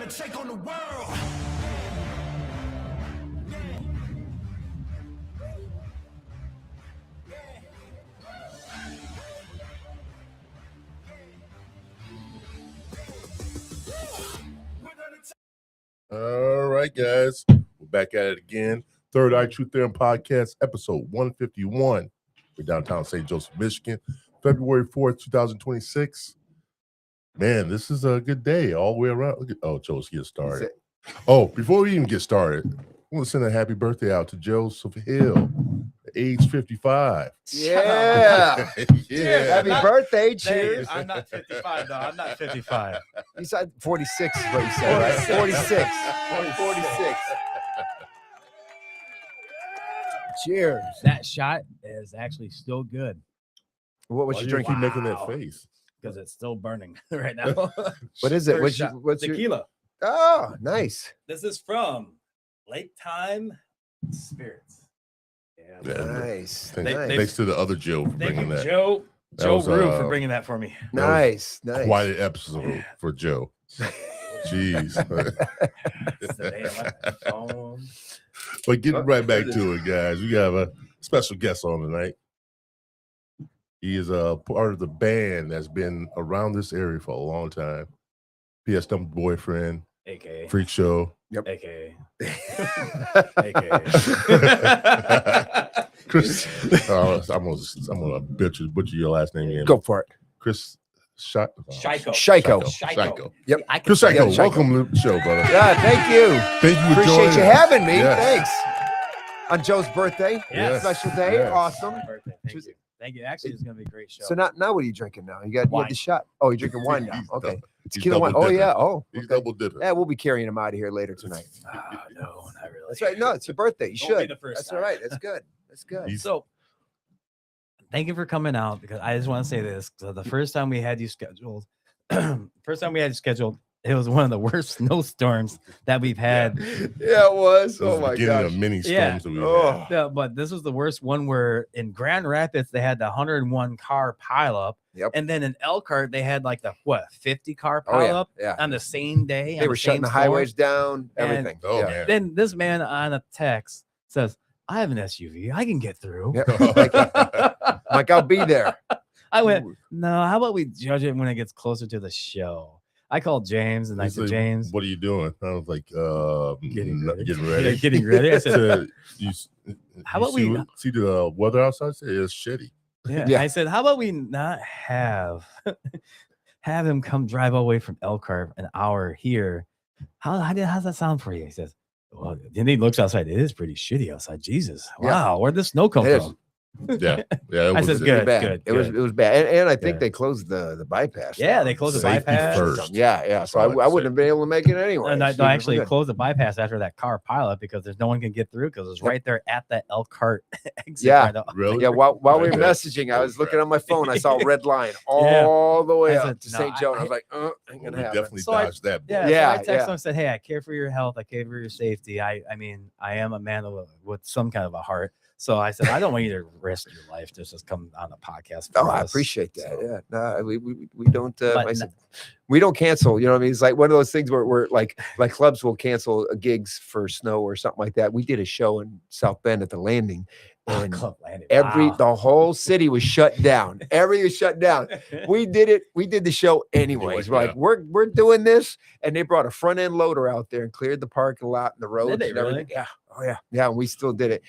take on the world. All right, guys. We're back at it again. Third Eye Truth Theorem Podcast, episode 151. We're downtown St. Joseph, Michigan, February 4th, 2026. Man, this is a good day all the way around. Look at, Joe's get started. Oh, before we even get started, I want to send a happy birthday out to Joseph Hill, age 55. Yeah. Yeah. Happy birthday. Cheers. I'm not 55, though. I'm not 55. You said 46 is what you said, right? 46. 46. Cheers. That shot is actually still good What was Why you you drinking? keep making that face? because it's still burning right now. What is it? First What's shot, your tequila? Oh, nice. This is from Lake Time Spirits. Yeah. Yeah. Nice. They- nice. Thanks to the other Joe for Thank bringing you, that. Joe was, Rue for bringing that for me. Nice. Nice. Quite an episode for Joe. Jeez. It's the day of my phone. But getting right back to it, guys, we have a special guest on tonight. He is a part of the band that's been around this area for a long time. PSW Boyfriend, AKA. Pfreak Show. AKA. Chris, I'm gonna butcher your last name again. Go for it. Chris Shajko. Shajko. Yep. I can Chris say Szajko, it. welcome to the show, brother. Yeah, thank you. Thank you for Appreciate joining you us. having me. Yes. Thanks. On Joe's birthday. Yes. Special day. Yes. Awesome. Happy birthday. Thank you. Thank you. Actually, it's going to be a great show. So now what are you drinking now? You had Wine. the shot. Oh, you're drinking wine now. He's Okay. double- he's Tequila wine. double Oh, dipping. yeah. Oh, He's okay. double dipping. Yeah, we'll be carrying him out of here later tonight. No, not really. That's right. No, it's your birthday. You Won't be should. the first That's time. all right. That's good. That's good. He's- So, thank you for coming out because I just want to say this. So the first time we had you scheduled, it was one of the worst snowstorms that we've had. Yeah, it was. This is Oh the my beginning gosh. of many storms Yeah. that we've Oh. had. Yeah, but this was the worst one where in Grand Rapids they had the 101 car pileup. Yep. And then in Elkhart they had like the 50 car Oh, yeah. pileup Yeah. on the same day. They on were the shutting same the storm. highways down, And- everything. Oh, yeah. man. Then this man on a text says, I have an SUV. I can get through. Yeah. Like, I'll be there. I went, no, how about we judge it when it gets closer to the show? I called James and I He's said, like, James, what are you doing? I was like, Getting ready. getting yeah, ready. getting ready. I said, Said, you, How you about see, we- see the weather outside? I said, it's shitty. yeah. Yeah. I said, how about we not have him come drive away from Elkhart an hour here? How's that sound for you? He says, well, then he looks outside. It is pretty shitty outside. Jesus. Yeah. Wow. Where'd the snow come It is. from? Yeah. Yeah. It I was, said, It was good, bad. It was bad. And I think Good. they closed the bypass. Yeah, down. they closed the Safety bypass. first. Yeah. So I Probably wouldn't have been able to make it anyway. And I So we're actually good. closed the bypass after that car pileup because there's no one can get through because it's Yep. right there at the Elkhart exit. Yeah. right off. Really? Yeah, while we were Right. messaging, I was Oh, looking on my phone. I saw a red line Yeah. all the way I up said, to no, St. Joe. And I I- was like, ain't Well, gonna we happen. definitely So I- dodged that. Yeah, bullet. Yeah, so I texted yeah. him and said, hey, I care for your health. I care for your safety. I mean, I am a man with some kind of a heart. So I said, I don't want you to risk your life to just come on the podcast. Oh, for I us." appreciate that. So, Yeah, no, we don't. But I said, we don't cancel. You know what I mean? It's like one of those things where we're like clubs will cancel gigs for snow or something like that. We did a show in South Bend at the Landing, and Club Landing. the whole city was shut down. Everything was shut down. We did it. We did the show anyways. We're Yeah. like, we're doing this, and they brought a front end loader out there and cleared the parking lot and the roads they and everything. really? Yeah. Oh yeah. And we still did it,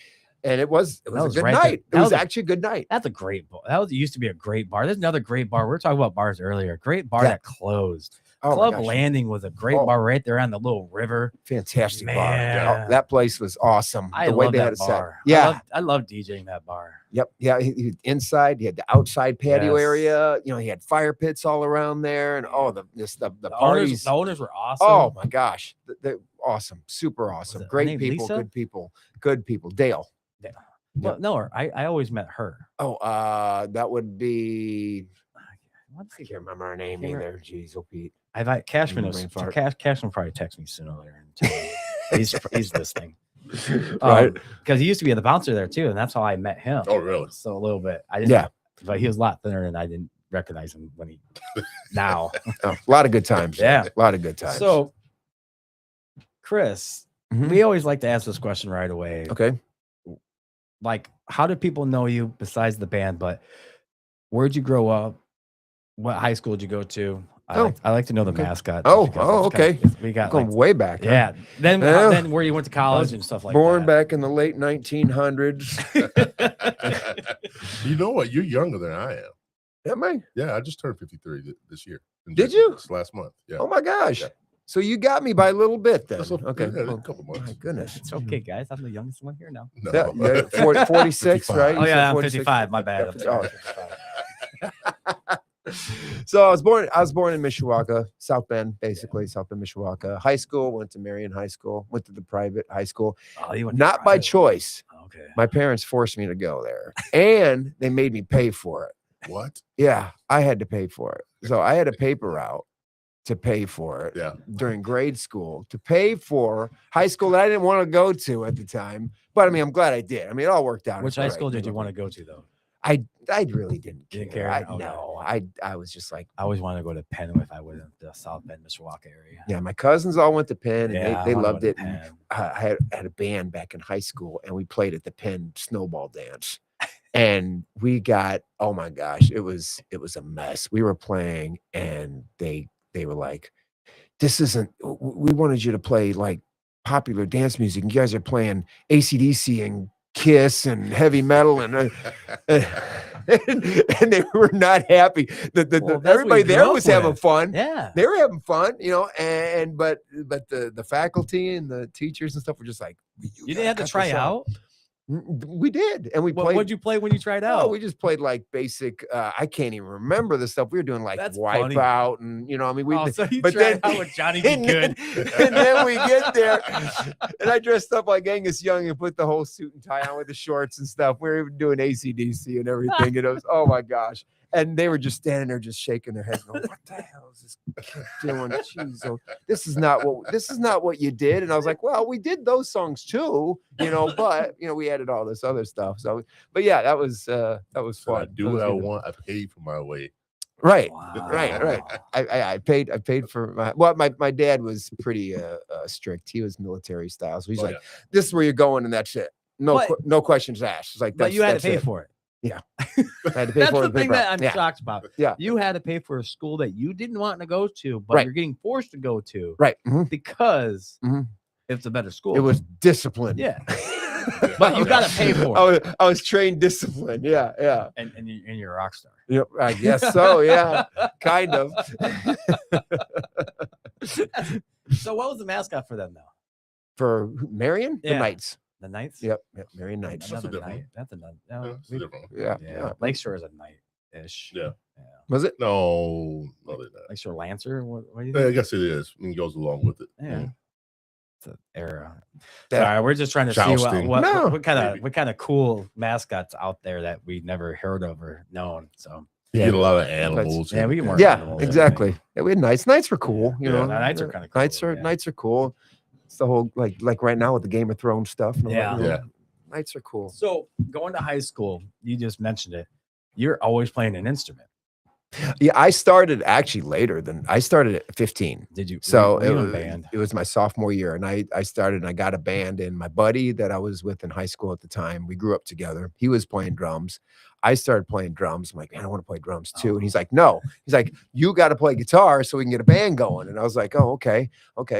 and it was a was good right there. night. It That was was a- actually a good night. That's a great bar. It used to be a great bar. There's another great bar. We were talking about bars earlier. Great bar Yeah. that closed. Oh my Club gosh. Landing was a great Oh. bar right there on the little river. Fantastic bar. Man. Oh, that place was awesome. I the way love they that had it set. bar. Yeah. I love DJing that bar. Yep. Yeah. Inside, you had the outside patio Yes. area. You know, he had fire pits all around there, and the The parties. owners were awesome. Oh my gosh, they're awesome, super awesome, it her great name people, Lisa? good people. Dale. Well, no, I always met her. Oh, that would be. What's I can't remember her name Can't either. Jeez, oh Pete. I thought Cashman Brain was fart. Cashman probably text me sooner or later. And tell me. he's listening. Right. Because he used to be the bouncer there too, and that's how I met him. Oh, really? So a little bit. I didn't. Yeah. But he was a lot thinner, and I didn't recognize him when he. Now. Oh, a lot of good times. Yeah. A lot of good times. So Chris, Mhm. we always like to ask this question right away. Okay. Like, how do people know you besides the band? But where'd you grow up? What high school did you go to? I like to know the okay. mascot. Oh, because oh, it's kinda- okay. we got Going like, way back. Huh? yeah. Then Yeah. then where you went to I was college and stuff like born that. back in the late 1900s. You know what? You're younger than I am. Am I? Yeah, I just turned 53 this year. Did you? This last month. Yeah. Oh my gosh. Yeah. So you got me by a little bit then. That's a- Okay. yeah, Well, a couple months. my goodness. It's okay, guys. I'm the youngest one here now. No. Yeah, yeah, 46, 55. right? Oh You said yeah, I'm 46? 55. My bad. I'm Oh. sorry, 55. So I was born in Mishawaka, South Bend, basically South Bend, Mishawaka. High school, went to Marion High School, went to the private high school. Oh, you went to Not by private. choice. Okay. My parents forced me to go there, and they made me pay for it. What? Yeah, I had to pay for it. So I had a paper route to pay for it Yeah. during grade school, to pay for high school that I didn't want to go to at the time. But I mean, I'm glad I did. I mean, it all worked out. Which high school did you want to go to though? I really didn't Didn't care. care? I, Okay. No, I was just like, I always wanted to go to Penn if I went to the South Bend, Mishawaka area. yeah, my cousins all went to Penn and Yeah, they I wanna loved go to it. And Penn. I had a band back in high school and we played at the Penn snowball dance. And we got, oh my gosh, it was a mess. We were playing and they were like, this isn't, we wanted you to play like popular dance music. And you guys are playing AC/DC and Kiss and heavy metal and and they were not happy. Well, that's what Everybody you grew there up was having with. fun. Yeah. They were having fun, you know, but the faculty and the teachers and stuff were just like, You didn't have to try out. We did, and we played. What'd you play when you tried Oh, out? we just played like basic. I can't even remember the stuff we were doing, like That's funny. Wipeout, and you know, I mean, we. Oh, so you but tried then- out with Johnny Be and Good. then we get there, and I dressed up like Angus Young and put the whole suit and tie on with the shorts and stuff. We were even doing AC/DC and everything. And it was, oh my gosh. And they were just standing there, just shaking their heads, going, "What the hell is this kid doing? Jeez, oh, this is not what you did." And I was like, "Well, we did those songs too, you know, but you know, we added all this other stuff." So, but yeah, that was So fun. I do what I want. I paid for my way. Right. Wow. Right. I paid for my dad was pretty strict. He was military style. So he's Oh, like, yeah. this is where you're going and that's it. No questions asked. It's like, But you had to that's pay it. for it. I had to pay That's for the it. thing that I'm yeah. shocked about. Yeah. You had to pay for a school that you didn't want to go to, but Right. you're getting forced to go to Right. Mhm. because Mhm. it's a better school. It was discipline. Yeah. But you got to pay for it. I was trained discipline. Yeah. And you're a rock star. Yep. I guess so. Yeah. Kind of. So what was the mascot for them now? For Marion, the Yeah. Knights. The Knights? Yep. Marion Knights. That's a Another different night. That's another. Yeah, No, it's a different one. Yeah. yeah. Lakeshore is a night-ish. Yeah. Was it? No, they're not. Lakeshore Lancer? What do you Yeah, I think? guess it is. It goes along with it. Yeah. It's an era. Yeah. Sorry, we're just trying to see Jousting. No, what kind of cool mascots out there that we never heard of or known. So You get a lot of animals. yeah, we get more. Yeah, animals, exactly. Yeah, we had Knights. Knights were cool. You Yeah. know, The Knights are kinda cool, Knights are yeah. Knights are cool. It's the whole like right now with the Game of Thrones stuff. and all that, Yeah. you know, Yeah. Knights are cool. So going to high school, you just mentioned it. You're always playing an instrument. Yeah, I started actually later than I started at 15. Did you? So were it you in was, band. it was my sophomore year, and I started and I got a band. And my buddy that I was with in high school at the time, we grew up together. He was playing drums. I started playing drums. I'm like, man, I want to play drums too. And he's like, no. He's like, you got to play guitar so we can get a band going. And I was like, oh, okay.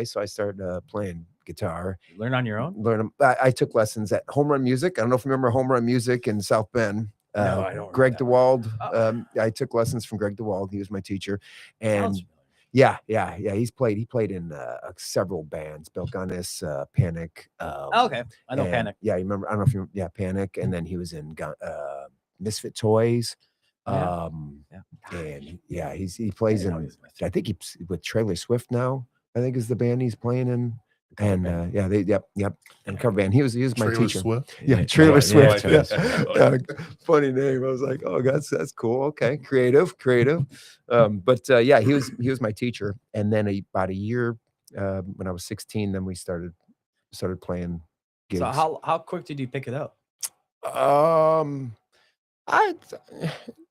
So I started playing guitar. Learn on your own. I took lessons at Home Run Music. I don't know if you remember Home Run Music in South Bend. No, I don't Greg remember that. DeWald. I took lessons from Greg DeWald. He was my teacher. And Sounds yeah. He played in several bands, Bill Gunnis, Panic. okay. I know and- Panic. Yeah, you remember? I don't know if you. Yeah, Panic, and then he was in Misfit Toys. Yeah. And yeah, he plays I know in. he's with I think he's with Trailer Swift now. I think is the band he's playing in. cover And band. yep, and cover band. He was my Trailer teacher. Swift. Yeah, Yeah, Trailer yeah, Swift. Trailer Yeah. Funny name. I was like, oh, that's cool. Okay, creative. But yeah, he was my teacher. And then about a year when I was 16, then we started playing gigs. So how quick did you pick it up?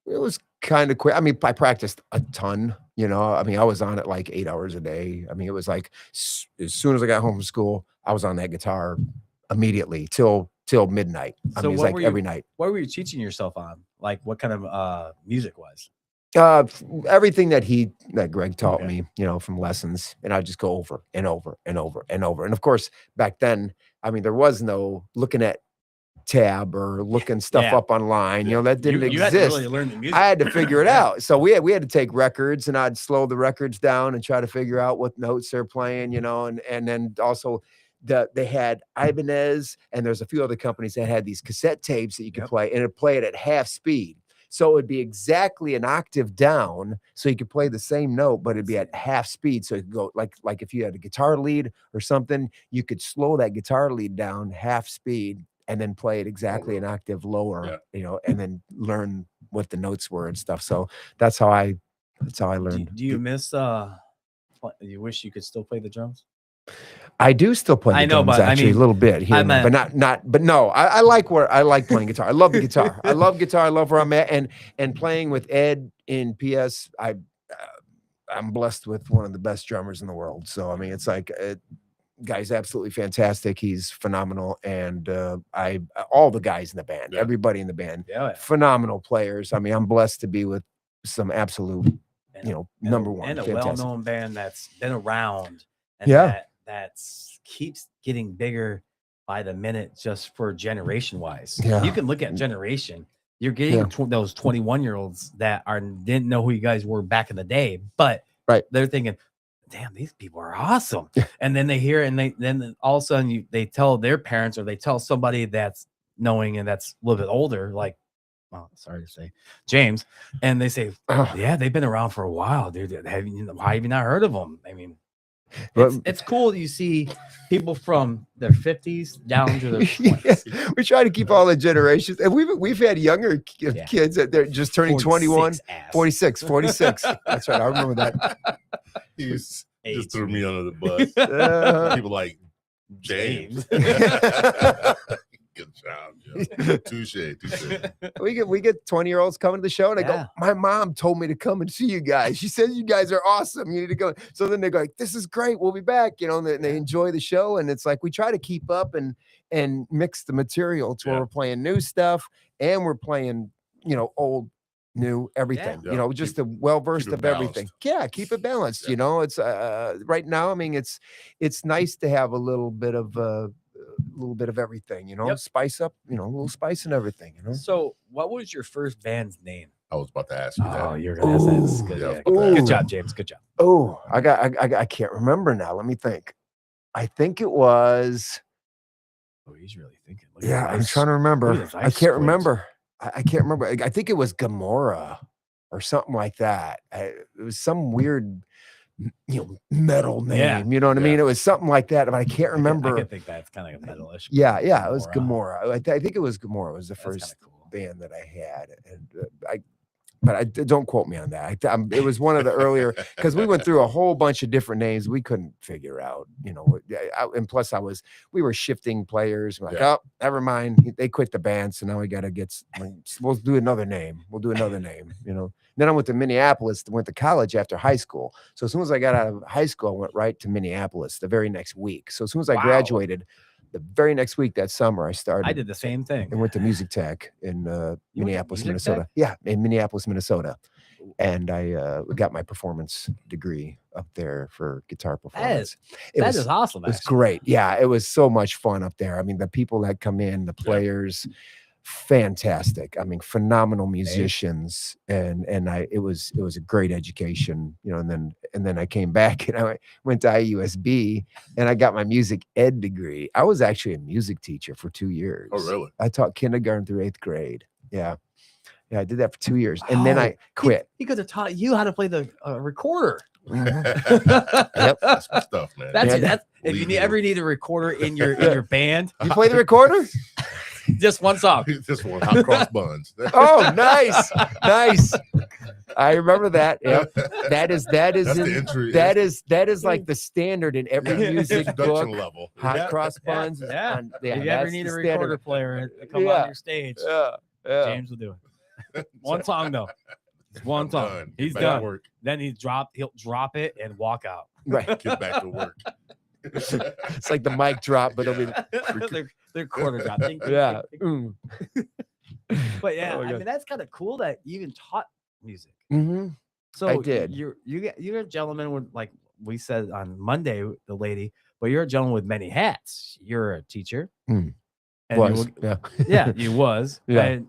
It was kind of quick. I mean, I practiced a ton, I mean, I was on it like 8 hours a day. I mean, it was like as soon as I got home from school, I was on that guitar immediately till midnight. I So mean, it's what like were you- every night. What were you teaching yourself on? Like what kind of music was? Everything that Greg taught Okay. me, from lessons, and I'd just go over and over and over and over. And of course, back then, I mean, there was no looking at tab or looking stuff Yeah. up online. That didn't You had to exist. really learn the music. I had to figure it out. So we had to take records, and I'd slow the records down and try to figure out what notes they're playing, and then also they had Ibanez, and there's a few other companies that had these cassette tapes that you could play, and it'd play it at half speed. So it'd be exactly an octave down, so you could play the same note, but it'd be at half speed. So it could go like if you had a guitar lead or something, you could slow that guitar lead down half speed and then play it exactly an octave lower, and then learn what the notes were and stuff. So that's how I learned. Do you miss you wish you could still play the drums? I do still play the I know, drums, but I actually mean, a little bit here, I and there, but no, I like playing guitar. I love the guitar. I love guitar. I love where I'm at, and playing with Ed in PS. I'm blessed with one of the best drummers in the world. So I mean, it's like guy's absolutely fantastic. He's phenomenal, and all the guys in the band, everybody in the band, phenomenal players. I mean, I'm blessed to be with some absolute, number one, and a fantastic. well-known band that's been around, and that keeps getting bigger by the minute, just for generation wise. Yeah. You can look at generation. You're getting those 21-year-olds that didn't know who you guys were back in the day, but they're thinking, damn, these people are awesome. And then they hear, and then all of a sudden they tell their parents, or they tell somebody that's knowing and that's a little bit older, like, well, sorry to say, James, and they say, yeah, they've been around for a while, dude. Why have you not heard of them? I mean, it's cool that you see people from their 50s down to their 20s. We try to keep all the generations, and we've had younger kids that they're just turning 21, 46. That's right. I remember that. He just threw me under the bus. People like James. Good job, Joe. Touche. We get 20-year-olds coming to the show, and I go, my mom told me to come and see you guys. She said you guys are awesome. You need to go. So then they go like, this is great. We'll be back. And they enjoy the show, and it's like we try to keep up and mix the material to where we're playing new stuff and we're playing old, new, everything. Just the well-versed of everything. Yeah, keep it balanced. It's right now. I mean, it's nice to have a little bit of everything, spice up, a little spice and everything, So what was your first band's name? I was about to ask you that. Oh, you're gonna ask that. This is good. Yeah. Good job, James. Good job. Oh, I can't remember now. Let me think. I think it was. Oh, he's really thinking. I'm trying to remember. I can't remember. I can't remember. I think it was Gamora or something like that. It was some weird, metal name. You know what I mean? It was something like that, but I can't remember. I think that's kind of a metal-ish. Yeah, it was Gamora. I think it was Gamora. It was the first band that I had, and don't quote me on that. It was one of the earlier, because we went through a whole bunch of different names we couldn't figure out. And plus we were shifting players. We're like, oh, never mind. They quit the band, so now we got to we'll do another name. Then I went to Minneapolis, went to college after high school. So as soon as I got out of high school, I went right to Minneapolis the very next week. So as soon as I graduated, the very next week that summer, I did the same thing. I went to Music Tech in Minneapolis, Minnesota. Yeah, in Minneapolis, Minnesota. And I got my performance degree up there for guitar performance. That is awesome. It was great. Yeah, it was so much fun up there. I mean, the people that come in, the players, fantastic. I mean, phenomenal musicians, and it was a great education, and then I came back and I went to IUSB and I got my music ed degree. I was actually a music teacher for 2 years. Oh, really? I taught kindergarten through 8th grade. Yeah, I did that for 2 years, and then I quit. He could have taught you how to play the recorder. Yep, that's my stuff, man. That's if you ever need a recorder in your band. You play the recorder? Just one song. Just one. Hot cross buns. Oh, nice. I remember that. Yep. That is like the standard in every music book. Level. Hot cross buns. Yeah. If you ever need a recorder player to come on your stage, James will do it. One song though. One time. Done. He's Get back to done. work. Then he'll drop it and walk out. Right. Get back to work. It's like the mic drop, but it'll be Their quarter drop. Ding, ding, yeah. ding, ding. But yeah, Oh, I God. mean that's kind of cool that you even taught music. Mm-hmm. So I did. You're a gentleman with, like we said on Monday, the lady, but you're a gentleman with many hats. You're a teacher. Mm. And Was. Yeah. yeah, you was. Yeah. And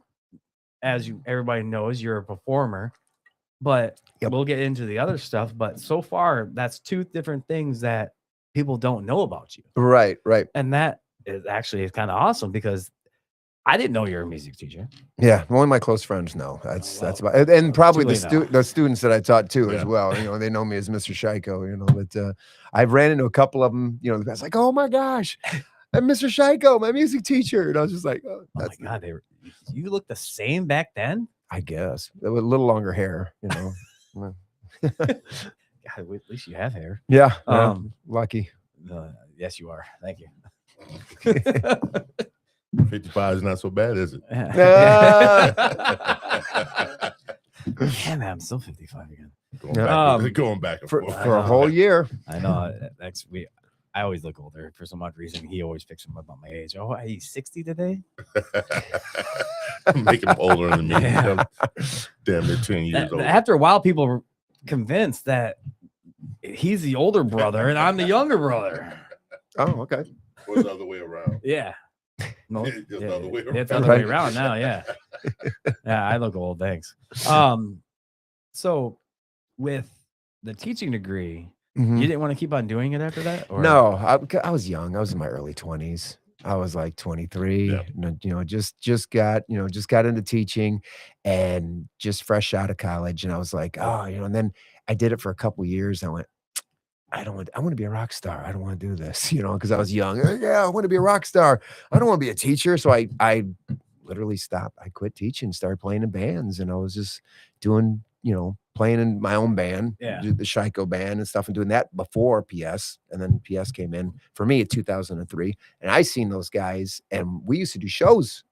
as everybody knows, you're a performer. But Yep. we'll get into the other stuff. But so far, that's two different things that people don't know about you. Right. And that is actually kind of awesome because I didn't know you're a music teacher. Yeah, only my close friends know. That's well, about, and probably too late the students that I taught too as Yeah. well. You know, they know me as Mr. Szajko. You know, but I've ran into a couple of them. You know, that's like, oh my gosh, I'm Mr. Szajko, my music teacher, and I was just like, oh my God, you look the same back then. I guess with a little longer hair. You know, God, at least you have hair. yeah, lucky. Yes, you are. Thank you. 55 is not so bad, is it? Yeah, man, I'm still 55 again. Going back and For forth. a whole year. I know. I always look older for some odd reason. He always picks him up about my age. Oh, he's 60 today. Make him older than me. Yeah. Damn, they're 10 years old. After a while, people were convinced that he's the older brother and I'm the younger brother. Oh, okay. Or the other way around. Yeah. No, It's the other way around. it's the other way around now. Yeah. Yeah, I look old. Thanks. So with the teaching degree, Mhm. you didn't want to keep on doing it after that? Or? No, I was young. I was in my early 20s. I was like 23. Yeah. You know, just got into teaching, and just fresh out of college. And I was like, oh, you know. And then I did it for a couple years. I went, I want to be a rock star. I don't want to do this, you know, because I was young. Yeah, I want to be a rock star. I don't want to be a teacher. So I literally stopped. I quit teaching, started playing in bands, and I was just doing, you know, playing in my own band, Yeah. the Szajko band and stuff, and doing that before PS. And then PS came in for me in 2003. And I seen those guys, and we used to do shows.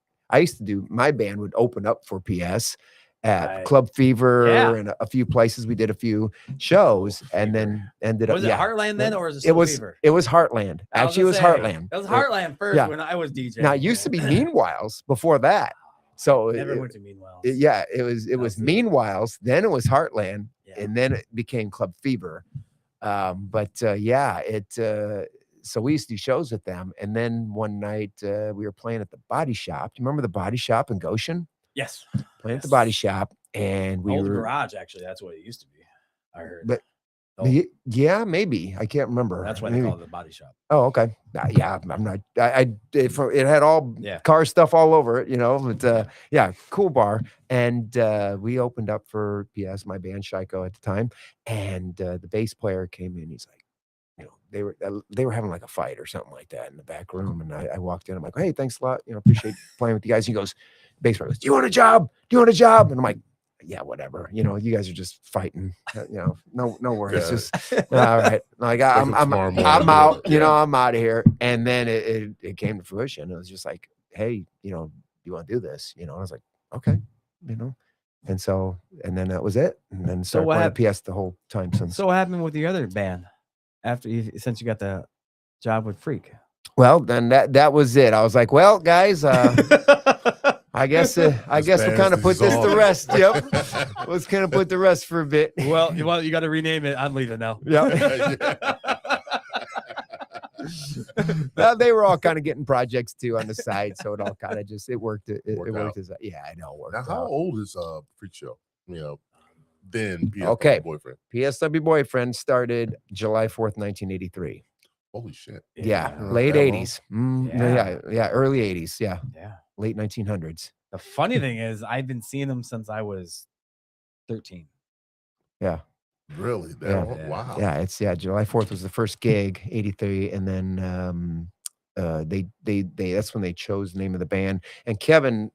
My band would open up for PS at Club Fever and a few places. We did a few shows, and then ended up. Was it Heartland then, or was it Fever? It was Heartland. Actually, it was Heartland. It was Heartland first when I was DJing. Now it used to be Meanwhiles before that. So never went to Meanwhiles. It was Meanwhiles, then it was Heartland, and then it became Club Fever. So we used to do shows with them, and then one night we were playing at the Body Shop. Do you remember the Body Shop in Goshen? Yes. Playing at the Body Shop, and we Old were garage. Actually, that's what it used to be. I heard. But yeah, maybe I can't remember. That's why they call it the Body Shop. Oh, okay. Yeah, I'm not. It had all car stuff all over it, you know. But cool bar. And we opened up for PS, my band Szajko at the time, and the bass player came in. He's like, you know, they were having like a fight or something like that in the back room, and I walked in. I'm like, hey, thanks a lot. You know, appreciate playing with you guys. He goes, bass player goes, do you want a job? Do you want a job? And I'm like, yeah, whatever. You know, you guys are just fighting. You know, no worries. Just all right. Like I'm out. You know, I'm out of here. And then it came to fruition. It was just like, hey, you know, do you want to do this? You know, I was like, okay, you know. And then that was it. And then started playing PS the whole time since. So what happened with the other band since you got the job with Pfreak? Well, then that was it. I was like, well, guys, I guess we'll kind of put this to rest. Yep. Let's kind of put the rest for a bit. Well, you got to rename it. I'm leaving now. Yeah. Well, they were all kind of getting projects too on the side, so it all kind of just worked. It worked as I know. It worked. Now, how old is Pfreak Show? You know, then PSW Boyfriend. PSW Boyfriend started July 4th, 1983. Holy shit. Yeah. Late 80s. Early 80s. Yeah. Late 1900s. The funny thing is, I've been seeing them since I was 13. Yeah. Really? Wow. Yeah. July 4th was the first gig, 83, and then they that's when they chose the name of the band. And Kevin,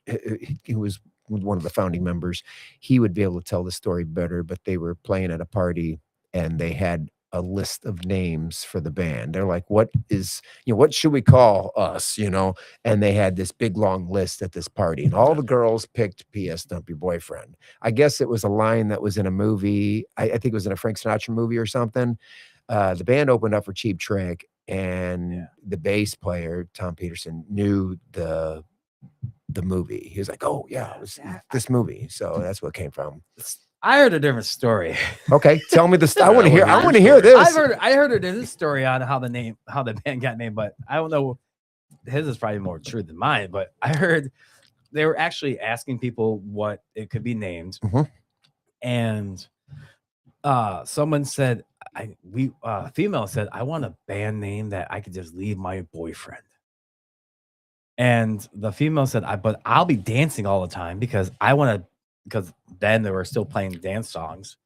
who was one of the founding members, he would be able to tell the story better. But they were playing at a party, and they had a list of names for the band. They're like, what should we call us? And they had this big long list at this party, and all the girls picked P.S. Dump Your Boyfriend. I guess it was a line that was in a movie. I think it was in a Frank Sinatra movie or something. The band opened up for Cheap Trick, and the bass player, Tom Peterson, knew the movie. He was like, oh yeah, it was this movie. So that's what it came from. I heard a different story. Okay, tell me the. I want to hear this. I heard a different story on how the band got named, but I don't know. His is probably more true than mine. But I heard they were actually asking people what it could be named, and someone said, female said, I want a band name that I could just leave my boyfriend. And the female said, but I'll be dancing all the time because then they were still playing dance songs.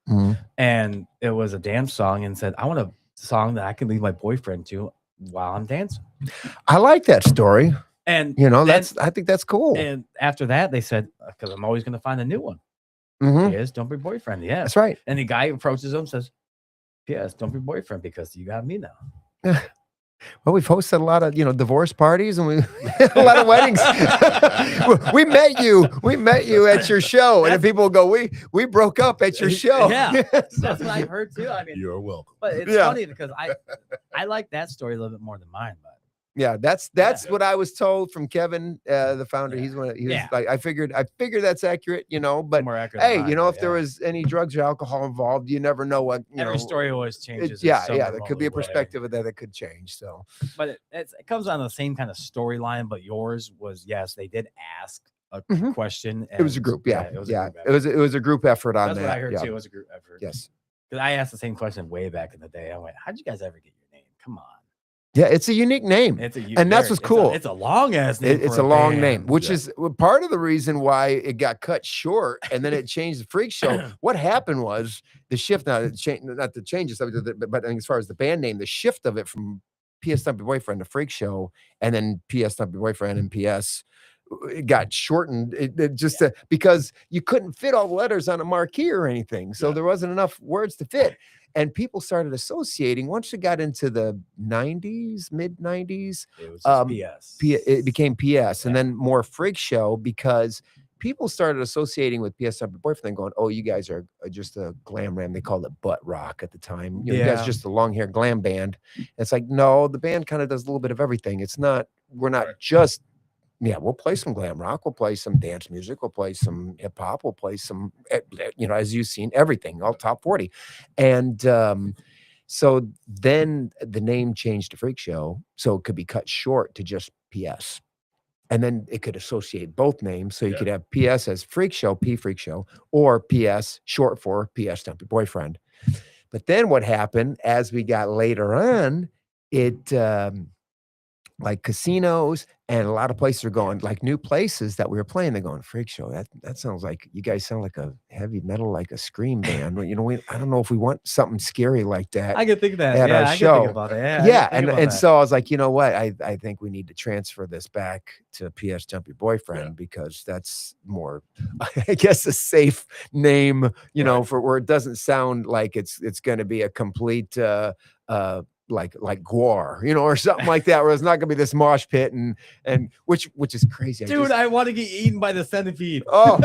And it was a dance song, and said, I want a song that I can leave my boyfriend to while I'm dancing. I like that story. And I think that's cool. And after that, they said, because I'm always going to find a new one. Yes, don't be boyfriend. Yeah, that's right. And the guy approaches him, says, yes, don't be boyfriend because you got me now. Well, we've hosted a lot of, divorce parties, and a lot of weddings. we met you at your show, and then people go, we broke up at your show. Yeah, that's what I heard too. I mean, you're welcome. But it's funny because I like that story a little bit more than mine. But yeah, that's what I was told from Kevin, the founder. He was like, I figured that's accurate, but more accurate hey, if there was any drugs or alcohol involved, you never know what. Every story always changes. There could be a perspective of that could change. So, but it comes on the same kind of storyline. But yours was, yes, they did ask a question. It was a group. It was a group effort on that. That's what I heard too. It was a group effort. Yes, because I asked the same question way back in the day. I went, how'd you guys ever get your name? Come on. Yeah, it's a unique name. And that's what's cool. It's a long ass name. It's a long name, which is part of the reason why it got cut short, and then it changed the Pfreak Show. What happened was the shift. Now, not to change it, but as far as the band name, the shift of it from P.S. Dump Your Boyfriend to Pfreak Show, and then P.S. Dump Your Boyfriend and P.S. It got shortened. Because you couldn't fit all the letters on a marquee or anything, so there wasn't enough words to fit. And people started associating once it got into the 90s, mid 90s. It was just PS. It became PS, and then more Pfreak Show because people started associating with PS Dump Your Boyfriend, going, "Oh, you guys are just a glam ram." They called it butt rock at the time. You guys are just a long hair glam band. It's like, no, the band kind of does a little bit of everything. It's not. We're not just. Yeah, we'll play some glam rock. We'll play some dance music. We'll play some hip hop. We'll play some, as you've seen, everything, all top 40. And so then the name changed to Pfreak Show, so it could be cut short to just PS. And then it could associate both names. So you could have PS as Pfreak Show, P Pfreak Show, or PS short for PS Dump Your Boyfriend. But then what happened as we got later on, it like casinos and a lot of places are going, like new places that we were playing, they're going, Pfreak Show. That sounds like, you guys sound like a heavy metal, like a scream band. I don't know if we want something scary like that. I could think of that. At our show. Could think about it. And so I was like, you know what? I think we need to transfer this back to PS Dump Your Boyfriend because that's more, I guess, a safe name, for where it doesn't sound like it's going to be a complete like Gwar, or something like that, where it's not gonna be this mosh pit and which is crazy. Dude, I want to get eaten by the centipede. Oh,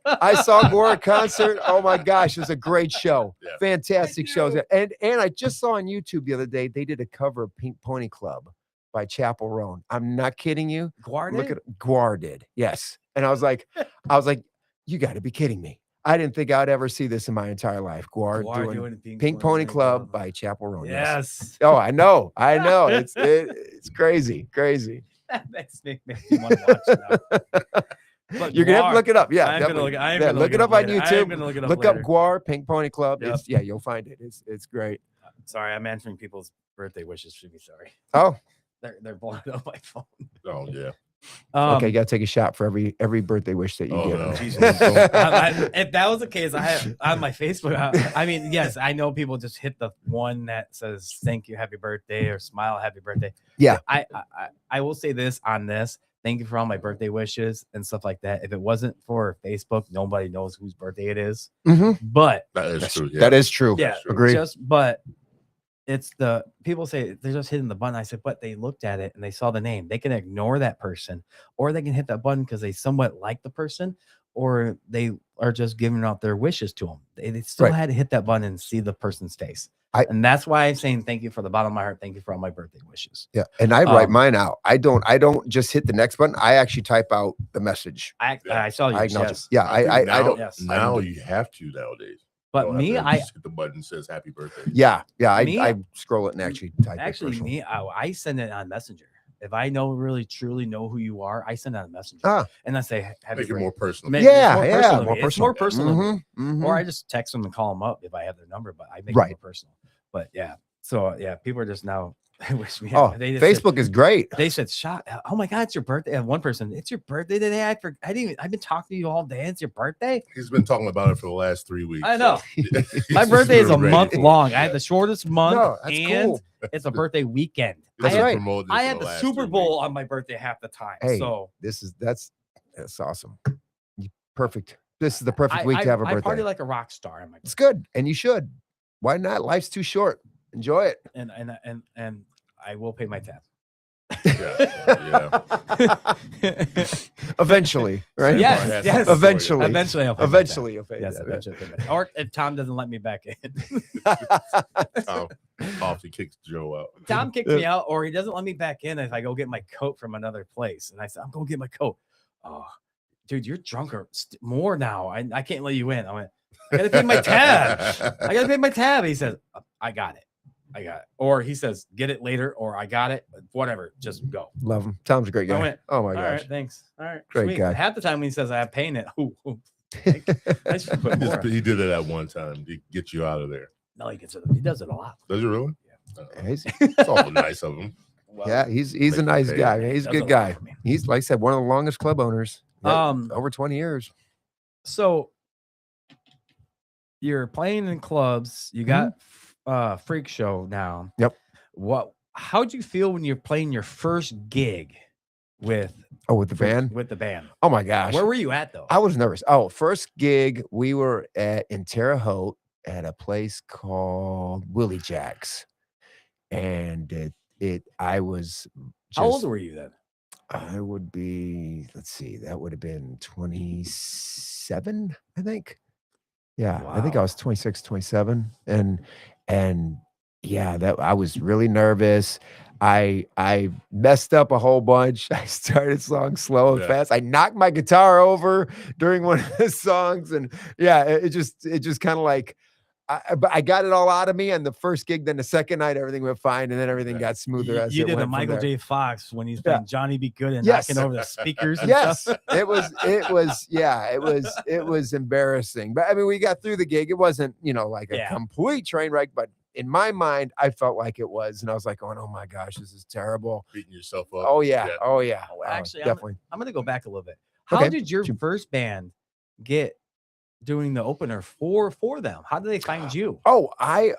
I saw Gwar concert. Oh my gosh, it was a great show. Fantastic shows. And I just saw on YouTube the other day, they did a cover of Pink Pony Club by Chappell Roan. I'm not kidding you. Gwar did. Yes. And I was like, you got to be kidding me. I didn't think I'd ever see this in my entire life. Gwar doing Pink Pony Club by Chappell Roan. Yes. Oh, I know. It's crazy. That makes me want to watch now. You're gonna have to look it up. Yeah, I'm gonna look it up on YouTube. I'm gonna look it up. Look up Gwar Pink Pony Club. Yep. You'll find it. It's great. Sorry, I'm answering people's birthday wishes. Should be sorry. Oh, they're blowing up my phone. Oh yeah. Okay, you gotta take a shot for every birthday wish that you get. No. If that was the case, I have on my Facebook. I mean, yes, I know people just hit the one that says "Thank you, happy birthday" or "Smile, happy birthday." Yeah, I will say this on this. Thank you for all my birthday wishes and stuff like that. If it wasn't for Facebook, nobody knows whose birthday it is. Mm-hmm. But that is true. Yeah. That is true. Yeah, agreed. But it's the people say they're just hitting the button. I said, but they looked at it and they saw the name. They can ignore that person, or they can hit that button because they somewhat like the person, or they are just giving out their wishes to them. They still had to hit that button and see the person's face. And that's why I'm saying thank you for the bottom of my heart. Thank you for all my birthday wishes. Yeah. And I write mine out. I don't just hit the next button. I actually type out the message. I saw you. Yes. Yeah. I don't. Yes. Now you have to nowadays. But me, I just hit the button that says happy birthday. Yeah. Yeah. I scroll it and actually type it. Actually, I send it on Messenger. If I really truly know who you are, I send out a messenger and I say, make it more personal. It's more personal. Or I just text them and call them up if I have their number, but I make it more personal. But yeah, so yeah, people are just now wish me. Facebook is great. They said, "Shot! Oh my God, it's your birthday!" And one person, "It's your birthday today." I've been talking to you all day. It's your birthday. He's been talking about it for the last 3 weeks. I know. My birthday is a month long. I had the shortest month, and it's a birthday weekend. I had the Super Bowl on my birthday half the time. Hey, so that's awesome. Perfect. This is the perfect week to have a birthday. I party like a rock star. It's good, and you should. Why not? Life's too short. Enjoy it. And I will pay my tab. Yeah. Eventually, right? Yes. Eventually I'll pay. Eventually, you'll pay. Yes, eventually. Or if Tom doesn't let me back in. Tom often kicks Joe out. Tom kicks me out, or he doesn't let me back in if I go get my coat from another place. And I said, I'm going to get my coat. Oh, dude, you're drunker more now. I can't let you in. I went, I got to pay my tab. I got to pay my tab. He says, I got it. Or he says, get it later, or I got it. Whatever. Just go. Love him. Tom's a great guy. I went, oh my gosh. All right, thanks. All right. Great sweet. guy. Half the time when he says I have paying it, he did it at one time to get you out of there. No, he does it a lot. Does he really? Yeah. It's awful nice of him. Well, yeah, he's a nice guy. Man. He's a good guy. He's, like I said, one of the longest club owners. Over 20 years. So you're playing in clubs. You got Pfreak Show now. Yep. How'd you feel when you're playing your first gig with the band? With the band. Oh my gosh. Where were you at though? I was nervous. First gig, we were in Terre Haute at a place called Willie Jack's. And I was how old were you then? I would be, let's see, that would have been 27, I think. Yeah, wow. I think I was 26, 27. And yeah, that I was really nervous. I messed up a whole bunch. I started songs slow and fast. I knocked my guitar over during one of the songs. And yeah, it just kind of like, but I got it all out of me on the first gig. Then the second night, everything went fine, and then everything got smoother. As you did a Michael J. Fox when he's playing Johnny Be Good and knocking over the speakers. And stuff. it was embarrassing. But I mean, we got through the gig. It wasn't, like a complete train wreck, but in my mind, I felt like it was, and I was like, going, "Oh my gosh, this is terrible." Beating yourself up. Oh yeah. Actually, definitely. I'm gonna go back a little bit. How did your first band get doing the opener for them? How did they find you? I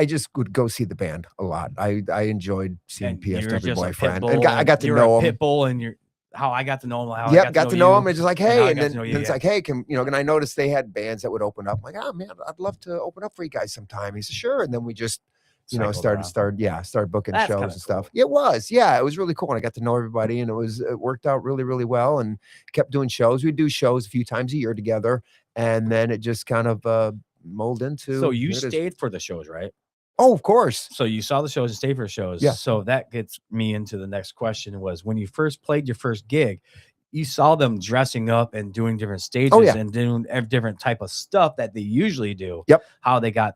just would go see the band a lot. I enjoyed seeing PFW Boyfriend, and I got to know him. Pitbull, and how I got to know him. Got to know him. And just like, hey, and then it's like, hey, and I noticed they had bands that would open up. I'm like, oh man, I'd love to open up for you guys sometime. He said, sure. And then we just, started booking shows and stuff. It was really cool. And I got to know everybody, and it worked out really, really well, and kept doing shows. We'd do shows a few times a year together. And then it just kind of molded into. So you stayed for the shows, right? Oh, of course. So you saw the shows and stayed for shows. Yeah. So that gets me into the next question was when you first played your first gig, you saw them dressing up and doing different stages and doing different type of stuff that they usually do. Yep. How they got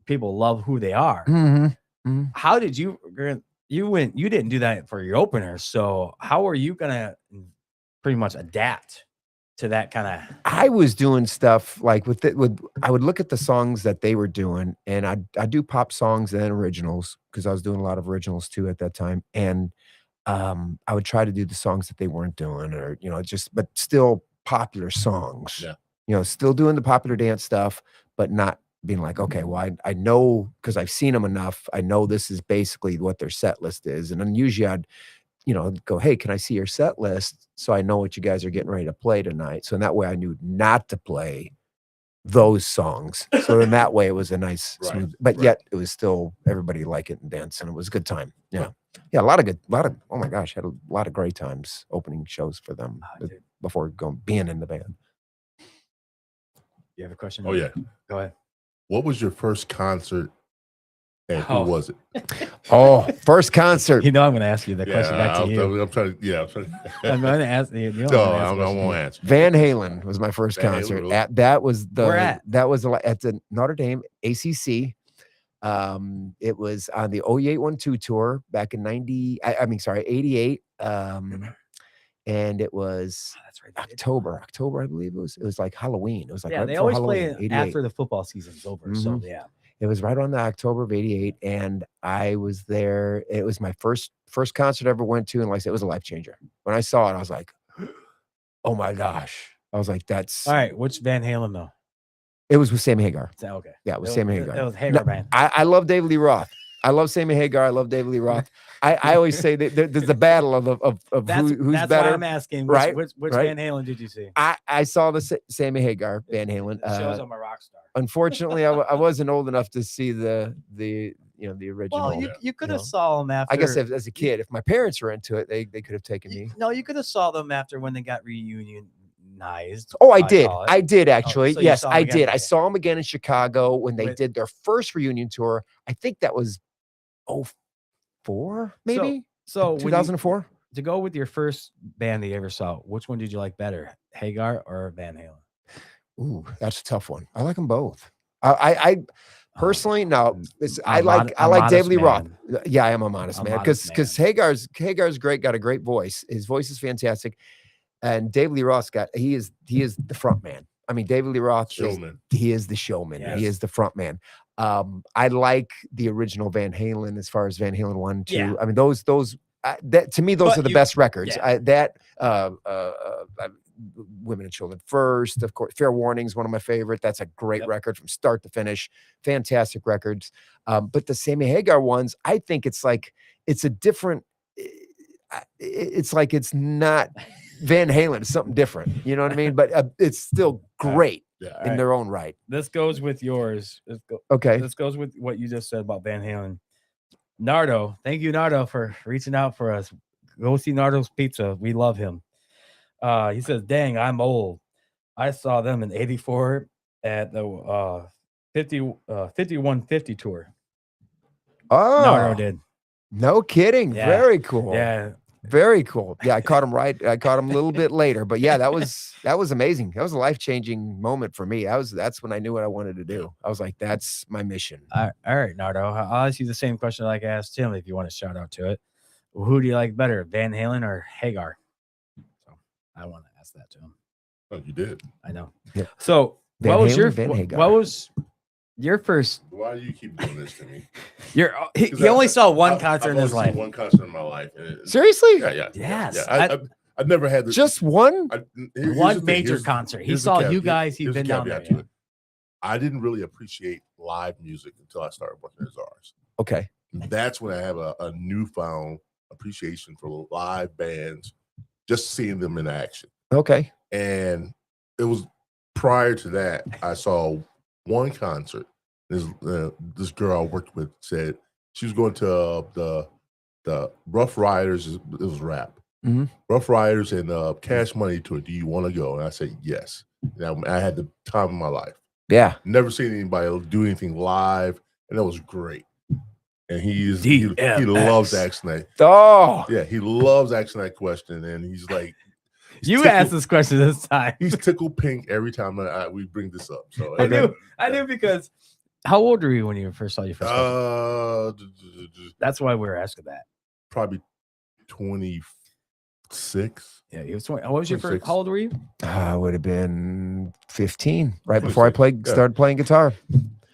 people love who they are. Mm-hmm. Mm-hmm. How did you didn't do that for your opener. So how are you going to pretty much adapt to that kind of? I was doing stuff like I would look at the songs that they were doing, and I do pop songs and originals because I was doing a lot of originals too at that time. And I would try to do the songs that they weren't doing, or but still popular songs. Yeah. Still doing the popular dance stuff, but not being like, okay, well, I know because I've seen them enough. I know this is basically what their set list is, and then usually I'd go, hey, can I see your set list so I know what you guys are getting ready to play tonight? So in that way I knew not to play those songs. So in that way, it was a nice, Right, smooth, but right. yet it was still everybody like it and dance, and it was a good time. Yeah, yeah, a lot of oh my gosh, had a lot of great times opening shows for them before being in the band. You have a question? Oh yeah, go ahead. What was your first concert? And who was it? Oh, first concert. You know, I'm going to ask you the question back to you. I'm trying to. I'm going to ask you. No, I won't answer. Van Halen was my first concert. That was at the Notre Dame ACC. It was on the 0812 tour back in 88. And it was October, I believe it was. It was like Halloween. It was like right they before always Halloween, play 88. after the football season's over. So yeah. It was right on the October of 88, and I was there. It was my first concert I ever went to, and like I said, it was a life changer. When I saw it, I was like, "Oh my gosh!" I was like, "That's all right." Which Van Halen though? It was with Sammy Hagar. Okay, yeah, it was Sammy Hagar. It was Hagar band. I love David Lee Roth. I love Sammy Hagar. I love David Lee Roth. I always say that there's a battle of who's that's better. Why I'm asking. Which Van Halen did you see? I saw the Sammy Hagar Van Halen. Shows I'm a rock star. Unfortunately, I wasn't old enough to see the original. Well, you could have saw them after. I guess as a kid, if my parents were into it, they could have taken me. No, you could have saw them after when they got reunionized. Oh, I did. I did actually. So yes, I did. Okay. I saw them again in Chicago when they did their first reunion tour. I think that was 2004, maybe. So 2004. To go with your first band that you ever saw, which one did you like better, Hagar or Van Halen? Ooh, that's a tough one. I like them both. I personally, I like David Lee Roth. Yeah, I am a modest man because Hagar's great. Got a great voice. His voice is fantastic, and David Lee Roth's he is the front man. I mean, David Lee Roth he is the showman. Yes. He is the front man. I like the original Van Halen as far as Van Halen 1, 2. Yeah. I mean, those that to me those are the best records. Women and Children First, of course. Fair Warning is one of my favorite. That's a great record from start to finish. Fantastic records. But the Sammy Hagar ones, I think it's a different. It's like it's not Van Halen. It's something different. You know what I mean? But it's still great in their own right. This goes with yours. Okay. This goes with what you just said about Van Halen. Nardo, thank you, Nardo, for reaching out for us. Go see Nardo's Pizza. We love him. He says, "Dang, I'm old. I saw them in '84 at the 5150 tour." Oh, Nardo did. No kidding. Yeah. Very cool. Yeah. Very cool. Yeah, I caught him I caught him a little bit later, but yeah, that was amazing. That was a life-changing moment for me. That's when I knew what I wanted to do. I was like, that's my mission. All right, Nardo. I'll ask you the same question like I asked Tim if you want to shout out to it. Who do you like better, Van Halen or Hagar? So I want to ask that to him. Oh, you did. I know. Yeah. So Van what Halen, was your first? Why do you keep doing this to me? He only saw one concert in his life. One concert in my life. Seriously? Yeah. Yes. I've never had this. Just one? One major concert. He saw you guys. He's been down there. Yeah. I didn't really appreciate live music until I started working at Czars. Okay. That's when I have a newfound appreciation for live bands, just seeing them in action. Okay. And it was prior to that, I saw one concert. This girl I worked with said she was going to the Rough Riders. It was rap. Mm-hmm. Rough Riders and Cash Money tour. Do you want to go? And I said yes. And I had the time of my life. Yeah. Never seen anybody do anything live, and that was great. And he loves asking that. Oh, yeah, he loves asking that question, and he's like, you asked this question this time. He's tickled pink every time we bring this up. So I knew because how old were you when you first saw your first? That's why we were asking that. Probably 26. Yeah, he was 20. What was your first? How old were you? I would have been 15, right before I started playing guitar.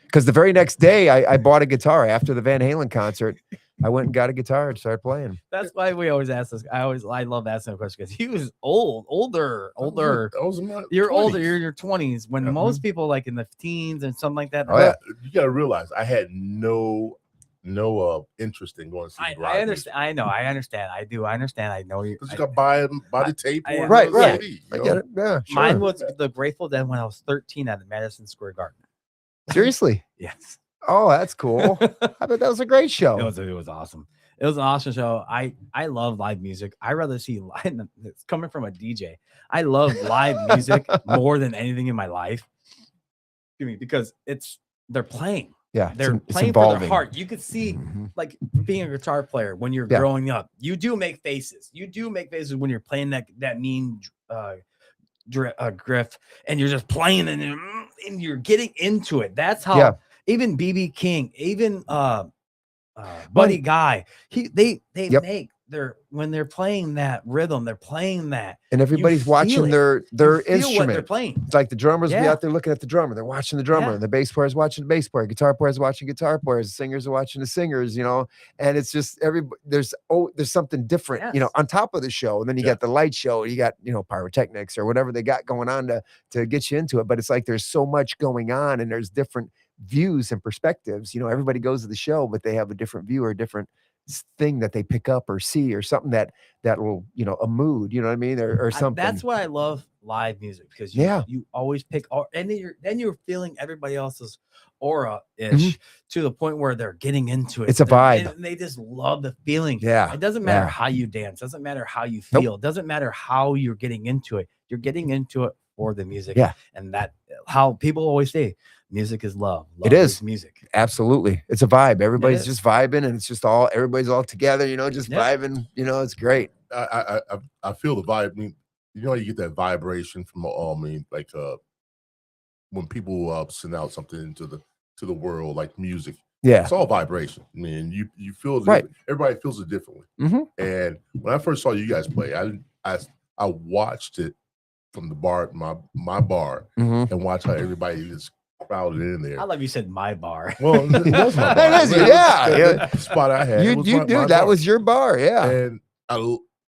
Because the very next day, I bought a guitar after the Van Halen concert. I went and got a guitar and started playing. That's why we always ask this. I love asking the question because he was older. You're 20s. Older. You're in your 20s when most people like in the teens and something like that. Oh, yeah. You got to realize I had no no interest in going to see I live understand. music. I know. I understand. I do. I understand. I know you. Because you got to buy the tape or Right, the right. CD, I you get know? it. Yeah, sure. Mine was the Grateful Dead when I was 13 at the Madison Square Garden. Seriously? Yes. Oh, that's cool. I bet that was a great show. It was awesome. It was an awesome show. I love live music. I rather see live. It's coming from a DJ. I love live music more than anything in my life. Excuse me, because they're playing. Yeah, They're it's playing for their involving. heart. You could see, like being a guitar player when you're Yeah. growing up, you do make faces. You do make faces when you're playing that mean griff, and you're just playing and you're getting into it. That's how even BB King, even Buddy Guy, they make when they're playing that rhythm, they're playing that, and everybody's watching their instrument. What they're playing. It's like the drummers be out there looking at the drummer. They're watching the drummer, and the bass player's watching the bass player, guitar player's watching guitar players, the singers are watching the singers, and it's just there's something different, on top of the show. And then you got the light show, you got, pyrotechnics or whatever they got going on to get you into it. But it's like there's so much going on, and there's different views and perspectives. Everybody goes to the show, but they have a different view or a different thing that they pick up or see, or something that will, a mood, you know what I mean, or something. That's why I love live music, because you always pick, and then you're feeling everybody else's aura ish to the point where they're getting into it. It's a vibe, and they just love the feeling. Yeah, it doesn't matter how you dance, doesn't matter how you feel, it doesn't matter how you're getting into it. You're getting into it for the music. And that how people always say, music is love. Love is music. Absolutely. It's a vibe. Everybody's just vibing, and it's just everybody's all together, just vibing, it's great. I feel the vibe. I mean, you get that vibration from like when people send out something to the world, like music. Yeah. It's all vibration. I mean, you feel it. Right. Everybody feels it differently. And when I first saw you guys play, I watched it from the bar, my bar, and watch how everybody just crowded in there. I love you said my bar. Well, it was my bar. That is, the spot I had. You knew that was your bar, And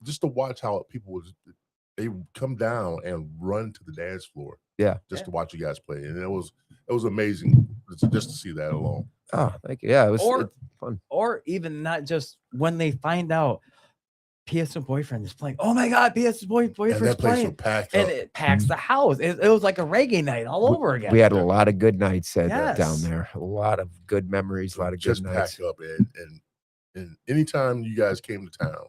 just to watch how people they come down and run to the dance floor, just to watch you guys play, and it was amazing just to see that alone. Oh, thank you. Yeah, it was fun. Or even not just when they find out PS Boyfriend is playing. Oh my God, PS Boyfriend is playing. And it packs the house. It was like a reggae night all over again. We had a lot of good nights down there. A lot of good memories, a lot of good nights. Pack up, and anytime you guys came to town,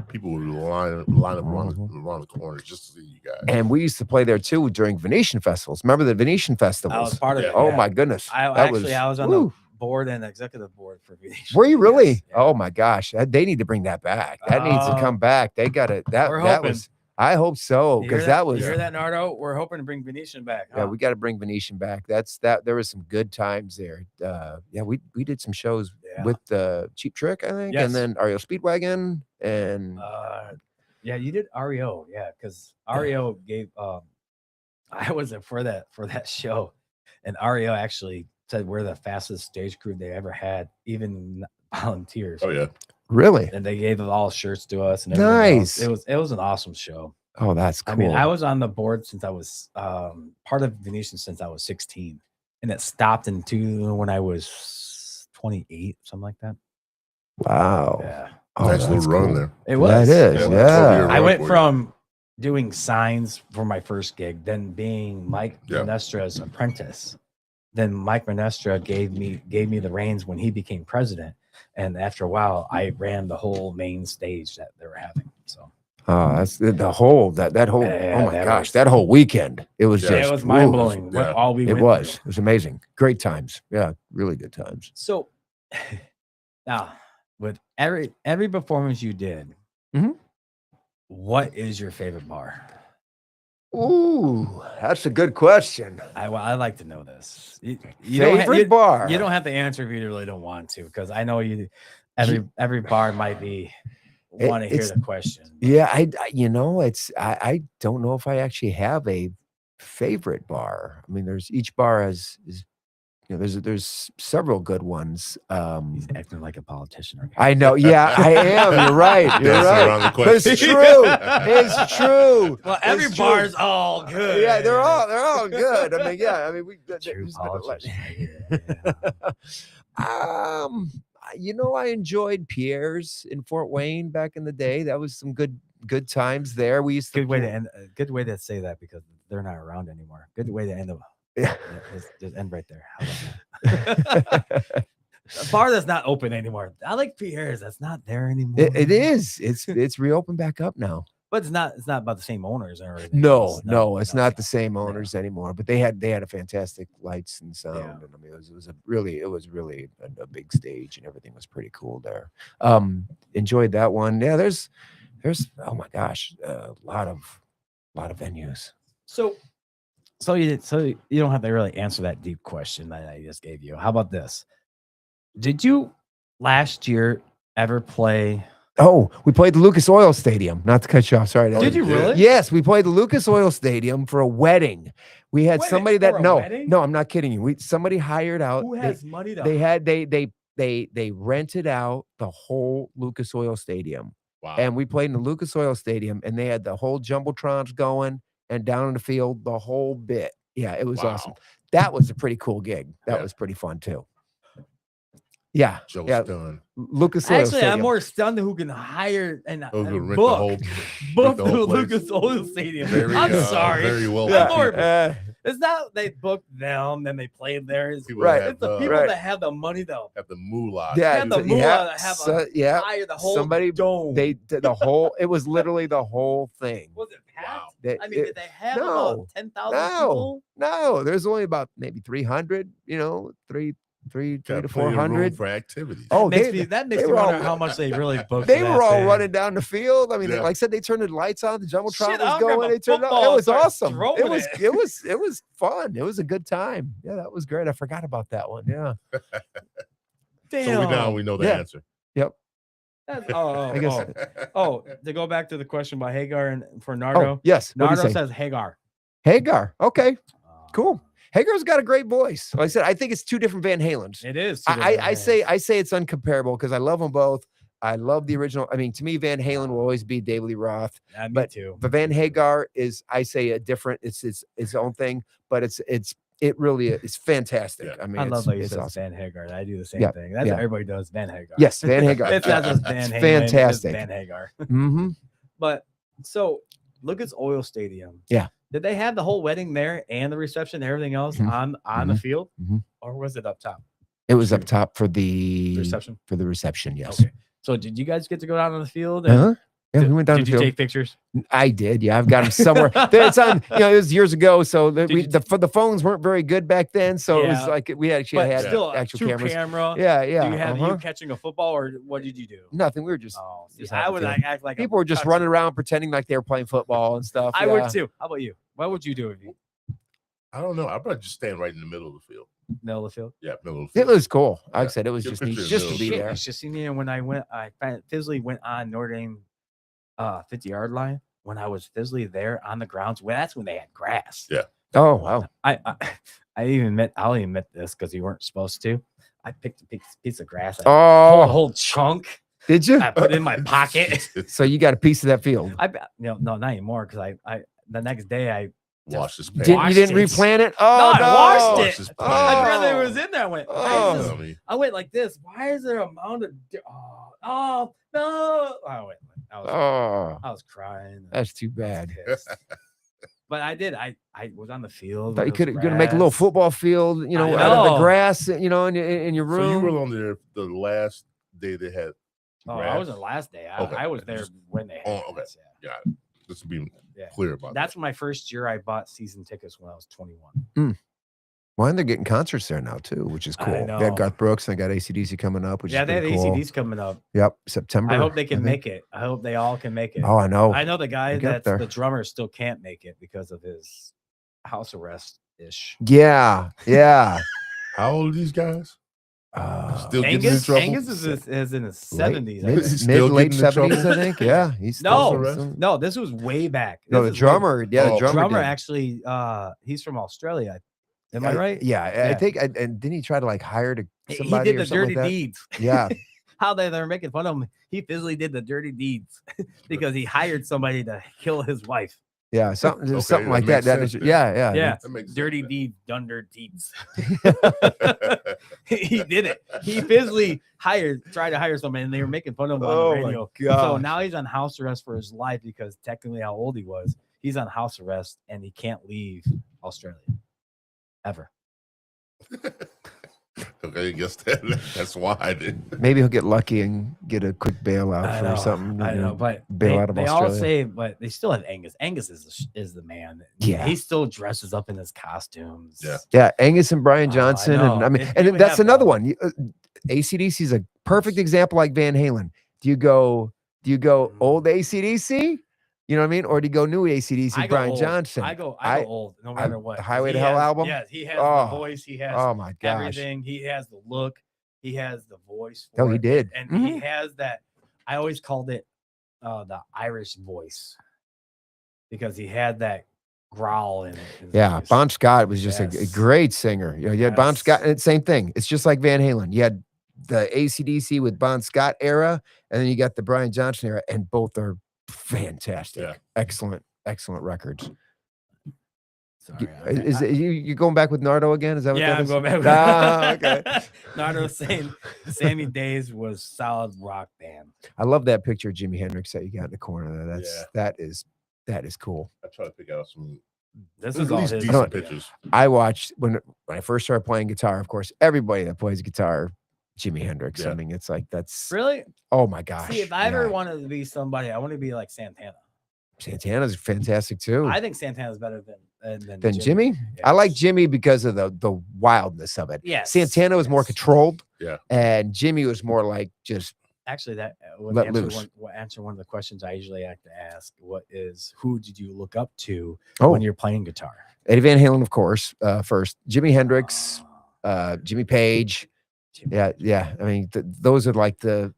people would line up around the corner just to see you guys. And we used to play there too during Venetian festivals. Remember the Venetian festivals? I was part of it. Oh my goodness. I was on the board and executive board for Venetian. Were you really? Yes, oh my gosh, they need to bring that back. That needs to come back. They got it. That was. I hope so, because that was. You hear that, Nardo? We're hoping to bring Venetian back. Yeah, we got to bring Venetian back. There was some good times there. We did some shows with Cheap Trick, I think, and then REO Speedwagon, and you did REO, because REO gave. I wasn't for that show, and REO actually said we're the fastest stage crew they ever had, even volunteers. Oh yeah, really? And they gave all shirts to us. And nice. It was an awesome show. Oh, that's cool. I mean, I was on the board since I was part of Venetian since I was 16, and it stopped when I was 28, something like that. Wow. Yeah. Oh, nice little run there. It was. That is. Yeah. I went from doing signs for my first gig, then being Mike Minestra's apprentice. Then Mike Minestra gave me the reins when he became president, and after a while, I ran the whole main stage that they were having. So, that's the whole that whole. Oh my gosh, that whole weekend! It was it was mind blowing. Yeah. It was amazing. Great times. Yeah, really good times. So, now with every performance you did, what is your favorite bar? Ooh, that's a good question. I like to know this. Favorite bar? You don't have to answer if you really don't want to, because I know every bar might be want to hear the question. Yeah, I don't know if I actually have a favorite bar. I mean, each bar has there's several good ones. He's acting like a politician. Right? I know. Yeah, I am. You're right. You're right. But it's true. It's true. Well, every bar's all good. Yeah, they're all good. I mean, we. True politician. I enjoyed Pierre's in Fort Wayne back in the day. That was some good times there. We used to Good way to end. Good way to say that because they're not around anymore. Good way to end them. Yeah. Just end right there. How about that? A bar that's not open anymore. I like Pierre's. That's not there anymore. It is. It's reopened back up now. But it's not about the same owners or anything. No, it's not the same owners anymore. But they had a fantastic lights and sound, and I mean it was really a big stage, and everything was pretty cool there. Enjoyed that one. Yeah, there's oh my gosh, a lot of venues. So you don't have to really answer that deep question that I just gave you. How about this? Did you last year ever play? Oh, we played the Lucas Oil Stadium. Not to cut you off. Sorry. Did you really? Yes, we played the Lucas Oil Stadium for a wedding. We had somebody that no, I'm not kidding you. Somebody hired out. Who has money to? They rented out the whole Lucas Oil Stadium. Wow. And we played in the Lucas Oil Stadium, and they had the whole jumbotrons going and down in the field, the whole bit. Yeah, it was awesome. That was a pretty cool gig. That was pretty fun too. Yeah, Done. Lucas Oil Stadium. I'm more stunned who can hire and book the Lucas Oil Stadium. I'm sorry. Very well. It's not they booked them, then they played theirs. Right. It's the people that have the money though. Have the moolah. Yeah, have the moolah to have hire the whole dome. They did the whole. It was literally the whole thing. Was it packed? Wow. Did they have about 10,000 people? No, there's only about maybe 300. Three to 400 for activities. Oh, that makes me wonder how much they really booked. They were all running down the field. I mean, like I said, they turned the lights on. The jumbotron was going. They turned it on. It was awesome. It was fun. It was a good time. Yeah, that was great. I forgot about that one. Yeah. Damn. So we know the answer. Yep. I guess. To go back to the question about Hagar and for Nardo. Oh, yes. Nardo says Hagar. Hagar. Okay. Cool. Hagar's got a great voice. Like I said, I think it's two different Van Halens. It is. I say it's uncomparable because I love them both. I love the original. I mean, to me, Van Halen will always be David Lee Roth. Yeah, me too. But Van Hagar is, I say, a different. It's its own thing. But it really is fantastic. Yeah. I mean, I love how you said awesome. Van Hagar. I do the same thing. That's what everybody does. Van Hagar. Yes, Van Hagar. It's not just Van Halen. Fantastic. It's Van Hagar. Mm-hmm. But so Lucas Oil Stadium. Yeah. Did they have the whole wedding there and the reception and everything else on the field? Mm-hmm. Or was it up top? It was up top for the reception. For the reception, yes. Okay. So did you guys get to go down on the field? And Yeah, we went down. Did you take pictures? I did. Yeah, I've got them somewhere. It's on. It was years ago, so the phones weren't very good back then. So it was like we actually had actual cameras. Camera. Yeah. Do you have you catching a football, or what did you do? Nothing. We were just. I would act like people were just running around pretending like they were playing football and stuff. I would too. How about you? What would you do if you? I don't know. I'd probably just stand right in the middle of the field. Middle of the field. Yeah, middle of the field. It was cool. Like I said, it was just neat just to be there. It's just me. And when I went, I physically went on Notre Dame 50-yard line. When I was physically there on the grounds, that's when they had grass. Yeah. Oh wow. I'll even admit this because you weren't supposed to. I picked a piece of grass. A whole chunk. Did you? I put it in my pocket. So you got a piece of that field. No, not anymore because I the next day I washed this. You didn't replant it? Oh no, I washed it. Oh. My brother was in there. I went I like this. Why is there a amount of no? I was crying. That's too bad. But I did. I was on the field. Thought you could make a little football field, out of the grass, in your room. So you were on there the last day they had. Grass? I wasn't the last day. I was there when they had. Okay. Got it. Just to be clear about that's my first year I bought season tickets when I was 21. Well, and they're getting concerts there now too, which is cool. They got Garth Brooks and they got AC/DC coming up, which is they had cool. AC/DC coming up. Yep, September. I hope they can make it. I hope they all can make it. Oh, I know. I know the guy that's the drummer still can't make it because of his house arrest ish. Yeah. How old are these guys? Still Angus, getting in trouble? Angus is in his 70s. Late 70s, I think. Yeah. He's no, this was way back. The drummer. The drummer actually, he's from Australia. Am I right? Yeah. I think, and didn't he try to hire somebody? He did the dirty deeds. Yeah. How they're making fun of him. He physically did the dirty deeds because he hired somebody to kill his wife. Yeah, something Okay, something that like that. makes That sense is, then. yeah. Yeah, That makes sense, dirty man. deeds done dirt deeds. He did it. He physically tried to hire somebody, and they were making fun of him on the Oh my radio. So gosh. now he's on house arrest for his life because technically how old he was. He's on house arrest and he can't leave Australia ever. Okay, I guess that's why I didn't. Maybe he'll get lucky and get a quick bailout for something. I know, but bail out of they all Australia. say, but they still have Angus. Angus is the man. Yeah. He still dresses up in his costumes. Yeah. Angus and Brian Johnson, know. and If you and would that's have another one. one. AC/DC is a perfect example, like Van Halen. Do you go old AC/DC? You know what I mean, or do you go new AC/DC? I go Brian old. Johnson. I go old, no I- matter what. the 'cause Highway to he Hell has- album? Yes, he has Oh. the voice. He has Oh my gosh! everything. He has the look. He has the voice. Oh, for he it, did. and Mhm. he has that. I always called it the Irish voice because he had that growl in it. in his Yeah, voice. Bon Scott was just a Yes. great singer. You had Bon Yes. Scott, and it's same thing. It's just like Van Halen. You had the AC/DC with Bon Scott era, and then you got the Brian Johnson era, and both are fantastic. Yeah. Excellent records. Sorry, Is it, you going back with Nardo again? Is that what yeah, that I'm is? going back. Ah, okay. Nardo was saying Sammy Days was solid rock band. I love that picture of Jimi Hendrix that you got in the corner there. That is cool. I try to pick out some This at is all least his decent yeah. pictures. I watched when I first started playing guitar. Of course, everybody that plays guitar, Jimi Hendrix. Yeah. I mean, it's like that's Really? oh my gosh. See, if I ever yeah. wanted to be somebody, I want to be like Santana. Santana's fantastic too. I think Santana's better than Jimmy. I like Jimmy because of the wildness of it. Yes. Santana was more controlled. Yeah. And Jimmy was more like just Actually, that would let answer loose. answer one of the questions I usually like to ask. Who did you look up to Oh. when you're playing guitar? Eddie Van Halen, of course. First, Jimi Hendrix, Jimmy Page. Yeah. I mean, those are like the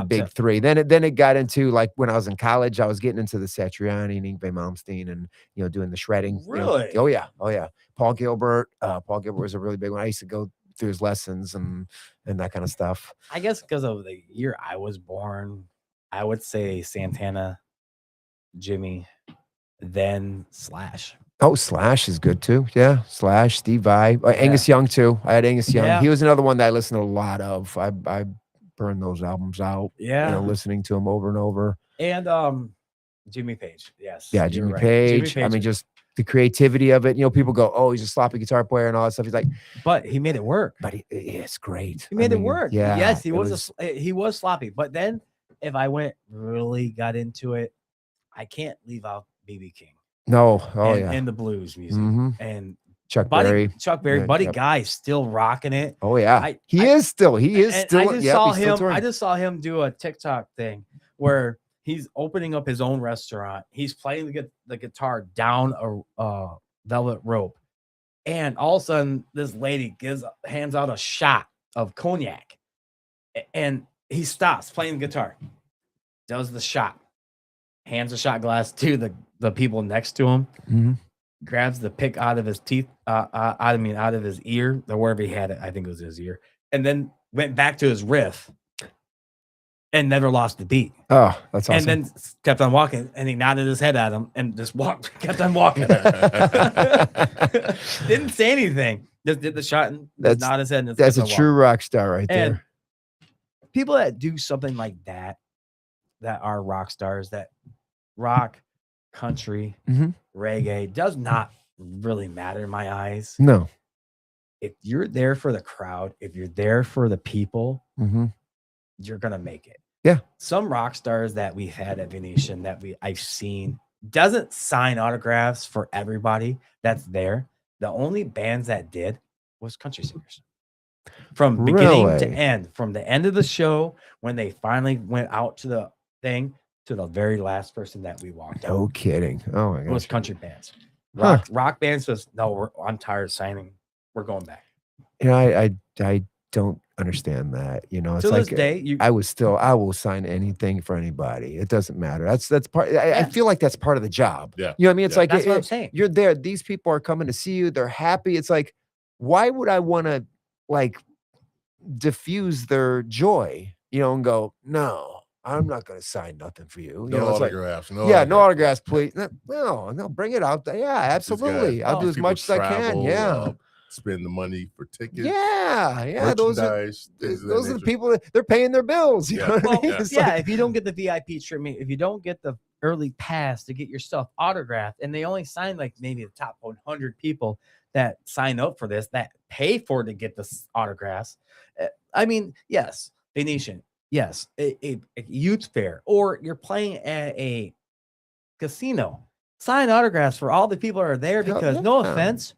big three. Then it got into like when I was in college, I was getting into the Satriani and Yngwie Malmsteen and doing the shredding. Really? Oh yeah. Paul Gilbert. Paul Gilbert was a really big one. I used to go through his lessons and that kind of stuff. I guess because of the year I was born, I would say Santana, Jimmy, then Slash. Oh, Slash is good too. Yeah, Slash, Steve Vai, Angus Young too. I had Angus Young. Yeah. He was another one that I listened to a lot of. I burned those albums out. Yeah. Listening to them over and over. And Jimmy Page. Yes. Yeah, you're Jimmy right. Page. I mean, just the creativity of it. People go, "Oh, he's a sloppy guitar player" and all that stuff. He's like, but he made it work. but it's great. He made it work. Yeah. Yes, he it he was sloppy. But then if I really got into it, I can't leave out BB King. No. Oh, and the blues music. Mhm. And Chuck Berry. Yeah, Buddy yep. Guy still rocking it. Oh yeah. He is still. I just saw him do a TikTok thing where he's opening up his own restaurant. He's playing the guitar down a velvet rope, and all of a sudden, this lady hands out a shot of cognac, and he stops playing the guitar, does the shot, hands a shot glass to the people next to him, Mhm. grabs the pick out of his teeth, out of his ear, or wherever he had it. I think it was his ear, and then went back to his riff. And never lost the beat. Oh, that's awesome. And then kept on walking, and he nodded his head at him and just kept on walking. Didn't say anything. Just did the shot and nodded his head. And that's a true rock star right and there. people that do something like that are rock stars, that rock, country, Mhm. reggae, does not really matter in my eyes. No. If you're there for the crowd, if you're there for the people, Mm-hmm. you're gonna make it. Yeah. Some rock stars that we've had at Venetian that I've seen doesn't sign autographs for everybody that's there. The only bands that did was country singers. From beginning to Really? end, from the end of the show when they finally went out to the thing to the very last person that we walked out. No kidding. Oh my It was gosh. country bands. Huh. Rock bands was I'm tired of signing. We're going back. I don't understand that. It's To like this day, I will sign anything for anybody. It doesn't matter. That's part. I feel like that's part of the job. Yeah. You know what I mean? It's like that's what I'm saying. you're there. These people are coming to see you. They're happy. It's like, why would I want to diffuse their joy? And go, no. I'm not going to sign nothing for you. No autographs. No autographs, please. No, bring it out. Yeah, absolutely. I'll do as much as I can. Yeah. Spend the money for tickets. Yeah. Those are the people that they're paying their bills. You know what I mean? If you don't get the VIP treatment, if you don't get the early pass to get your stuff autographed, and they only sign like maybe the top 100 people that sign up for this, that pay for to get the autographs. I mean, yes, Venetian, yes, a youth fair, or you're playing at a casino, sign autographs for all the people that are there, because no offense,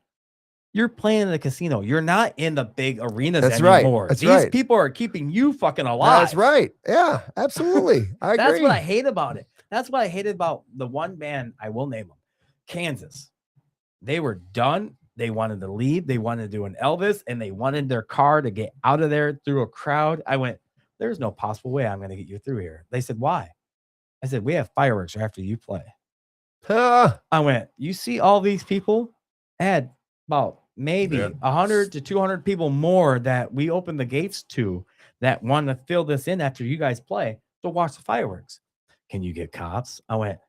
you're playing in a casino. You're not in the big arenas anymore. These people are keeping you fucking alive. That's right. Yeah, absolutely. I agree. That's what I hate about it. That's what I hated about the one band, I will name them, Kansas. They were done. They wanted to leave. They wanted to do an Elvis, and they wanted their car to get out of there through a crowd. I went, there's no possible way I'm going to get you through here. They said, why? I said, we have fireworks after you play. I went, you see all these people? Add about maybe 100 to 200 people more that we open the gates to that want to fill this in after you guys play to watch the fireworks. Can you get cops? I went,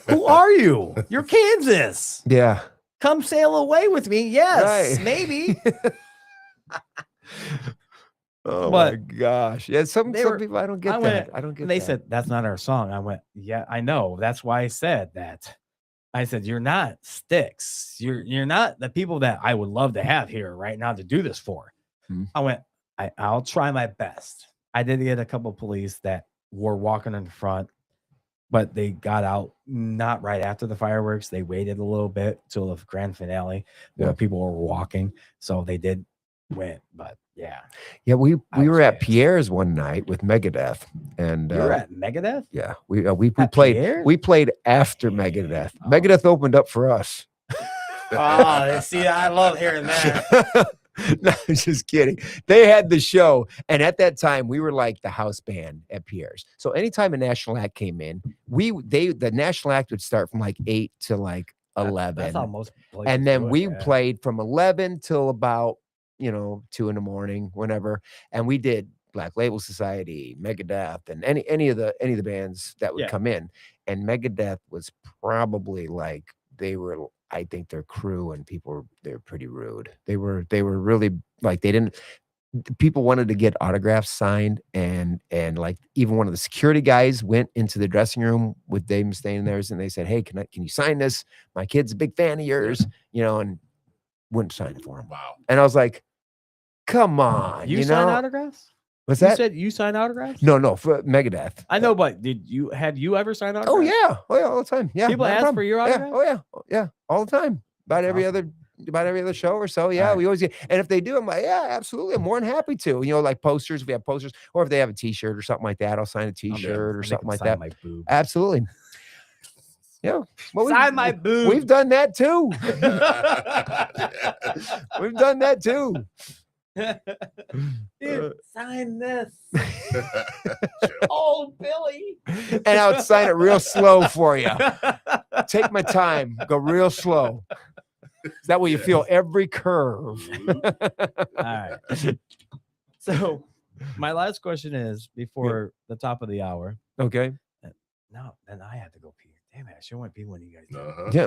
who are you? You're Kansas. Yeah. Come sail away with me. Yes, maybe. My gosh. Yeah, some people, I don't get that. I don't get that. They said, that's not our song. I went, yeah, I know. That's why I said that. I said, you're not Styx. You're not the people that I would love to have here right now to do this for. I went, I'll try my best. I did get a couple of police that were walking in front, but they got out not right after the fireworks. They waited a little bit till the grand finale where people were walking. So they did win, but yeah. We were at Pierre's one night with Megadeth, and you were at Megadeth. Yeah, we played. Pierre's? We played after Megadeth. Megadeth opened up for us. See, I love hearing that. No, just kidding. They had the show, and at that time we were like the house band at Pierre's. So anytime a national act came in, the national act would start from like 8 to like 11. That's how most places and then we played from 11 till about 2 in the morning, whenever. And we did Black Label Society, Megadeth, and any of the bands that would come in. And Megadeth was probably like, I think their crew and people they're pretty rude. They were really like, people wanted to get autographs signed, and like even one of the security guys went into the dressing room with Dave Mustaine and theirs, and they said, hey, can you sign this? My kid's a big fan of yours, and wouldn't sign it for him. Wow. And I was like, come on. You sign autographs? What's that? You said you sign autographs? No, for Megadeth. I know, but have you ever signed autographs? Oh yeah, all the time. Yeah, people ask for your autograph. Yeah, all the time. About every other show or so. Yeah, we always get. And if they do, I'm like, yeah, absolutely. I'm more than happy to. Like posters. If we have posters, or if they have a T-shirt or something like that, I'll sign a T-shirt or something like that. My boob. Absolutely. Yeah, sign my boob. We've done that too. We've done that too. Dude, sign this. Oh, Billy. And I would sign it real slow for you. Take my time. Go real slow. That way you feel every curve. All right. So my last question is before the top of the hour. Okay. No, then I have to go pee. Damn it, I sure went pee when you guys did. Yeah,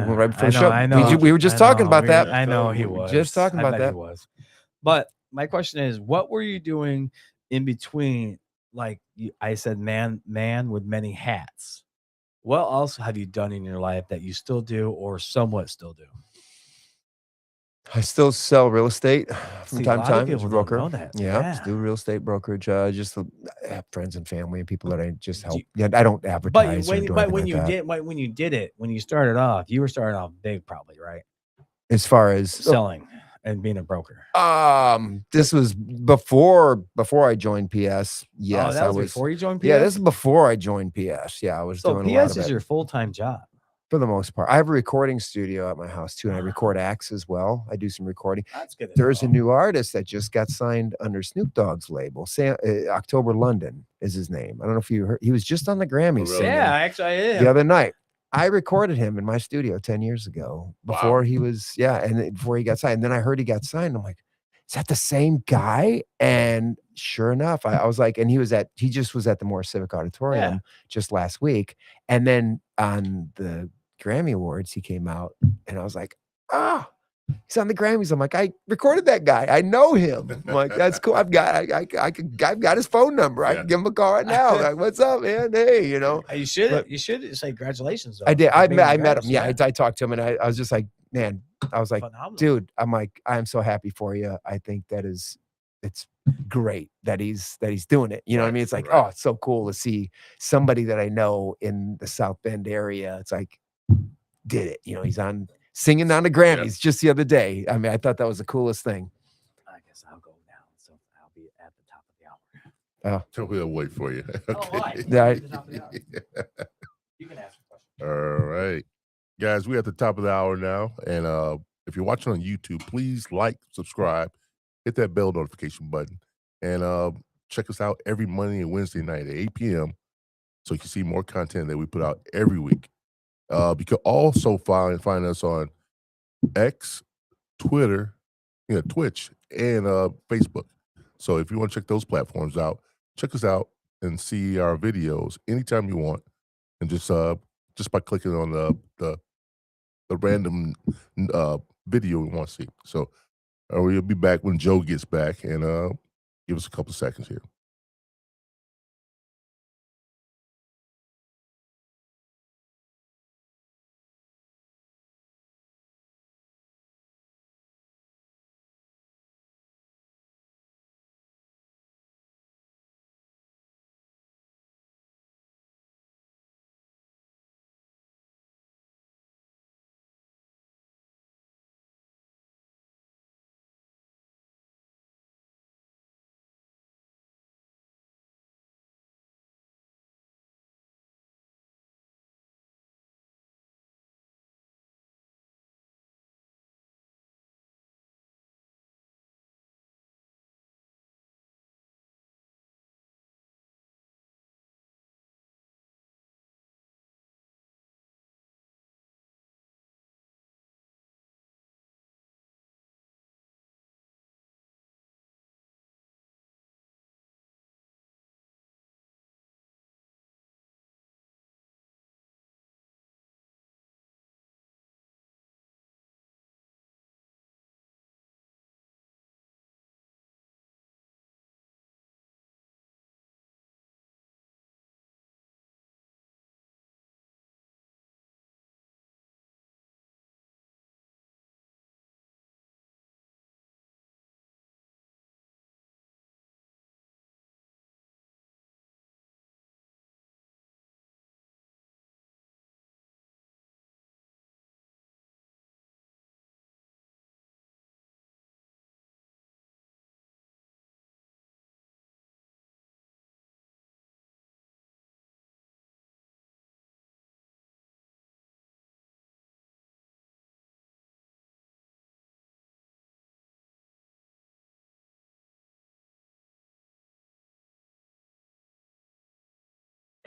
right before the show. I know. We were just talking about that. I know he was. Just talking about that. He was. But my question is, what were you doing in between? Like I said, man with many hats. What else have you done in your life that you still do or somewhat still do? I still sell real estate from time to time. As a broker. Know that. Yeah, just do real estate brokerage. Just have friends and family and people that I just help. I don't advertise. But when you started off, you were starting off big, probably, right? As far as selling and being a broker. This was before I joined PS. Yes, that was before you joined PS. Yeah, this is before I joined PS. Yeah, I was doing PS a lot of is your full-time job. For the most part. I have a recording studio at my house too, and I record acts as well. I do some recording. That's good. There's a new artist that just got signed under Snoop Dogg's label. October London is his name. I don't know if you heard. He was just on the Grammys. Really? Yeah, actually I am. The other night. I recorded him in my studio 10 years ago before he was, and before he got signed. And then I heard he got signed. I'm like, is that the same guy? And sure enough, I was like, and he just was at the Moore Civic Auditorium just last week. And then on the Grammy Awards, he came out and I was like, he's on the Grammys. I'm like, I recorded that guy. I know him. I'm like, that's cool. I've got his phone number. I can give him a call right now. Like, what's up, man? Hey, you know. You should say congratulations. I did. I met him. Yeah, I talked to him and I was just like, man, I was like, phenomenal. Dude, I'm like, I'm so happy for you. I think it's great that he's doing it. You know what I mean? It's like, oh, it's so cool to see somebody that I know in the South Bend area. It's like, did it. You know, he's singing on the Grammys just the other day. I mean, I thought that was the coolest thing. I guess I'll go now. So I'll be at the top of the hour. So we'll wait for you. Okay. You can ask a question. All right. Guys, we're at the top of the hour now. And if you're watching on YouTube, please like, subscribe, hit that bell notification button, and check us out every Monday and Wednesday night at 8 p.m. so you can see more content that we put out every week. You can also find us on X, Twitter, Twitch, and Facebook. So if you want to check those platforms out, check us out and see our videos anytime you want, and just by clicking on the random video we want to see. So we'll be back when Joe gets back, and give us a couple seconds here.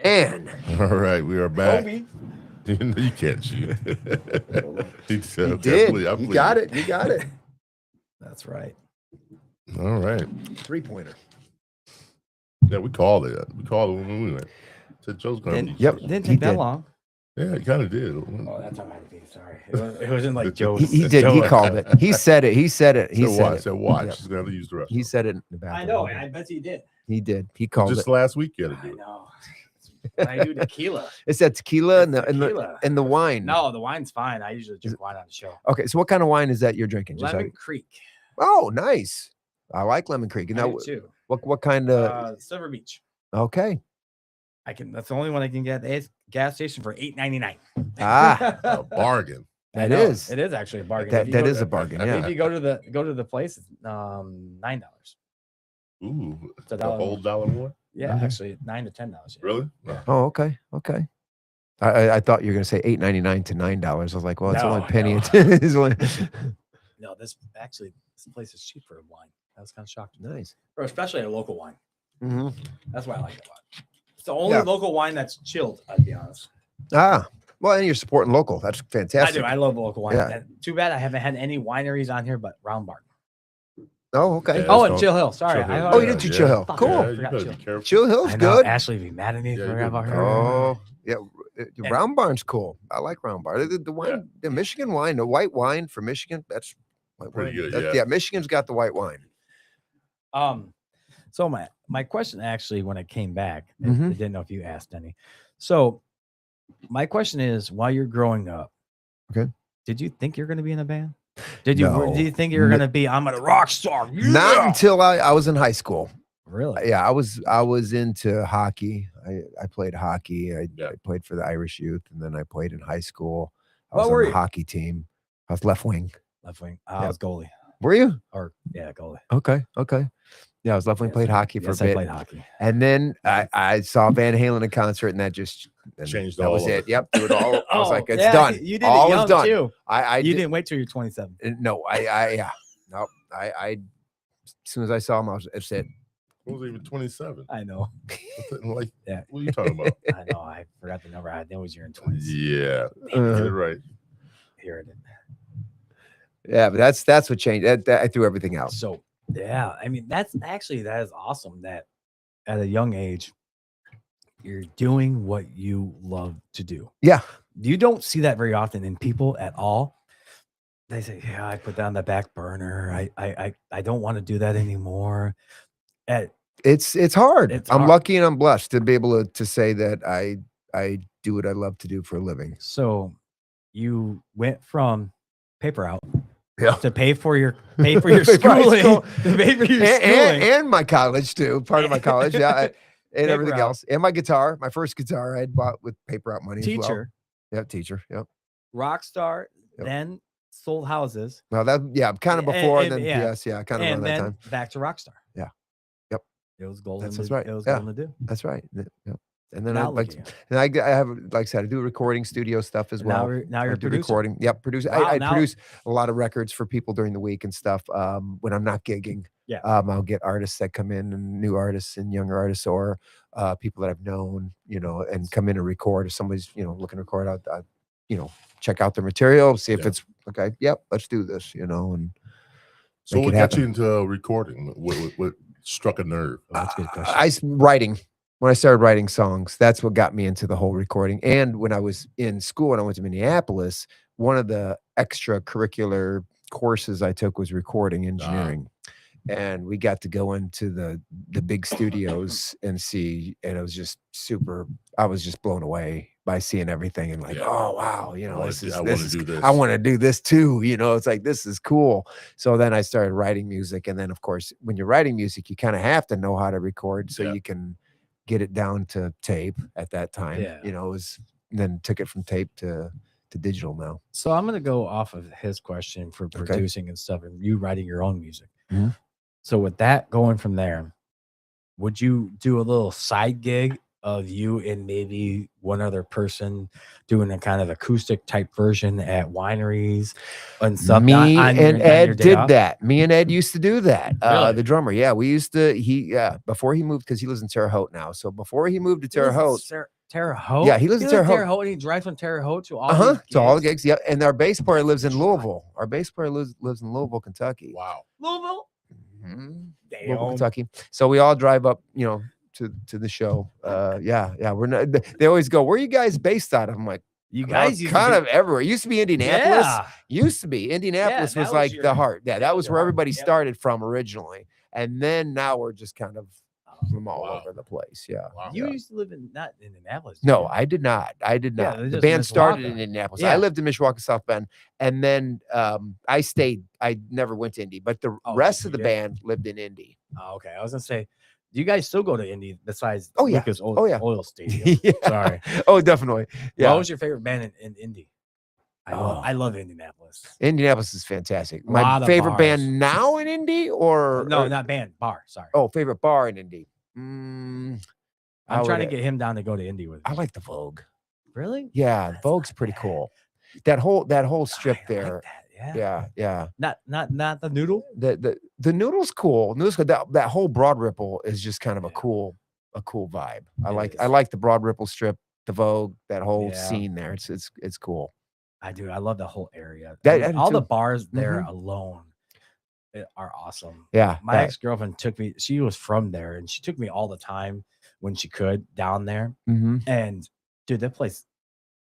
And all right, we are back. Kobe. You can't shoot. You did. You got it. You got it. That's right. All right. 3-pointer. Yeah, we called it. We called it when we went. Said Joe's going to be. Yep. Didn't take that long. Yeah, he kind of did. Oh, that's all right. Sorry. It wasn't like Joe. He did. He called it. He said it. He said it. He said watch. Yep. He's going to use the rest. He said it in the bathroom. I know. I bet he did. He did. He called just it. Last week you had to do it. I know. I do tequila. It's that tequila and the wine. No, the wine's fine. I usually drink wine on the show. Okay, so what kind of wine is that you're drinking? Just Lemon Creek. Oh, nice. I like Lemon Creek. And I do too. What kind of Silver Beach. Okay. That's the only one I can get at the gas station for $8.99. A bargain. It is actually a bargain. That is a bargain. Yeah. If you go to the place, it's $9. Ooh, it's a whole dollar more. Yeah, actually $9 to $10. Yeah. Really? Oh, okay. I thought you were gonna say $8.99 to $9. I was like, well, it's only a penny. No, this place is cheap for wine. I was kind of shocked. Nice, or especially a local wine. Mm-hmm. That's why I like it a lot. It's the only local wine that's chilled. I'd be honest. Well, and you're supporting local. That's fantastic. I do. I love local wine. Yeah. Too bad I haven't had any wineries on here, but Round Barn. Oh, okay. Yeah, Oh, that's and Chill Hill. Sorry. Chill Hill. Oh, you did do Chill Hill. Fuck, Cool. I Yeah, you forgot better Chill. be careful. Chill Hill's I know, good. Ashley would be mad at me Yeah, for you about would. her. Oh, yeah. And- Round Barn's cool. I like Round Barn. The wine, the Michigan wine, the white wine for Michigan, that's white Pretty wine. good, Yeah, Michigan's got the white wine. So my question actually, when I came back, I Mhm. didn't know if you asked any. So my question is, while you're growing up, Okay. did you think you're going to be in a band? Did you No. do you think you were going to be? I'm a rock star. Not Yeah! until I was in high school. Really. Yeah, I was into hockey. I played hockey. I played for the Irish youth, and then I played in high school. I was What on were the you? hockey team. I was left wing. Left wing. I was goalie. Were you? Or yeah, goalie. Okay. Yeah, I was left wing. Played hockey for a bit. I played hockey. And then I saw Van Halen in concert, and that just Changed that all was of it. it. Yep, do it all. I was like, it's yeah, done. You did all it is young done. too. I You didn't wait till you're 27. No, yeah. No, I as soon as I saw him, I was it's it. I was even 27. I know. Like, Yeah. what are you talking about? I know. I forgot the number. I know it was you're in 20s. Yeah, get it right. Here it is. Yeah, but that's what changed. That I threw everything out. So yeah, I mean that is awesome that at a young age you're doing what you love to do. Yeah. You don't see that very often in people at all. They say, yeah, I put that on the back burner. I don't want to do that anymore. It's hard. I'm hard. lucky and I'm blessed to be able to say that I do what I love to do for a living. So you went from paper out Yeah. to pay for your schooling, to pay for your schooling. And my college too. Part of my college, yeah, and Paper everything out. else. And my guitar, my first guitar, I had bought with paper out money. Teacher, As well. Yeah, teacher. Yep. rock star, Yep. then sold houses, Well, kind of before, and then yeah. yes, yeah, kind of around and that then time. back to rock star. Yeah. Yep. It was golden. That's right. It was Yeah. golden to do. That's right. Yep. And then Now I look at you. and I have, like I said, I do recording studio stuff as well. Now you're I do producing. recording. Yep, produce. Wow, I now- produce a lot of records for people during the week and stuff. When I'm not gigging, Yeah. I'll get artists that come in, and new artists and younger artists, or people that I've known, and come in and record. If somebody's looking to record out, check out their material, see if it's okay. Yep, let's do this. And So make what it got you happen. into recording? What struck a nerve? Oh, that's a good question. Writing. When I started writing songs, that's what got me into the whole recording. And when I was in school and I went to Minneapolis, one of the extracurricular courses I took was recording engineering. And we got to go into the big studios and see, and it was just I was just blown away by seeing everything and oh wow, I want to do this. I want to do this too. It's like, this is cool. So then I started writing music. And then of course, when you're writing music, you kind of have to know how to record so you can get it down to tape at that time. Yeah. Then took it from tape to digital now. So I'm gonna go off of his question for producing and stuff, and you writing your own music. Mhm. So with that going from there, would you do a little side gig of you and maybe one other person doing a kind of acoustic type version at wineries and stuff? Me and Ed did that. Me and Ed used to do that. Really? The drummer. Yeah, we used to. Before he moved, because he lives in Terre Haute now. So before he moved to Terre Haute, Terre Haute. Yeah, he lives in Terre Haute. and he drives from Terre Haute to all. These to all the gigs. Yeah, and our bass player lives in Louisville. Our bass player lives in Louisville, Kentucky. Wow. Louisville. Louisville, Kentucky. So we all drive up, to the show. We're not. They always go, "Where are you guys based out of?" I'm like, You guys used kind to of everywhere. It used to be Indianapolis. Yeah. Used to be Indianapolis that was was like your- the heart. Yeah, that was your where heart. everybody Yep. started from originally, and then now we're just kind of from all Wow. over the place. Yeah. Wow. You used to live not in Indianapolis. No, did you? I did not. Yeah, The just band started Mishawaka. in Indianapolis. Yeah. I lived in Mishawaka, South Bend, and then I stayed. I never went to Indy, but the rest of the did? band lived in Indy. Oh, okay. I was gonna say, do you guys still go to Indy besides Oh, yeah. Lucas Oh, yeah. Oil Stadium? Yeah. Sorry. Oh, definitely. Yeah. What was your favorite band in Indy? I love Indianapolis. Indianapolis is fantastic. Lot My of favorite bars. band now in Indy, or No, not band, bar. Sorry. Oh, favorite bar in Indy. I'm I trying to would- get him down to go to Indy with me. I like the Vogue. Really? Yeah, That's Vogue's not pretty bad. cool. That whole strip I like there. that, Yeah. Not the noodle. The noodle's cool. That whole Broad Ripple is just kind of a cool vibe. I It like is. the Broad Ripple strip, the Vogue, that whole Yeah. scene there. It's cool. I do. I love the whole area. That- I mean, I do all the too. bars there alone. are awesome. Yeah. My ex-girlfriend took me, she was from there, and she took me all the time when she could down there. And dude, that place,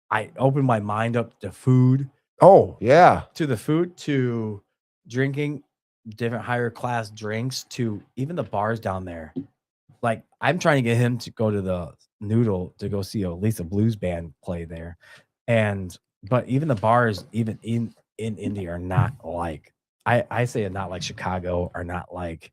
I opened my mind up to food. Oh, yeah. To the food, to drinking different higher class drinks, to even the bars down there. Like, I'm trying to get him to go to the Noodle to go see at least a blues band play there. But even the bars, even in India, are not like, I say it, not like Chicago, are not like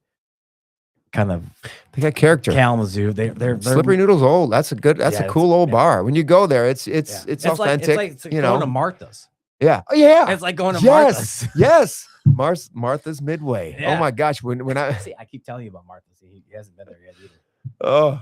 kind of, they got character. Kalamazoo. They're Slippery Noodle's old. That's a cool old bar. When you go there, it's authentic. Like, it's like going to Martha's. Yeah. Oh yeah. It's like going to Martha's. Yes. Martha's Midway. Yeah. Oh my gosh. When I see, I keep telling you about Martha's. He hasn't been there yet either. Oh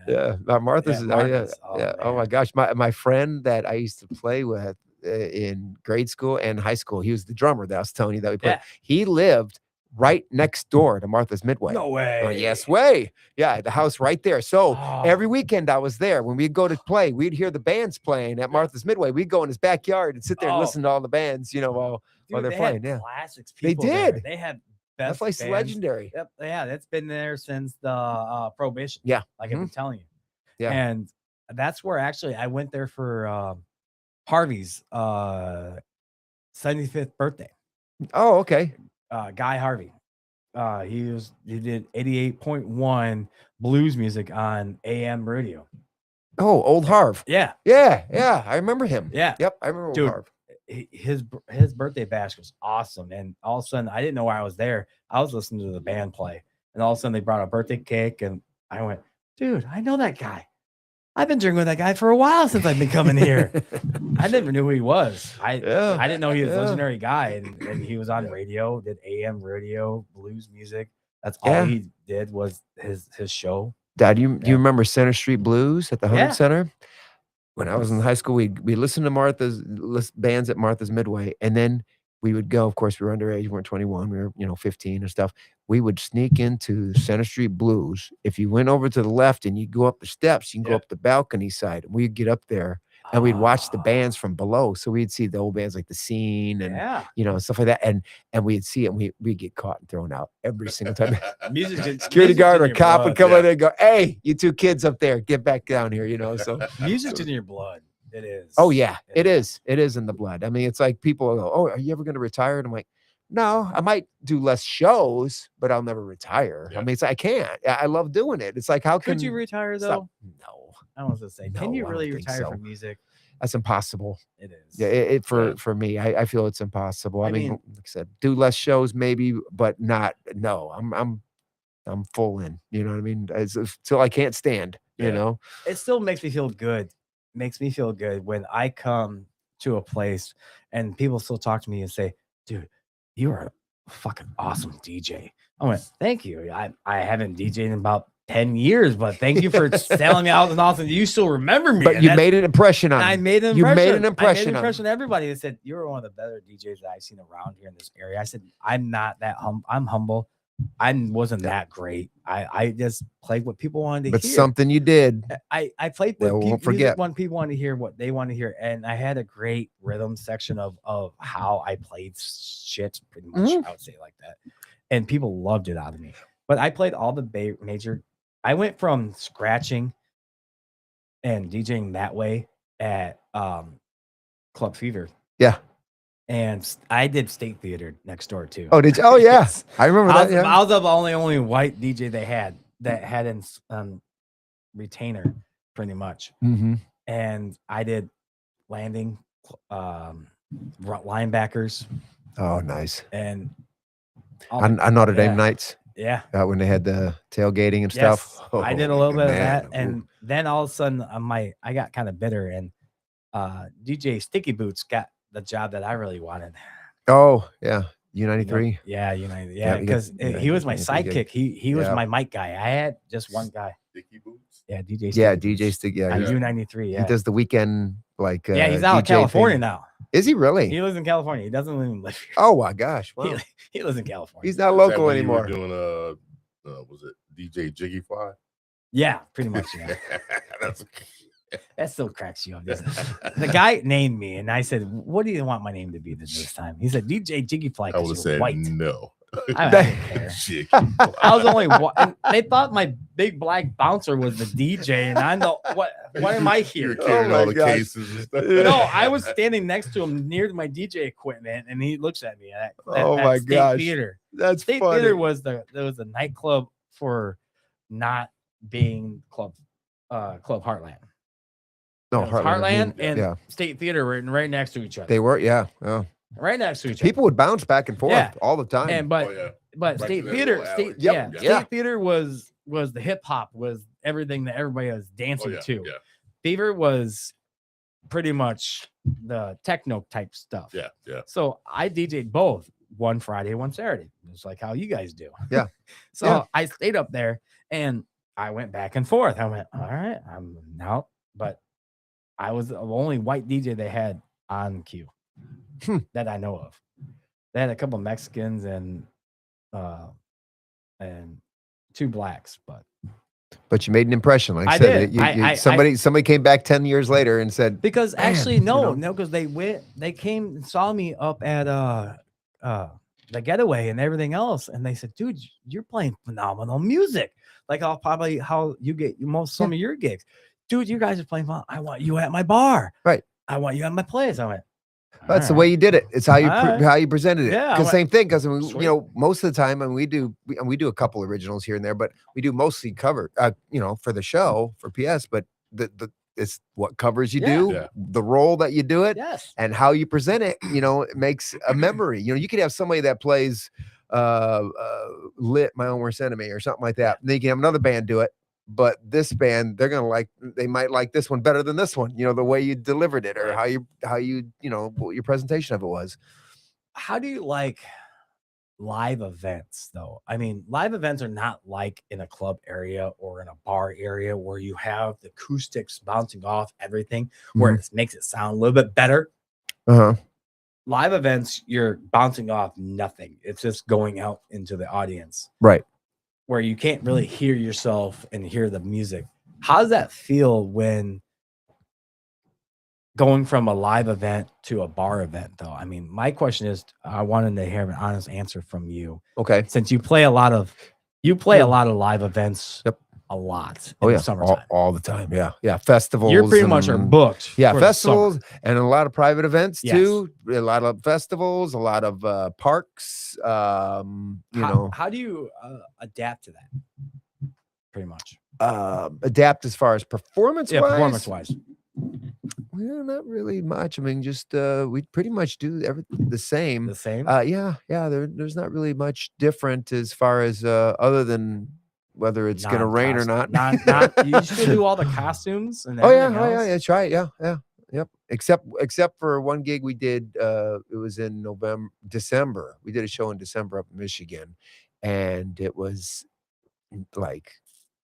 yeah. Martha's. Martha's. Oh my gosh. My friend that I used to play with in grade school and high school, he was the drummer that I was telling you that we played. He lived right next door to Martha's Midway. No way. Oh, yes way. Yeah, the house right there. So every weekend I was there. When we'd go to play, we'd hear the bands playing at Martha's Midway. We'd go in his backyard and sit there and listen to all the bands, while they're playing. Yeah, classics. They did. There. They had that best place is legendary. Yep. Yeah, that's been there since the Prohibition. Yeah, like I've been telling you. Yeah, and that's where actually I went there for Harvey's 75th birthday. Oh, okay. Guy Harvey. He did 88.1 blues music on AM radio. Oh, old Harv. Yeah. I remember him. Yeah. Yep, I remember Dude, old Harv. His birthday bash was awesome, and all of a sudden I didn't know why I was there. I was listening to the band play, and all of a sudden they brought a birthday cake, and I went, dude, I know that guy. I've been drinking with that guy for a while since I've been coming here. I never knew who he was. I didn't know he was a legendary guy, and he was on radio, did AM radio, blues music. That's all he did was his show. Dad, do you remember Center Street Blues at the Hunter Center? When I was in high school, we listened to Martha's bands at Martha's Midway, and then we would go. Of course, we were underage. We weren't 21. We were 15 and stuff. We would sneak into Center Street Blues. If you went over to the left and you go up the steps, you can go up the balcony side. And we'd get up there and we'd watch the bands from below. So we'd see the old bands like The Scene and stuff like that. And we'd see it and we'd get caught and thrown out every single time. Security guard or cop would come in there and go, "Hey, you two kids up there, get back down here," So music's in your blood. It is. Oh yeah, it is. It is in the blood. I mean, it's like people go, "Oh, are you ever going to retire?" And I'm like, no, I might do less shows, but I'll never retire. I mean, I can't. I love doing it. It's like, how could you retire though? No, I was gonna say, can you really retire from music? That's impossible. It is. Yeah, for me, I feel it's impossible. I mean, like I said, do less shows maybe, but not. No, I'm full in. You know what I mean? Till I can't stand. It still makes me feel good. Makes me feel good when I come to a place and people still talk to me and say, "Dude, you are a fucking awesome DJ." I went, "Thank you. I haven't DJed in about 10 years, but thank you for telling me I was an awesome. You still remember me." But you made an impression on me. I made an impression. You made an impression. I made an impression on everybody. They said, "You're one of the better DJs that I've seen around here in this area." I said, "I'm not that I'm humble. I wasn't that great. I just played what people wanted to hear. But something you did. I played what people wanted to hear, what they wanted to hear. And I had a great rhythm section of how I played shit, pretty much. I would say it like that. And people loved it out of me. But I played all the major. I went from scratching and DJing that way at Club Fever. Yeah. And I did State Theater next door too. Oh, did you? Oh, yeah. I remember that. I was the only white DJ they had that had in retainer, pretty much. And I did landing, linebackers. Oh, nice. And on Notre Dame nights. Yeah. When they had the tailgating and stuff. Oh, I did a little bit of that. And then all of a sudden I got kind of bitter, and DJ Sticky Boots got the job that I really wanted. Oh, yeah. U93. Yeah, U93. Yeah, because he was my sidekick. He was my mic guy. I had just one guy. Sticky Boots? Yeah, DJ Sticky Yeah, DJ Sticky. Yeah, U93. Yeah. He does the weekend, like, yeah, he's out in California now. Is he really? He lives in California. He doesn't even live here. Oh my gosh. Wow. He lives in California. He's not local anymore. Doing was it DJ Jiggy Fly? Yeah, pretty much. Yeah. That still cracks you up. The guy named me, and I said, "What do you want my name to be this time?" He said, "DJ Jiggy Fly." I would have said white. no. I didn't care. Shit. I was only one. And they thought my big black bouncer was the DJ, and I know what am I You're here? carrying Oh all my the gosh. cases and stuff. No, I was standing next to him near my DJ equipment, and he looks at me. Oh my State gosh. Theater. That's State funny. Theater was the nightclub for not being Club Heartland. No, It was Heartland and yeah. State Theater were right next to each other. They were, yeah. Right next to each other. People would bounce back and forth Yeah. all the time. And Oh, yeah. but Right State to that Theater, little State alley. Yep. yeah, Yeah. State Theater was the hip hop, was everything that everybody was Oh, dancing yeah. to. Yeah. Fever was pretty much the techno type stuff. Yeah. Yeah. So I DJ'd both, one Friday, one Saturday, just like how you guys do. Yeah. So Yeah. I stayed up there and I went back and forth. I went, all right, I'm out, but I was the only white DJ they had on cue that I know of. They had a couple Mexicans and 2 blacks, But you made an impression, like I I said. did. Somebody came back 10 years later and said, because Man, actually you no, know. because they came and saw me up at the Getaway and everything else, and they said, dude, you're playing phenomenal music, like how you get some of your gigs. Dude, you guys are playing fun. I want you at my bar. Right. I want you at my place. I went, That's the "All way right." you did it. It's how you All right. how you presented it. Yeah, I Because went, same thing. Because "Sweet." most of the time, and we do a couple originals here and there, but we do mostly cover. For the show for PS. But it's what covers you Yeah. do, Yeah. the role that you do it, Yes. and how you present it. It makes a memory. You could have somebody that plays Lit My Own Worst Enemy or something like that. And then you can have another band do it. But this band, they might like this one better than this one, the way you delivered it or how you, what your presentation of it was. How do you like live events though? I mean, live events are not like in a club area or in a bar area where you have the acoustics bouncing off everything, where it makes it sound a little bit better. Uh-huh. Live events, you're bouncing off nothing. It's just going out into the audience. Right. Where you can't really hear yourself and hear the music. How does that feel when going from a live event to a bar event, though? I mean, my question is, I wanted to hear an honest answer from you. Okay. Since you play a lot of live events. Yep. A lot. Oh in yeah, the summertime. all the time. Yeah, yeah. Festivals. You're pretty much are and- booked. Yeah, for the festivals summer. and a lot of private events Yes. too. A lot of festivals, a lot of parks. How do you adapt to that? Pretty much. Adapt as far as performance. Yeah, performance wise. Well, not really much. I mean, just we pretty much do everything the same. The same. Yeah. There's not really much different as far as other than whether it's gonna rain or not. You still do all the costumes and Oh yeah, everything else? that's right. Yeah. Yep. Except for one gig we did. It was in December. We did a show in December up in Michigan, and it was like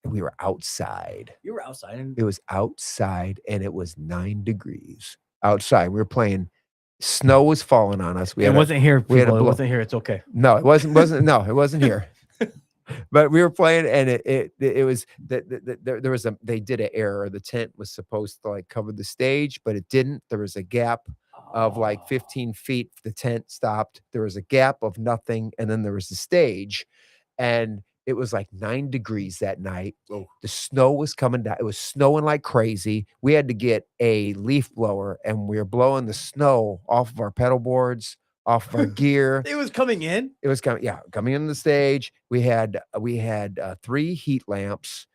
we were outside. You were outside. It was outside, and it was 9 degrees outside. We were playing. Snow was falling on us. It wasn't here. we had People. a It blow- wasn't here. It's okay. No, it wasn't. No, it wasn't here. But we were playing, and it was that there was they did an error. The tent was supposed to like cover the stage, but it didn't. There was a gap of like 15 feet. The tent stopped. There was a gap of nothing, and then there was the stage, and it was like 9 degrees that night. Oh. The snow was coming down. It was snowing like crazy. We had to get a leaf blower, and we were blowing the snow off of our pedal boards, off of our gear. It was coming in. It was coming in the stage. We had 3 heat lamps,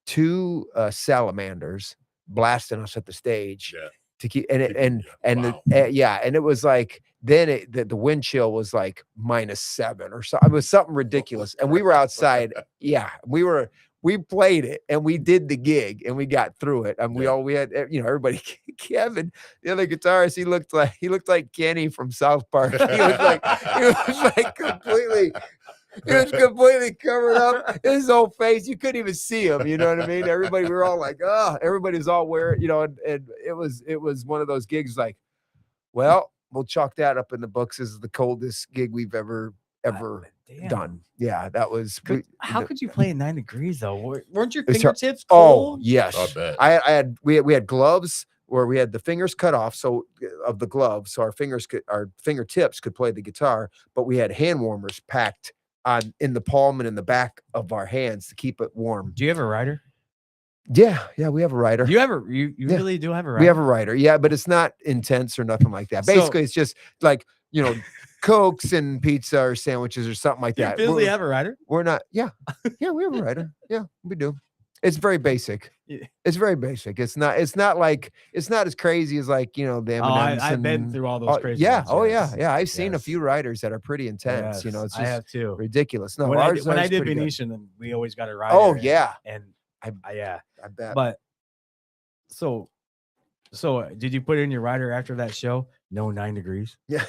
2 salamanders blasting us at the stage to keep and Wow. and it was like then the wind chill was like -7 or so. It was something ridiculous, and we were outside. Yeah, we played it and we did the gig and we got through it. And we had everybody. Kevin, the other guitarist, he looked like Kenny from South Park. He was completely covered up. His whole face, you couldn't even see him. You know what I mean? Everybody, we were all like, everybody was all wearing, and it was one of those gigs like, well, we'll chalk that up in the books as the coldest gig we've ever done. Yeah, that was. How could you play in 9 degrees though? Weren't your It's her- fingertips Oh cold? yes, I bet. We had gloves where we had the fingers cut off of the gloves, so our fingertips could play the guitar, but we had hand warmers packed in the palm and in the back of our hands to keep it warm. Do you have a rider? Yeah, we have a rider. You really do have a rider? We have a rider, yeah, but it's not intense or nothing like that. Basically, it's just like, Cokes and pizza or sandwiches or something like that. You physically have a rider? We're not, yeah, we have a rider. Yeah, we do. It's very basic. Yeah. It's very basic. It's not as crazy as like, the M&Ms. I've been through all those crazy yeah. ones, Yes. Yeah. I've seen a few riders that are pretty intense. Yes, It's I have just too. ridiculous. No, When I did pretty good. Venetian, then we always got a rider. Oh yeah. And I bet. But so did you put in your rider after that show? No 9 degrees. Yeah.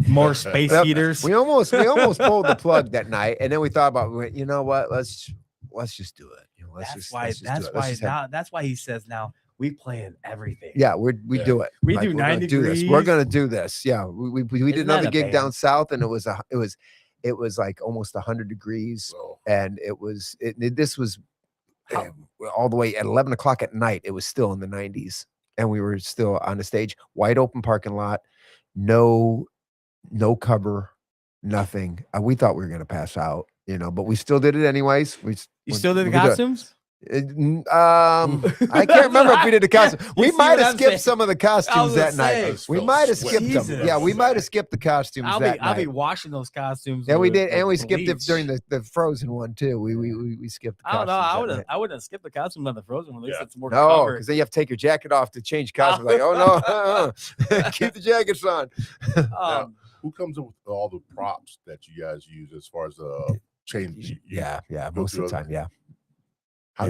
More space heaters. We almost pulled the plug that night, and then we thought about, you know what? Let's just do it. That's why he says now we play in everything. Yeah, we do it. We do 9 degrees. We're gonna do this. Yeah, we did another gig band? down south, and it was like almost 100 degrees, and this was all the way at 11 o'clock at night. It was still in the 90s, and we were still on the stage, wide open parking lot, no cover, nothing. We thought we were gonna pass out, but we still did it anyways. You still did the costumes? I can't remember if we did the costume. We might have skipped some of the costumes that night. We might have skipped them. Yeah, we might have skipped the costumes that night. I'll be washing those costumes. Yeah, we did, and we skipped it during the Frozen one too. We skipped the costumes. I wouldn't have skipped the costume on the Frozen one. At least it's more no, covered. because then you have to take your jacket off to change costumes. Like, oh no, keep the jackets on. Who comes up with all the props that you guys use as far as change? Yeah, most of the time, yeah. How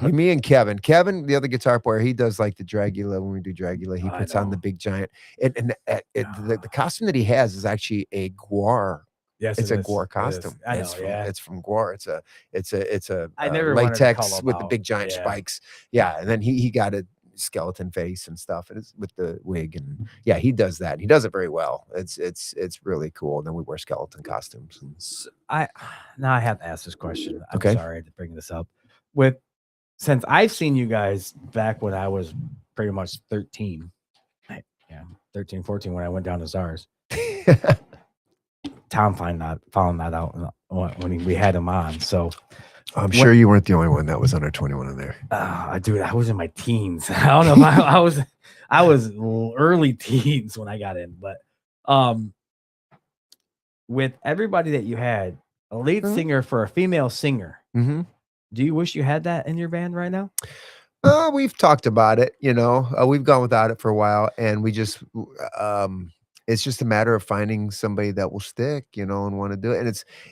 Me and Kevin, the other guitar player, he does like the Dragula. When we do Dragula, he puts on the big giant. The costume that he has is actually a Gwar. Yes, it's a Gwar costume. It's from Gwar. It's a latex with the big giant spikes. Yeah, and then he got a skeleton face and stuff, and it's with the wig, and he does that. He does it very well. It's really cool. And then we wear skeleton costumes. I have to ask this question. I'm okay. Sorry to bring this up. Since I've seen you guys back when I was pretty much 13, 14 when I went down to SARS. Tom found that out when we had him on. So I'm sure you weren't the only one that was under 21 in there. Dude, I was in my teens. I don't know. I was early teens when I got in, but with everybody that you had, a lead singer for a female singer. Mm-hmm. Do you wish you had that in your band right now? We've talked about it, we've gone without it for a while, and we just, it's just a matter of finding somebody that will stick, and want to do it. And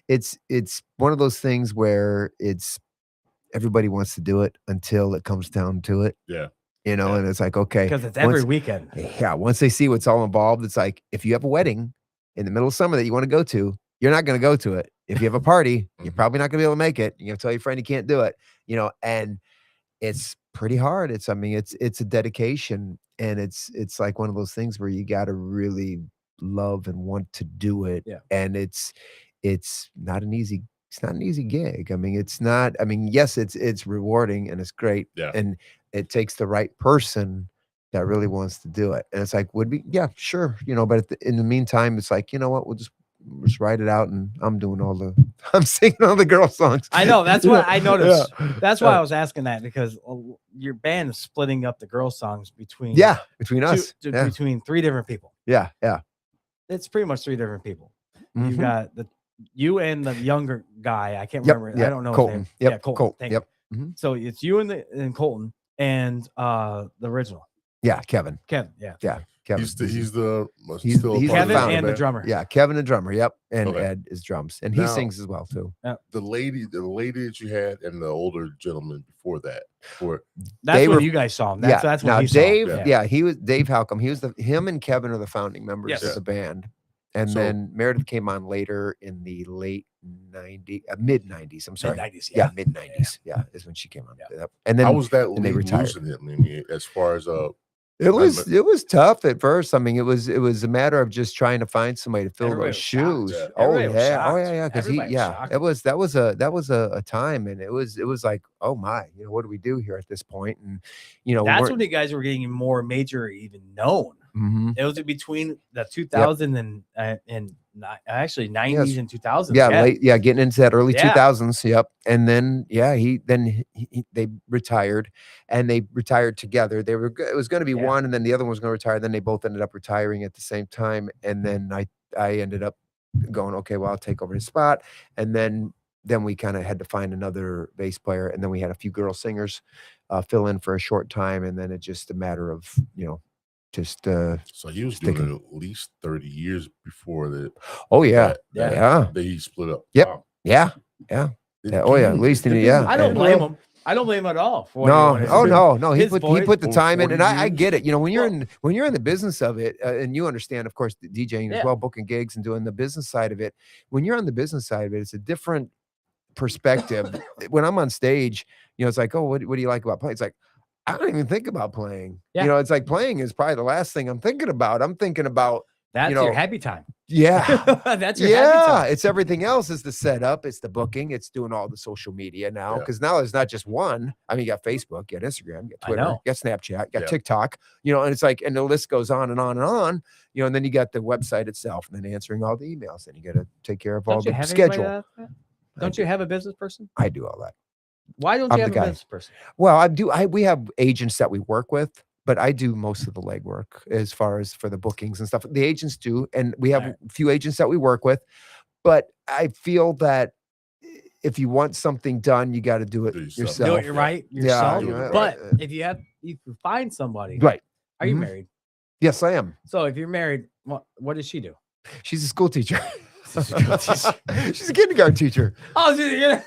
it's one of those things where everybody wants to do it until it comes down to it. Yeah. And it's like, okay. Because it's every weekend. Yeah. Once they see what's all involved, it's like, if you have a wedding in the middle of summer that you want to go to, you're not going to go to it. If you have a party, you're probably not going to be able to make it. You have to tell your friend you can't do it, and it's pretty hard. It's a dedication, and it's like one of those things where you got to really love and want to do it. Yeah. And it's not an easy gig. Yes, it's rewarding and it's great. Yeah. And it takes the right person that really wants to do it. And it's like, sure. But in the meantime, it's like, you know what, we'll just write it out, and I'm singing all the girl songs. I know, that's what I noticed. That's why I was asking that, because your band is splitting up the girl songs between us, between 3 different people. Yeah. It's pretty much 3 different people. Mm-hmm. You've got you and the younger guy. I can't remember. I don't know Colton. his name. Colton. Yep. Mm-hmm. So it's you and Colton and the original. Yeah, Kevin. Yeah. Kevin. He's still Kevin and the drummer. Yeah, Kevin the drummer. Yep, and Ed is drums, and he sings as well too. The lady that you had, and the older gentleman before that. That's when you guys saw him. That's when Dave. Saw him. Yeah, he was Dave Halcomb. Him and Kevin are the founding members of the band, and then Meredith came on later in the late mid 90s. I'm sorry, mid-90s. Yeah, mid 90s. Yeah, is when she came on. Yeah. And then how was that? And they retired. As far as It was tough at first. It was a matter of just trying to find somebody to fill those shoes. Shocked, Yeah. Because that was a time, and it was like, oh my, what do we do here at this point? And that's when you guys were getting more major, even known. It was between the 2000 and actually 90s and 2000s. Getting into that early 2000s. Yep. And then they retired, and they retired together. It was going to be one, and then the other one was going to retire. Then they both ended up retiring at the same time. And then I ended up going, okay, well, I'll take over his spot. And then we kind of had to find another bass player, and then we had a few girl singers fill in for a short time, and then it's just a matter of just so he was doing it at least 30 years before that. Oh yeah, They split up. Yep. Wow. Yeah. Oh yeah, at least I don't blame him. I don't blame him at all. For no. He put the time in, and I get it. When you're in the business of it, and you understand, of course, the DJing as well, booking gigs and doing the business side of it. When you're on the business side of it, it's a different perspective. When I'm on stage, it's like, oh, what do you like about playing? It's like, I don't even think about playing. It's like playing is probably the last thing I'm thinking about. I'm thinking about that's your happy time. Yeah. That's your happy time. It's everything else. Is the setup, it's the booking, it's doing all the social media now. Because now there's not just one. I mean, you got Facebook, you got Instagram, you got Twitter, you got Snapchat, you got TikTok, and it's like, and the list goes on and on and on, and then you got the website itself, and then answering all the emails, and you got to take care of all the schedule. Don't you have a business person? I do all that. Why don't you have a business person? Well, we have agents that we work with, but I do most of the legwork as far as for the bookings and stuff. The agents do, and we have a few agents that we work with. But I feel that if you want something done, you got to do it yourself. Do it yourself. But if you find somebody, right? Are you married? Yes, I am. So if you're married, what does she do? She's a school teacher. She's a kindergarten teacher. Oh, yeah.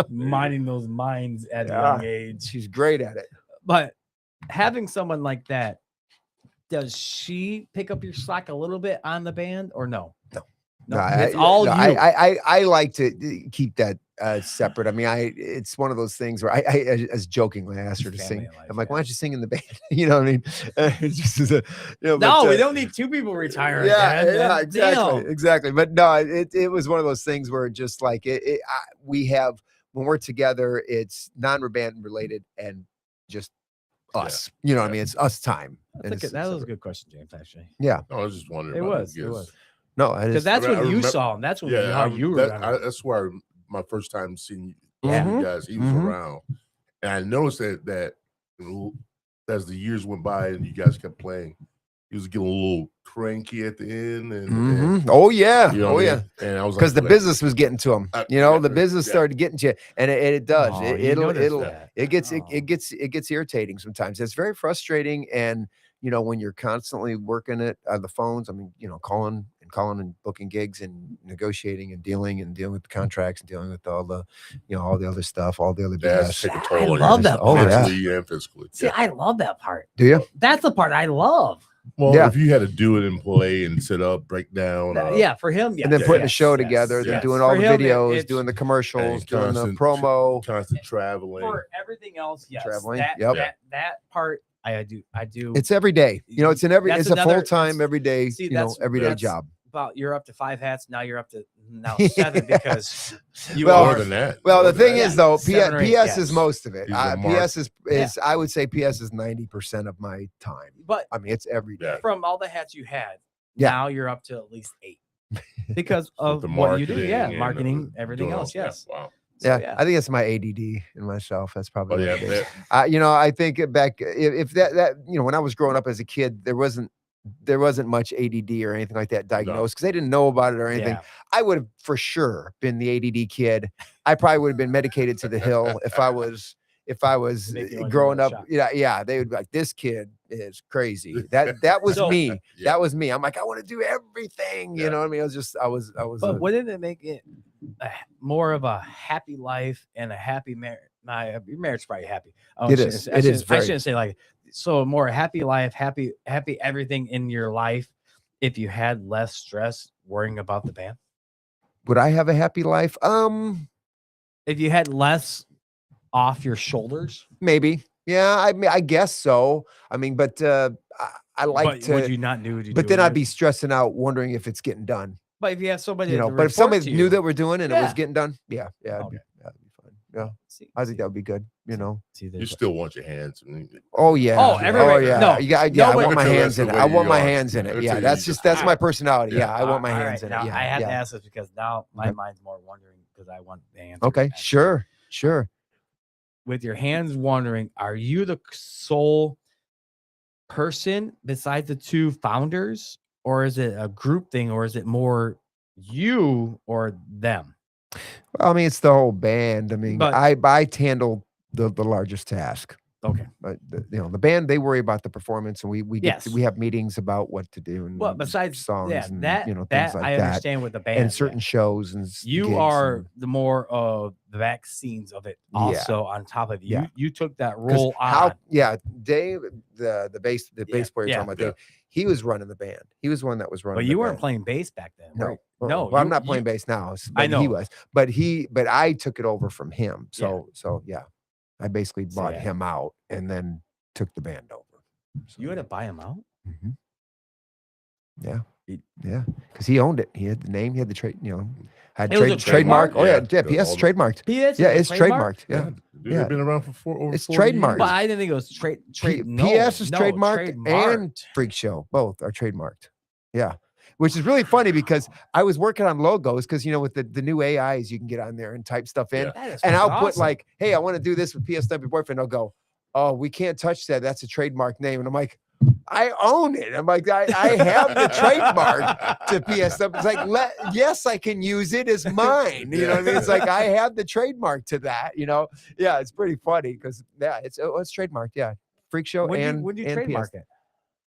Minding those minds at a young age. She's great at it. But having someone like that, does she pick up your slack a little bit on the band or no? No, it's all you. I like to keep that separate. I mean, it's one of those things where I as jokingly I asked her to sing. I'm like, why don't you sing in the band? You know what I mean? It's just we don't need two people retiring. Yeah, exactly. But no, it was one of those things where just like we have, when we're together, it's non-band related and just us. You know what I mean? It's us time. That was a good question, James. Actually, yeah. I was just wondering. It was. No, because that's when you saw him. That's when how you were. That's where my first time seeing you guys. He was around, and I noticed that as the years went by and you guys kept playing, he was getting a little cranky at the end. And oh yeah, and I was because the business was getting to him. The business started getting to you, and it does. It gets irritating sometimes. It's very frustrating, and when you're constantly working it on the phones. I mean, calling and booking gigs and negotiating and dealing with the contracts and dealing with all the, all the other stuff, all the other BS. I love that part. Mentally and physically. See, I love that part. Do you? That's the part I love. Well, if you had to do it and play and set up, break down. For him, and then putting the show together, then doing all the videos, doing the commercials, doing the promo, constant traveling. For everything else, yes. Traveling. That part. I do. It's every day. It's it's a full time every day. Everyday job. You're up to 5 hats. Now you're up to 7 because you are more than that. Well, the thing is though, PS is most of it. PS is I would say PS is 90% of my time. But I mean, it's every day. From all the hats you had, now you're up to at least 8 because of what you do. Yeah, marketing, everything else. Yes. Wow. So, I think it's my ADD in myself. That's probably I think back if that when I was growing up as a kid, there wasn't much ADD or anything like that diagnosed because they didn't know about it or anything. I would have for sure been the ADD kid. I probably would have been medicated to the hill if I was growing up. They would be like, this kid is crazy. That was me. That was me. I'm like, I want to do everything. You know what I mean? I was. But wouldn't it make it more of a happy life and a happy marriage? Your marriage is probably happy. It is. I shouldn't say like so. More happy life, happy everything in your life. If you had less stress worrying about the band, would I have a happy life? If you had less off your shoulders, maybe. Yeah, I mean, I guess so. I mean, but I like to. Would you not do? But then I'd be stressing out, wondering if it's getting done. But if you have somebody, but if somebody knew that we're doing it and it was getting done, that'd be fine. Yeah. See, I think that would be good. You know. You still want your hands. Oh yeah. Oh, everybody. yeah. No. Yeah. I Nobody- want my Until hands that's in the it. way I want you my are. hands in it. Until Yeah. you That's just- that's my Yeah. personality. Yeah. I want my All hands right, in it. now, Yeah. I had yeah. to ask this because now my Okay. mind's more wondering because I want the answer. Okay. actually. Sure. With your hands wandering, are you the sole person besides the two founders, or is it a group thing, or is it more you or them? Well, I mean, it's the whole band. I mean, But- I handle the largest task. Okay. But the band, they worry about the performance, and we Yes. we have meetings about what to do and Well, besides songs and that, things that like I that, understand with the band and certain shows and you gigs are and- the more of the vaccines of it. Yeah. Also, on top of you, Yeah. you took that 'cause role on. Dave, the bass player you're talking about, yeah. Dave, he was running the band. He was one that was running. But the you weren't band. playing bass back then. No, right? no. No, Well, I'm you- not playing you- bass now. I But know. he was. But I took it over from him. So yeah, I basically bought yeah. him out and then took the band over. So, You had to buy him out. mhm. Yeah, He- yeah, because he owned it. He had the name. He had the trade. Had It was a trademark. trademark? Oh yeah, Yeah, PS all the- trademarked. PS, Yeah, is it's a trademark? trademarked. Yeah. Dude, Yeah. they've been around for over It's 40 trademarked. years. But I didn't think it was trade. PS is trademarked and Pfreak Show. Both are trademarked. Yeah. Which is really funny because I was working on logos because with the new AIs you can get on there and type stuff in. Yeah. And I'll put like, hey, I want to do this with PSW boyfriend. They'll go, oh, we can't touch that. That's a trademark name. And I'm like, I own it. I'm like, I have the trademark to PSW. It's like, yes, I can use it as mine. You know what I mean? It's like I have the trademark to that. Yeah, it's pretty funny because it's trademarked. Yeah, Pfreak Show When and you and trademark PS. it?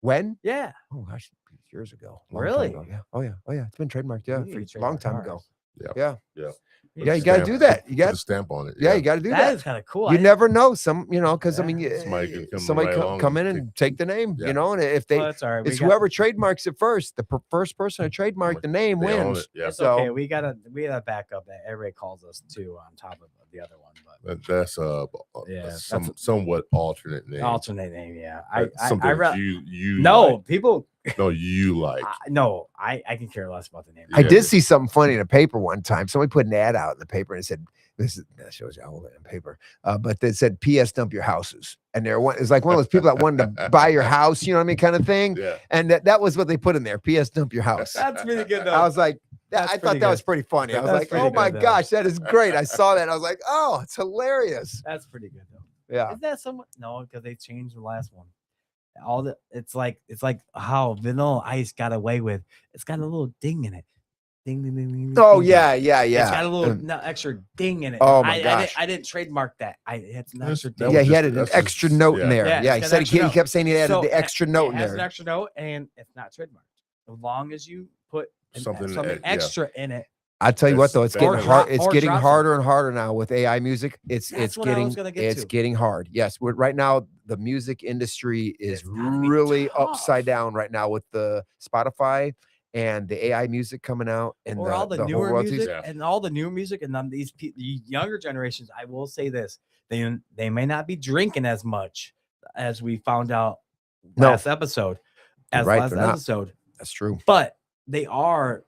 When? Yeah. Oh gosh, years ago. Long time Really? ago, yeah. Oh yeah. It's been trademarked. Yeah, We need to a long trademark time ago. ours. Yeah. Yeah. Yeah, you got to do that. You Put got a stamp on it. yeah, you got to do That that. is kind of cool. You I- never know because I Yeah. mean, Somebody can come somebody right come, along come in and and take the name, Yeah. and if they, Well, that's all right. We it's got- whoever trademarks it first. The first person to trademark the name they own wins. it. Yeah. It's So- okay. We gotta back up that everybody calls us too on top of the other one, but That's Yeah, that's somewhat alternate name. alternate name. Yeah, Something I that you no like. people. No, you like. I can care less about the name. I Yeah. did see something funny in a paper one time. Somebody put an ad out in the paper and it said, that shows you how old I am in paper. But they said, PS dump your houses. And it's like one of those people that wanted to buy your house, you know what I mean, kind of thing. Yeah. And that was what they put in there. PS dump your house. That's really good though. I was like, That's I thought pretty that good. was pretty funny. I was That's like, pretty oh my good, though. gosh, that is great. I saw that. I was like, oh, it's hilarious. That's pretty good though. Yeah. Is that somewhat? No, because they changed the last one. It's like how Vanilla Ice got away with. It's got a little ding in it. Ding ding ding ding. Oh ding, yeah, ding. yeah, It's got a yeah. little extra ding in it. Oh, my I gosh. didn't trademark that. It's an That's- extra that ding. was Yeah, he just- had an that's extra just- note in yeah. there. Yeah, Yeah, it's he got an said extra he note. kept saying he added So the extra note in It has an there. extra note, and it's not trademarked. As long as you put Something something yeah. extra in it. I tell you what, though, it's That's- getting or hard. drop- It's or getting drop harder and harder now with AI music. It's That's what I getting was gonna get to. getting hard. Yes, right now the music industry is It's gotta be really tough. upside down right now with the Spotify and the AI music coming out and Or all the whole newer royalties. music Yeah. and all the newer music and then the younger generations. I will say this: they may not be drinking as much as we found out No. last episode, You're as right, last they're not. episode, That's true. but they are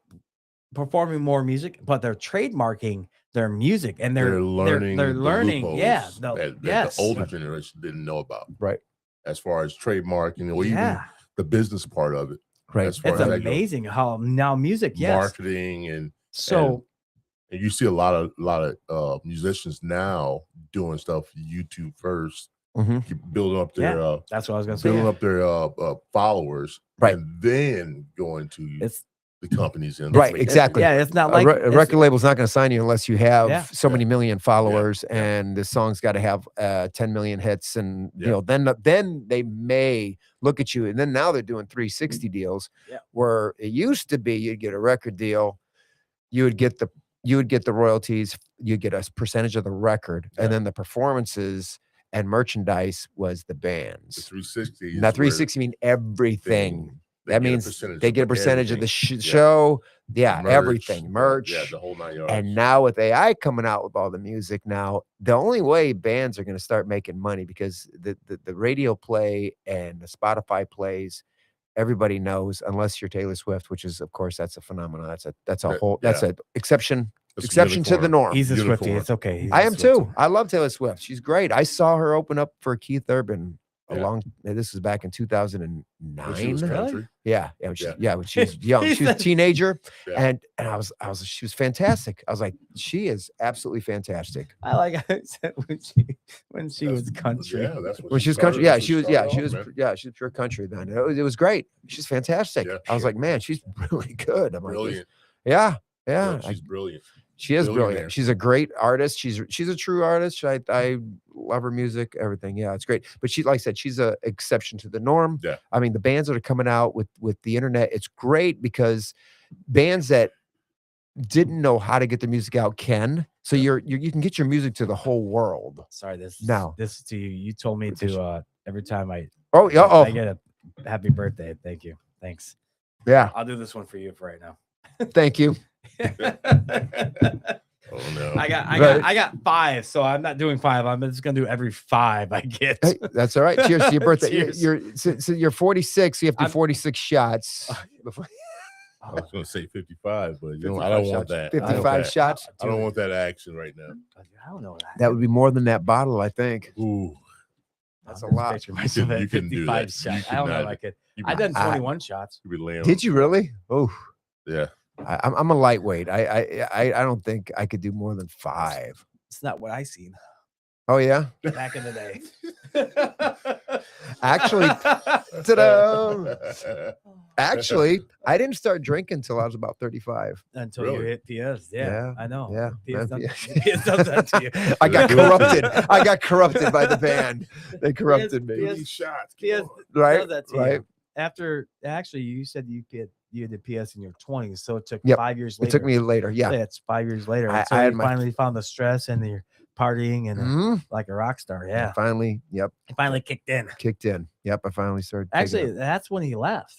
performing more music, but they're trademarking their music and They're learning. They're the learning. Yeah, loopholes that yes, the older generation didn't know about. Right. As far as trademarking or even yeah. the business part of it. Right. As far It's as that goes. amazing how now music, yes. Marketing and So you see a lot of musicians now doing stuff YouTube first, Mhm. keep building up their that's what I was gonna say. building yeah. up their followers, Right. and then going to It's the companies and Right, exactly. Yeah, it's not A like a record label's not going to sign you unless you have Yeah. so many million followers, Yeah. and the song's got to have 10 million hits, and Yeah. then they may look at you, and then now they're doing 360 deals, Yeah. where it used to be you'd get a record deal, you would get the royalties, you'd get a percentage of the record, Yeah. and then the performances and merchandise was the the bands. 360. And that 360 mean everything. That means they get a percentage of the show. Yeah, everything, merch. Yeah, the whole 9 yards. And now with AI coming out with all the music now, the only way bands are going to start making money, because the radio play and the Spotify plays, everybody knows, unless you're Taylor Swift, which is, of course, that's a phenomenon. That's a Yeah. whole, that's an exception It's exception to the unicorn. norm. He's a Unicorn. Swiftie. It's okay. He's I a am Swiftie. too. I love Taylor Swift. She's great. I saw her open up for Keith Urban this was back in 2009. When she was country. Yeah, when she's young. He She was a said- teenager, Yeah. and she was fantastic. I was like, she is absolutely fantastic. I like how it said when she was country. Yeah, that's When she was country, she was pure country then. It was great. She's fantastic. Yeah, I was sure. like, man, she's really good. I'm like, Brilliant. yeah. She's brilliant. She is Billionaire. brilliant. She's a great artist. She's a true artist. I love her music, everything. Yeah, it's great. But she, like I said, she's an exception to the norm. Yeah. I mean, the bands that are coming out with the internet, it's great because bands that didn't know how to get the music out can. So you can get your music to the whole world. Sorry, this is to you. You told me to every time I I get a happy birthday. Thank you. Thanks. Yeah. I'll do this one for you for right now. Thank you. Oh no. I got 5, so I'm not doing 5. I'm just gonna do every 5 I get. Hey, that's all right. Cheers to your birthday. Cheers. You're 46. You have to do 46 shots. Before. I was going to say 55, but you know, 55 I don't shots. want that. 55 shots. I don't want that action right now. I don't know That would be more than that bottle, I think. Ooh, That's I'll a just lot. picture myself You at can do 55 that. shots. You I don't know if cannot. I could. You I've done I- 21 shots. be laying. Did you really? Oh, Yeah. I'm a lightweight. I don't think I could do more than 5. It's not what I seen Oh yeah. back in the day. Actually, ta-da! Actually, I didn't start drinking until I was about 35. Until Really? you hit PS. Yeah, I know. Yeah. PS man, does, PS does that to you. I got corrupted. I got corrupted by the band. They corrupted me. PS These shots. PS Right? does that to Right. you. After actually, you said you did PS in your 20s, so it took Yep. 5 years later. It took me later. Yeah. It's 5 years later. I So had you my- finally found the stress and you're partying and Mhm. like a rock star. Yeah, Finally, yep, it finally kicked in. kicked in. Yep, I finally started. taking Actually, it. that's when he left.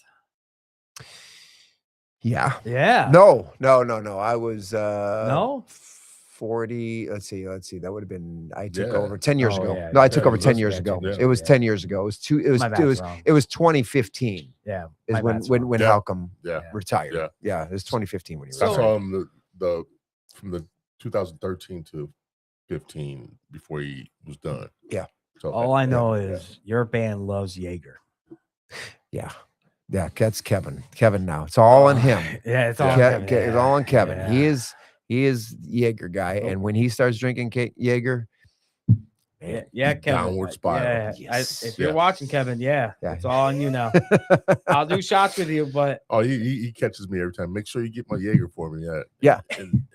Yeah. Yeah. No. I was No? 40. Let's see. That would have been I took Yeah. over 10 years Oh, ago. yeah, No, I yeah. took Yeah, over it 10 was years 10 ago. years It was ago. 10 years ago. It was My bad's wrong. 2015 Yeah. is my when bad's when wrong. when Yeah. Halcom Yeah. retired. Yeah. Yeah, it was 2015 when he I So- retired. saw him the from the 2013 to 15 before he was done. Yeah. So All I know yeah. is your band loves Jaeger. Yeah, that's Kevin. Kevin now. It's all on him. Yeah, it's all Yeah. on Kevin. It's all on Kevin. Yeah. He is Jaeger guy, and when he starts drinking Jaeger, Yeah, Kevin. Downward spiral. Yeah, Yes. if you're Yeah. watching, Kevin, Yeah. it's all on you now. I'll do shots with you, but Oh, he catches me every time. Make sure you get my Jaeger for me. Yeah. Yeah.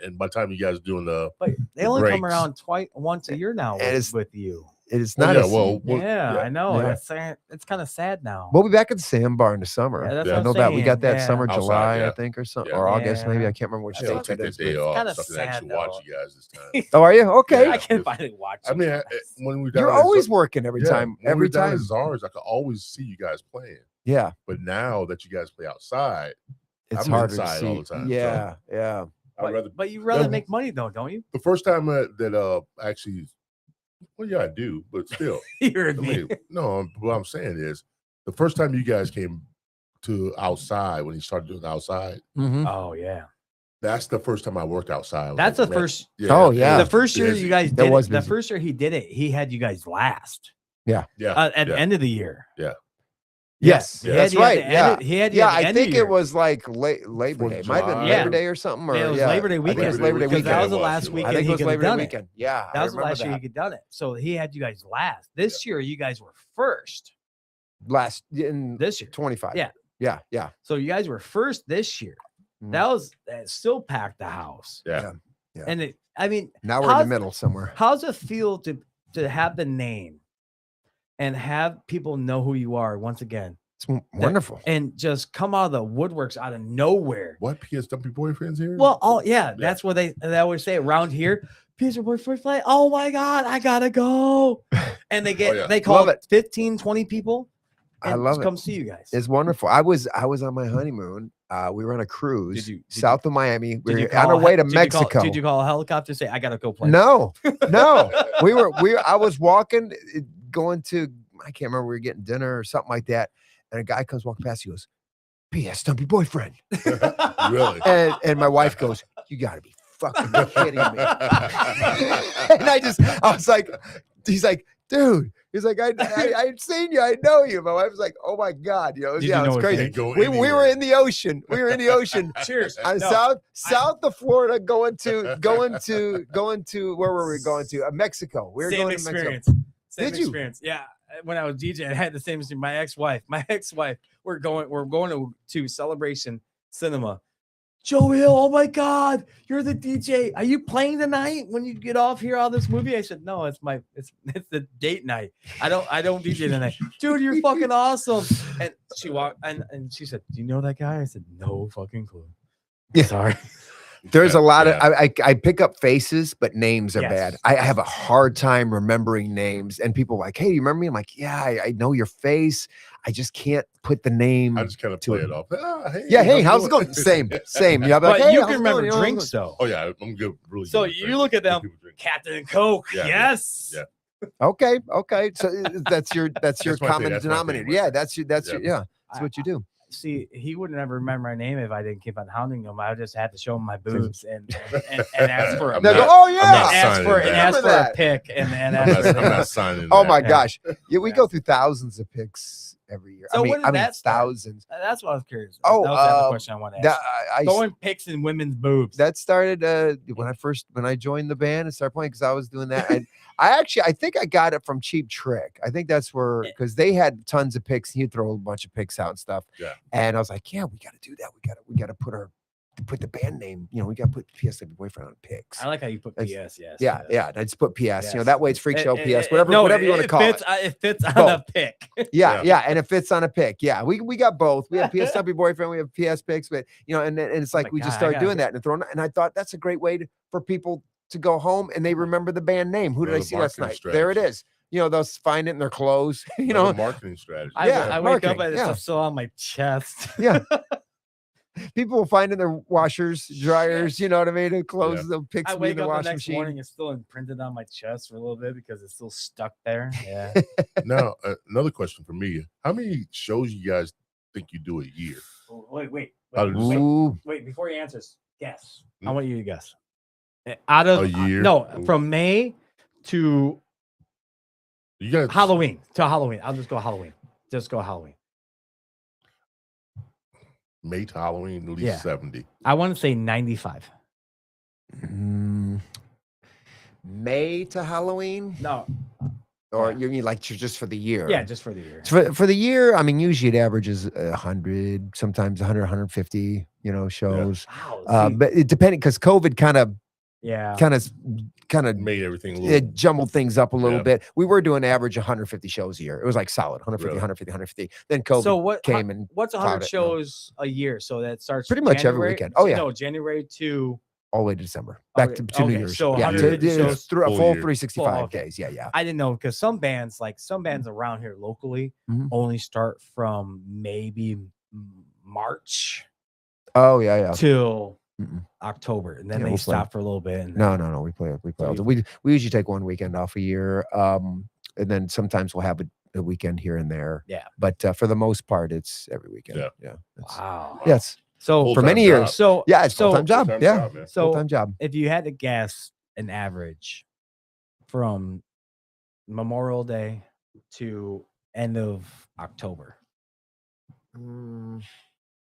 And by the time you guys doing the they only come breaks. around once a year now And it's with you. it's well, not. yeah, a, well, Yeah, I know. Yeah. It's kind of sad now. we'll be back at the Sandbar in the summer. Yeah, that's Yeah. I what know I'm that we got saying, that yeah. summer, Outside, July, yeah. I think, or something, Yeah. or August, maybe. Yeah. I can't remember which I still date take it that is. day but- off kinda so I can sad, actually watch though. you guys this time. Oh, are you okay? Yeah. I can finally watch. I you mean, guys. when we down You're at always Z- working every yeah, time. when Every we're down time. at Czars, I could always see you guys playing. Yeah, But now that you guys play outside, it's I'm harder to inside see. all the time, so- Yeah, yeah. I'd rather. But you rather Yeah. make money though, don't you? The first time that actually, well, yeah, I do, but still, You heard I me. mean, no. What I'm saying is, the first time you guys came to outside when he started doing outside, Mhm. Oh yeah, that's the first time I worked outside. that's the Like, man, first. Oh, yeah. The first year busy. you guys That did was it, the busy. first year he did it, he had you guys last Yeah, at the yeah. end of the year. Yes, Yeah. that's He had right. to end Yeah, it- he had you yeah. at the I end of think the year. it was like Labor Fourth Day. of Might have been July. Labor Day or something. Or Yeah, it was yeah. Labor Day I think weekend. it was Labor Day Because weekend. that was the It was. last I weekend I think he it was could have Labor Day done it. weekend. Yeah, That I was the remember last year he that. could done it. So he had you guys last. This year you guys were first. Last in This year. 25. Yeah. Yeah. So you guys were first this year. Mm. That still packed the house. Yeah. Yeah. And I mean, Now we're in How's- the middle somewhere. how's it feel to have the name and have people know who you are once again It's wonderful. and just come out of the woodworks out of nowhere? What PS Dumpy boyfriends here? Well, that's what they always say around here. Peter Boy Free Play. Oh my God, I gotta go. And they get yeah. they call Love it 15, 20 people. I and love just it. come see you guys. It's wonderful. I was on my honeymoon. We were on a cruise Did you- south of Miami. We Did you were on call our a way he- to did you call- Mexico. Did you call a helicopter and say, I gotta go play? No. I was walking, going to, I can't remember, we were getting dinner or something like that. And a guy comes walking past, he goes, P.S. Stumpy boyfriend. Really? And my wife goes, you got to be fucking kidding me? And I was like, he's like, dude. He's like, I've seen you. I know you. My wife was like, oh my God. It was crazy. We were in the ocean. Cheers. South of Florida, going to where were we going to? Mexico. We were Same going experience. to Mexico. Same Did you? experience. Yeah. When I was DJing, I had the same experience. My ex-wife, we're going to Celebration Cinema. Joe Hill, oh my God, you're the DJ. Are you playing tonight when you get off here on this movie? I said, no, it's the date night. I don't DJ tonight. Dude, you're fucking awesome. And she walked and she said, do you know that guy? I said, no fucking clue. Yeah. Sorry. There's a lot of I pick up faces, but names are Yes. bad. I have a hard time remembering names, and people are like, hey, you remember me? I'm like, yeah, I know your face. I just can't put the name. I just kind of play it off. Hey, how's it going? Same. Yeah, But hey, you how's can it remember going? drinks though. Oh yeah, I'm good. Really. So good at you drinks. look at them, People drink. Captain and Coke. Yeah. Yes. Yeah. Okay. So that's your That's my common thing, that's my denominator. thing, Yeah, right that's what you do. See, he would never remember my name if I didn't keep on hounding him. I just had to show him my boobs and ask for I'm They not- go, oh I'm yeah. not ask signing for that. and ask for Remember a pic and I'm ask for not signing. Oh that. my Yeah. gosh. Yeah, we Yeah. go through thousands of pics every year. So when did that start? thousands. That's what I was curious. Oh, that was the other question I want to ask. Going pics in women's boobs. That started when I joined the band and started playing, because I was doing that. And I think I got it from Cheap Trick. I think that's where, because they had tons of pics. He'd throw a bunch of pics out and stuff. Yeah. And I was like, yeah, we got to do that. We got to put the band name. We got to put PS Like Boyfriend on pics. I like how you put PS. Yes. Yeah. I just put PS. Yes. That way it's Freak Show PS. No, Whatever you want to call it. It fits on Both. a pic. Yeah, and it fits on a pic. Yeah, we got both. We have PS Stubby Boyfriend, we have PS pics, but and it's like we just started doing that and throwing. And I thought that's a great way for people to go home and they remember the band name. Who did I see last night? There it is. They'll find it in their clothes. Marketing strategy. I wake up and yeah. it's still on my chest. Yeah. People will find in their washers, dryers, you know what I mean? And clothes, the pics I in wake the up the washing next machine. morning, it's still imprinted on my chest for a little bit because it's still stuck there. Yeah. Now, another question for me: how many shows you guys think you do a year? Wait. Ooh. Wait, before he answers, guess. I want you to guess. Out of A year? no, Ooh. from May to You guys Halloween. I'll just go Halloween. May to Halloween, at least Yeah. 70. I want to say 95. May to Halloween? No. Or you mean like just for the year? Yeah, just for the year. For the year, I mean, usually it averages 100, sometimes 100, 150, shows. Wow. But it depended, because COVID kind of Made everything a little. it jumbled things up a little Yeah. bit. We were doing average 150 shows a year. It was like solid 150, Really? 150, 150. Then COVID So what came and what's clouded 100 it. shows a year? So that starts Pretty much every January- weekend. Oh, yeah. No, January to all the way to December, back Okay, to New okay, Year's. so yeah, 150 shows through a full full year. 365 Full, okay. days. Yeah. I didn't know because some bands around here locally Mhm. only start from maybe March Oh yeah. till Mm-mm. October, and then Yeah, they we'll play. stop for a little bit. And No. We play. So We usually take one weekend off a year, and then sometimes we'll have a weekend here and there. Yeah. But for the most part, it's every weekend. Yeah. Yeah. It's- Wow. Yes. So For Full-time many job. years. so Yeah. It's so full-time job. Full-time Yeah. job, man. so Full-time job. if you had to guess an average from Memorial Day to end of October,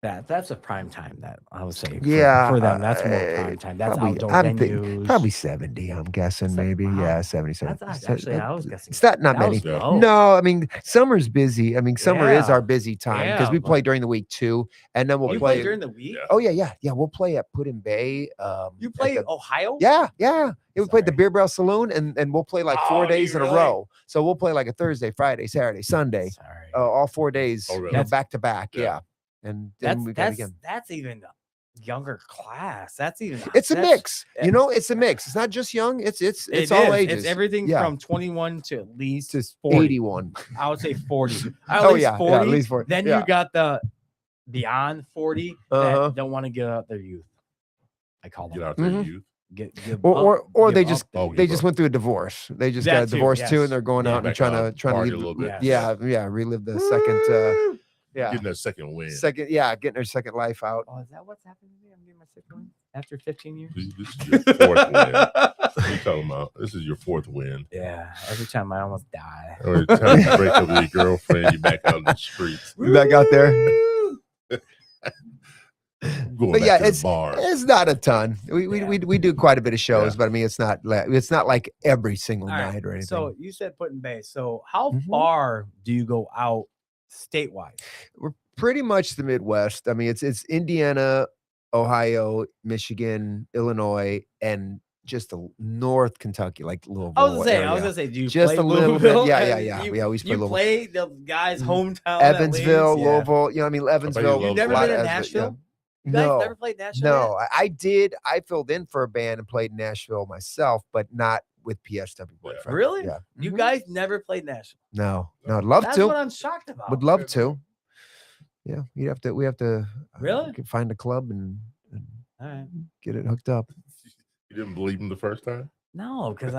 that's a prime time. That I would say. For them, that's more prime time. That's outdoor venues. Probably 70. I'm guessing So- maybe. wow. Yeah, 70. That's actually I was guessing. It's not That many. was Yeah. low. No, I mean summer's busy. I mean summer is Yeah. our busy time because Yeah, we but- play during the week too, and then we'll You play. play during the week. Yeah. Oh yeah. We'll play at Put in Bay. You at play the- Ohio. Yeah. We played the Sorry. Beer Barrel Saloon, and we'll play like 4 Oh, do days you in a really? row. So we'll play like a Thursday, Friday, Saturday, Sunday, Sorry. all 4 days, Oh, really? back to back. Yeah. Yeah, and then we got that's again. that's even a younger class. That's even. It's a that's- mix. It's a mix. It's not just young. It's It all is. ages. It's everything Yeah. from 21 to at least Just 40. 81. I would say 40. At Oh least yeah, 40. at least 40. Then yeah. you got the beyond 40 Uh-huh. that don't want to give out their youth. I call them. Get out there, Mhm. youth. Give Or give they up just their Oh, youth. they give just up. went through a divorce. They just That got a too, divorce too, yes. and they're going Yeah, out and back trying out, to party a leave. little bit. Yeah, relive the second. Yeah, Getting that second win. getting her second life out. Oh, is that what's happening to me? I'm getting my second one. after 15 years. This is your fourth win. What are you talking about? This is your fourth win. Yeah, every time I almost die. Every time you break up with your girlfriend, you back out in the streets. You back out there. Going But back yeah, to the it's bar. not a ton. We do quite a bit of shows, Yeah. but I mean, it's not like every single All right, night or anything. So you said put in base. So how Mhm. far do you go out statewide? We're pretty much the Midwest. I mean, it's Indiana, Ohio, Michigan, Illinois, and just the North Kentucky, like Louisville. I was area. gonna say, do you Just play a little bit. Louisville? Yeah. You, We always play you Louisville. play the guy's Mhm. hometown. that Evansville, leads? Yeah. Louisville. You know, I mean, Evansville. You've never a lot been to of Nashville? You guys No, never played Nashville? no. I did. I filled in for a band and played Nashville myself, but not with PSW Boyfriend. Really? Yeah. You Mhm. guys never played Nashville? No. I'd love That's to. what I'm shocked about. Would love to. Yeah, we have to Really? find a club and All right. get it hooked up. You didn't believe him the first time? No, because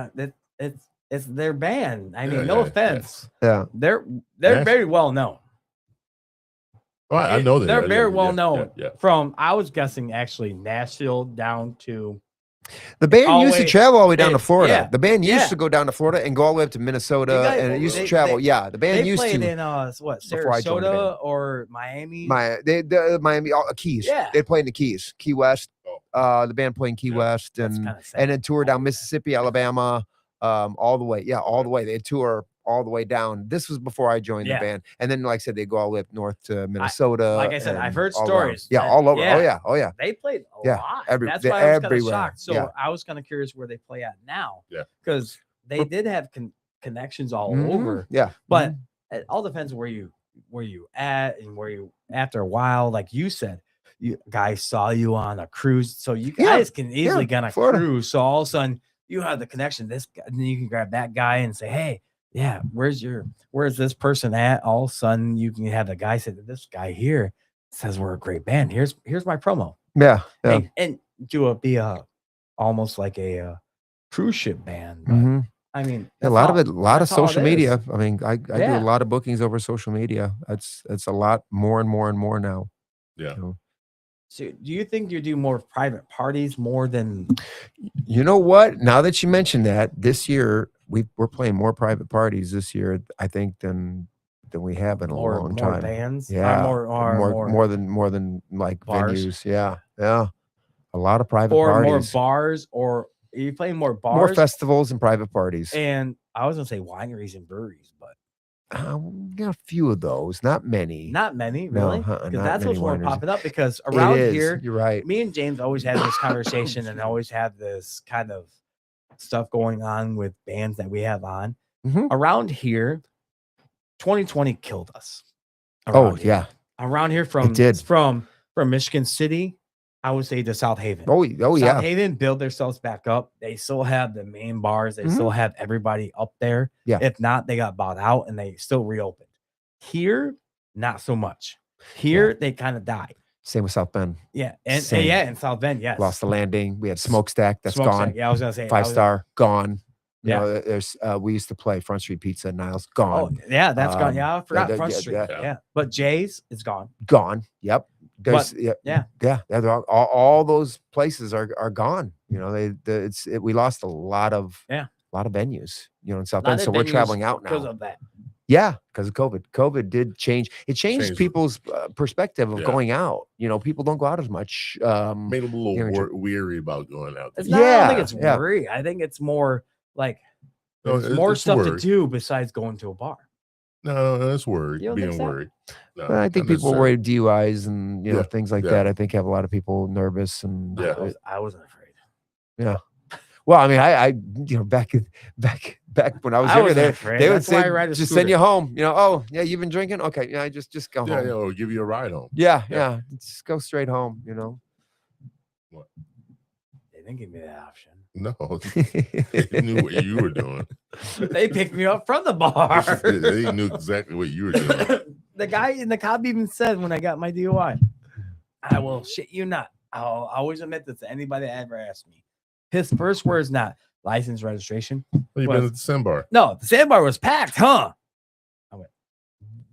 it's their band. I mean, Yeah, no yeah, offense. Yeah. They're Nash- very well known. Oh, I know that. They're I very know, well yeah, known. Yeah. From I was guessing actually Nashville down to The band all used the to way- travel all the way down to Florida. yeah, The band used yeah. to go down to Florida and go all the way up to Minnesota, You guys- and it used they- to travel. they- Yeah, the band they used played to. in what before I joined the band. Sarasota or Miami. The Miami Keys. Yeah. They played in the Keys, Key West. Oh. The band played in Key Yeah. West, That's and kinda sad. and then tour down Mississippi, Alabama, all the way. Yeah, all the way. They tour all the way down. This was before I joined Yeah. the band, and then like I said, they go all the way up north to Minnesota. like I said, I've and heard all around. stories Yeah, that- all over. yeah. Oh yeah. They played a Yeah, lot. every- That's they're why I was kind of everywhere. shocked. So Yeah. I was kind of curious where they play at now. Yeah. Because they did have connections all Mhm. over. Yeah, But Mhm. it all depends where you at and where you after a while, like you said, you guys saw you on a cruise. So you Yeah, guys can easily yeah, get on a Florida. cruise. So all of a sudden you have the connection. This guy, and then you can grab that guy and say, hey, yeah, where's this person at? All of a sudden you can have the guy say that this guy here says we're a great band. Here's my promo. yeah. And be almost like a cruise ship band. But, Mhm. I mean, A lot of that's it, a lot of that's all it social is. media. I mean, I do Yeah. a lot of bookings over social media. It's a lot more and more and more now. Yeah. So do you think you do more private parties more than You know what? Now that you mentioned that, this year we're playing more private parties this year, I think, than we have in a more long more time. bands? Or Yeah, more more than like bars? venues. Yeah, a lot of private or more parties, bars, or are you playing more bars? more festivals and private parties. And I was gonna say wineries and breweries, but Yeah, a few of those, not many. not many, No, really. not Because that's what's many more wineries. popping up. Because It around is, here, you're right. me and James always had this conversation and always have this kind of stuff going on with bands that we have on. Mhm. Around here, 2020 killed us. Oh Around here. yeah. Around here from did. from Michigan City, I would say to South Haven. Oh South yeah. Haven build themselves back up. They still have the main bars. They Mhm. still have everybody up there. Yeah. If not, they got bought out and they still reopened. Here, not so much. Here, they kind of died. Same with South Bend. Yeah. And Same. yeah, in South Bend, yes. Lost the Landing. We had Smokestack. That's Smokestack, gone. Yeah, I was gonna say 5-star gone. Yeah. You know, there's we used to play Front Street Pizza at Niles. Oh, Gone. yeah, that's gone. Yeah, I forgot yeah, Front yeah, Street. yeah. Yeah. But Jay's is gone. Gone. Yep. There's, yeah. they're all those places are gone. You know, we lost a lot of venues. You know, in South Bend. So we're traveling out because now. of that. Yeah, because of COVID. COVID did change. It changed people's perspective of Yeah. going out. You know, people don't go out as much. Made them a you're in little weary about going out. It's not, I don't think Yeah, it's yeah. worry. I think it's more like No, there's more it's stuff worry. to do besides going to a bar. No, that's worried. You don't Being think so? worried. No, But I think not people worry DUIs and Yeah, things like yeah. that. I think have a lot of people nervous and Yeah. I wasn't afraid. well, I mean, I back when I was younger, wasn't they afraid. would That's why I say ride a just scooter. send you home. You know, oh yeah, you've been drinking. Okay, yeah, just go Yeah, home. yeah, or give you a ride home. Yeah, Yeah. just go straight home. You know. They didn't give me that option. No, they knew what you were doing. They picked me up from the bar. They knew exactly what you were doing. The guy in the cop even said when I got my DUI, I will shit you not. I'll always admit this to anybody that ever asked me. His first words not license registration. Well, you've been at the Sandbar. No, the sandbar was packed, huh? I went,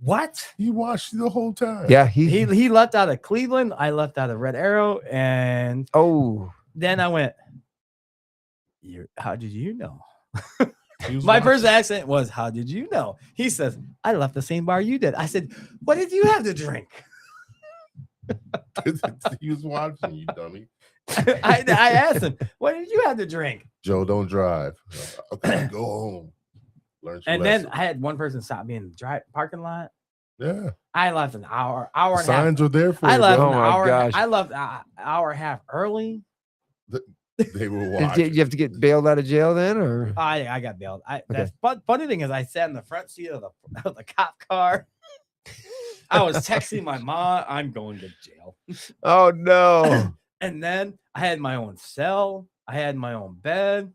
what? He watched you the whole time. Yeah, He left out of Cleveland. I left out of Red Arrow, and then I went. How did you know? My first accent was, "How did you know?" He says, "I left the same bar you did." I said, "What did you have to drink?" He was watching you, dummy. I asked him, "What did you have to drink?" Joe, don't drive. Okay, go home. Learn your And lesson. then I had one person stop me in the parking lot. Yeah, I left an hour and a half. signs are there for I you. left bro. an hour. I left an hour and a half early. They were watching. Did you have to get bailed out of jail then, or? I got bailed. But funny thing is, I sat in the front seat of the cop car. I was texting my mom, "I'm going to jail." Oh no! And then I had my own cell. I had my own bed.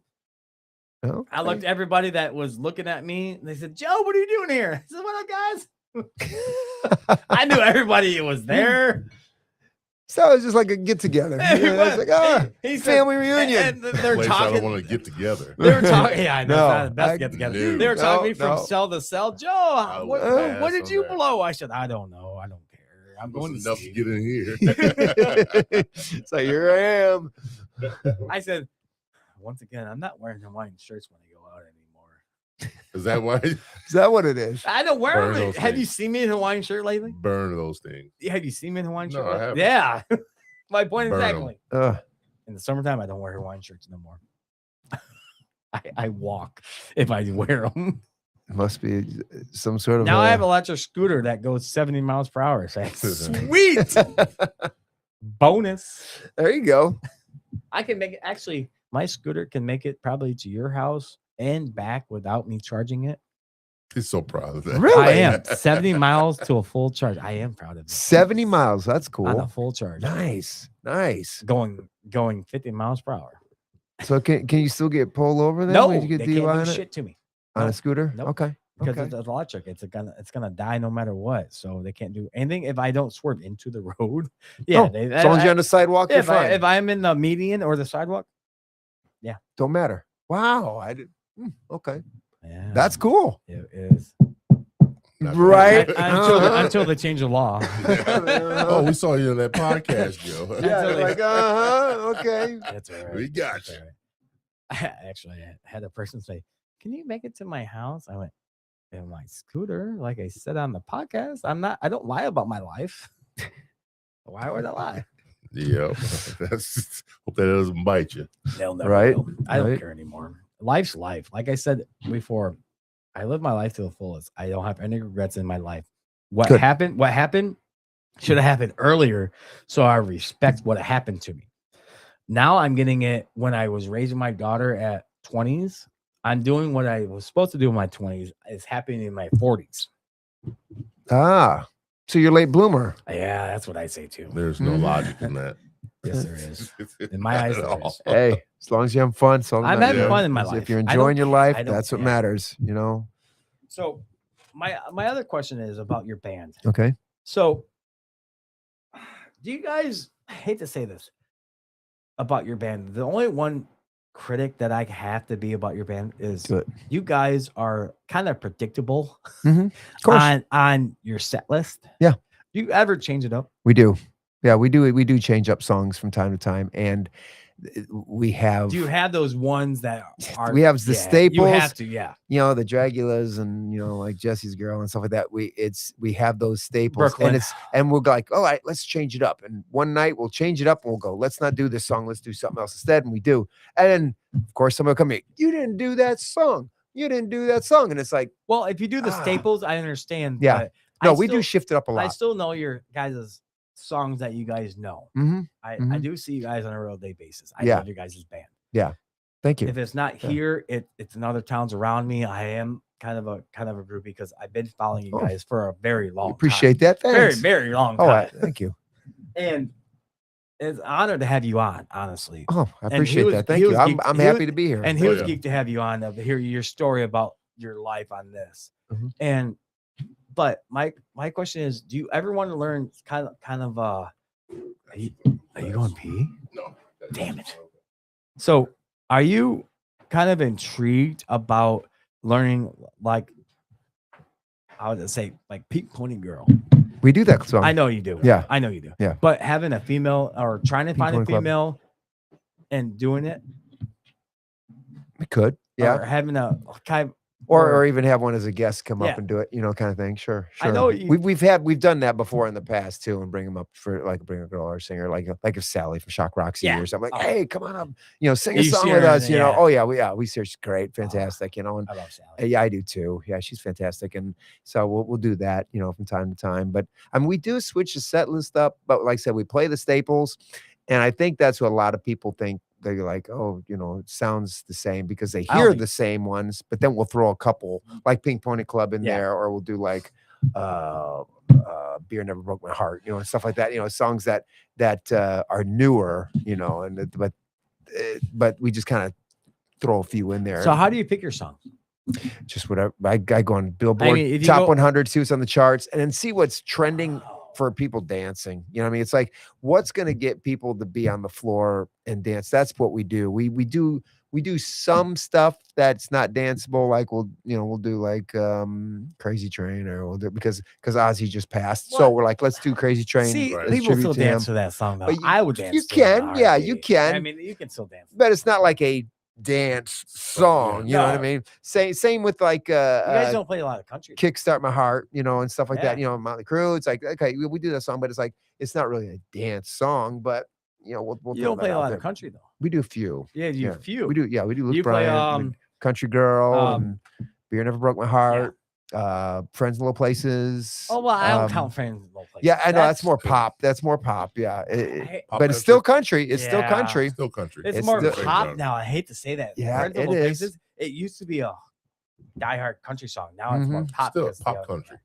Okay. I looked at everybody that was looking at me, and they said, "Joe, what are you doing here?" I said, "What up, guys?" I knew everybody was there. So it was just like a get together. It's like, he family reunion. They're they're I talking. don't want to get together. They were talking. Yeah, I know. No, It's not the best get together. knew. They were talking to me No. from cell to cell. Joe, what pass did on you that. blow? I said, "I don't know. I don't care. I'm going to Enough see." to get in here. So here I am. I said, once again, I'm not wearing Hawaiian shirts when I go out anymore. Is that why? Is that what it is? I don't wear Burn them. those Have you things. seen me in a Hawaiian shirt lately? Burn those things. Have you seen me in a Hawaiian No, shirt? I lately? haven't. Yeah. My point Burn 'em. exactly. In the summertime, I don't wear Hawaiian shirts no more. I walk if I wear them. Must be some sort of. Now I have an electric scooter that goes 70 miles per hour. So sweet bonus. There you go. I can make it. Actually, my scooter can make it probably to your house and back without me charging it. He's so proud of that. Really? I am 70 miles to a full charge. I am proud of it. 70 miles. That's On a cool. full charge. Nice. Going 50 miles per hour. So can you still get pulled over then? No, when you they get can't DUI do on it? shit to me On No. a scooter? Nope. Okay. because Okay. it's electric. It's gonna die no matter what. So they can't do anything if I don't swerve into the road. Yeah, Oh, as long as you're on the sidewalk, you're fine. if I'm in the median or the sidewalk, yeah, Don't matter. Wow. I did. Okay. yeah, That's cool. It is. Not Right. bad. Until they change the law. Oh, we saw you in that podcast, Joe. Yeah, Until they're they- like, okay. That's all right. We got That's you. all right. Actually, I had a person say, "Can you make it to my house?" I went, "In my scooter." Like I said on the podcast, I don't lie about my life. Why would I lie? Yep. That's hope that doesn't bite you. They'll never Right, know. I don't right. care anymore. Life's life. Like I said before, I live my life to the fullest. I don't have any regrets in my life. What Good. happened should have happened earlier. So I respect what happened to me. Now I'm getting it when I was raising my daughter at 20s. I'm doing what I was supposed to do in my 20s. It's happening in my 40s. Ah, so you're late bloomer. Yeah, that's what I say too. There's no logic in that. Yes, there is. In my eyes, At there all. is. Hey, as long as you're having fun. So I'm having Yeah. fun in my If life. you're I don't- enjoying your life, I don't- that's what yeah. matters, you know? So my other question is about your band. Okay. So do you guys, I hate to say this about your band, the only one critic that I have to be about your band is Do it. you guys are kind of predictable Of course. on your set list. Yeah. Do you ever change it up? We do. Yeah, we do. We do change up songs from time to time. And we have, Do you have those ones that are we have the You staples. have to, yeah. you know, the Dragulas and, you know, like Jesse's Girl and stuff like that. We have those staples Brooklyn. and we'll go like, all right, let's change it up. And one night we'll change it up and we'll go, let's not do this song. Let's do something else instead. And we do. And then of course somebody will come in, you didn't do that song. You didn't do that song. And it's like, Well, if you do the Ah. staples, I understand. Yeah. but no, I we do still- shift it up a I lot. still know your guys' songs that you guys know. hmm I Mhm. do see you guys on a real day basis. I Yeah. love your guys' band. Thank you. If it's not Yeah. here, it's in other towns around me. I am kind of a groupie because I've been following you Oh. guys for a very long Appreciate that. time. Very, Thanks. very long Oh, time. thank you. And it's an honor to have you on, honestly. Oh, I And he appreciate was- that. he Thank you. was I'm geeked- he happy was- to be here. And he Oh, was yeah. geeked to have you on to hear your story about your life on this. Mhm. And but my question is, do you ever want to learn kind of are you going pee? No. Damn it. So are you kind of intrigued about learning like I would say like Pink Pony Girl. We do that song. I know you do. Yeah. I know you do. Yeah. But having a female or trying to Pink find a Pony Club. female and doing it, We could. Yeah. or having a kind of, Or even have one as a guest come Yeah. up and do it, kind of thing. Sure. I know you- we've done that before in the past too, and bring them up for bring a girl or a singer, like if Sally from Shock Roxy Yeah. or something. Like, Oh. hey, come on up, sing a You song see with her us. and- yeah. Oh yeah, we see her. She's great, fantastic. And I love Sally. yeah, I do too. Yeah, she's fantastic, and so we'll do that, from time to time. But I mean, we do switch the set list up. But like I said, we play the staples, and I think that's what a lot of people think. They're like, oh, it sounds the same because they I don't hear think- the same ones, but then we'll throw a couple like Pink Pony Club in Yeah. there, or we'll do like Beer Never Broke My Heart, and stuff like that. Songs that are newer, but we just kind of throw a few in there. So how do you pick your songs? Just whatever. I go on Billboard if you Top go- 100, see what's on the charts, and then see what's trending for people dancing. You know what I mean? It's like, what's going to get people to be on the floor and dance? That's what we do. We do some stuff that's not danceable. Like we'll do like Crazy Train, or we'll do because Ozzy just passed. So What? we're like, let's do Crazy Train. See, Right. people tribute still to him. dance to that song though. But I would dance. you to it in a can, yeah, you heartbeat. can. I mean, you can still dance. But it's not like a dance song. You know what I No. mean? Same with like You guys don't play a lot of country. Kickstart My Heart, and stuff like that. Yeah. Motley Crue. It's like, okay, we do that song, but it's like it's not really a dance song. But we'll You throw don't that play a out lot there. of country though. We do a few. Yeah, you Yeah. few. We do. Yeah, we do. Luke You play Bryan, Country Girl, and Beer Never Broke My Heart. Friends in Low Places. Oh well, I don't count Friends in Low Places. Yeah, I know that's more good. pop. That's more pop. Yeah, Pop but it's still country. It's still Yeah. country. Still country. It's It's more the- pop now. I hate to say that. Yeah, Friends in it Low is. Places, it used to be a diehard country song. Now it's more pop. Still because the pop other- country.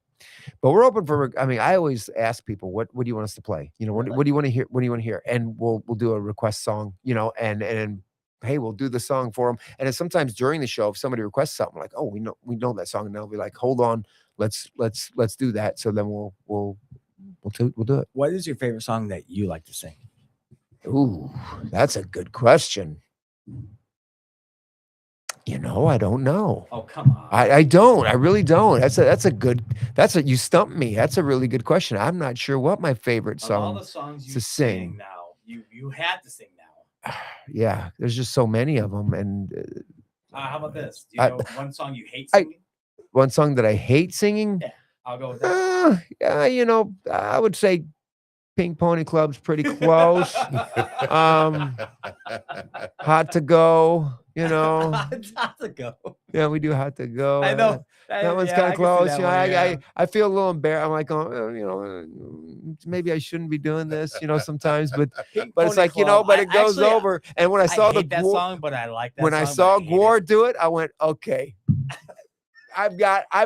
But we're open for. I mean, I always ask people, what do you want us to play? What do you want to hear? What do you want to hear? And we'll do a request song. And hey, we'll do the song for them. And then sometimes during the show, if somebody requests something, like, oh, we know that song, and they'll be like, hold on, let's do that. So then we'll do it. What is your favorite song that you like to sing? Ooh, that's a good question. I don't know. Oh come on! I don't. I really don't. You stumped me. That's a really good question. I'm not sure what my favorite Of all song. the songs you to sing sing. now, you had to sing now. Yeah, there's just so many of them. And How about this? Do you I- know one song you hate I- singing? one song that I hate singing. Yeah, I'll go with that. Yeah, I would say Pink Pony Club's pretty close. Hot to Go. It's hot to go. Yeah, we do Hot to Go. I know. That one's kind of close. I feel a little embarrassed. I'm like, maybe I shouldn't be doing this, sometimes, but it's like, but it goes over. And when I saw hate that song, but I like that when song. I but saw hate Gore do it, I went, okay, I've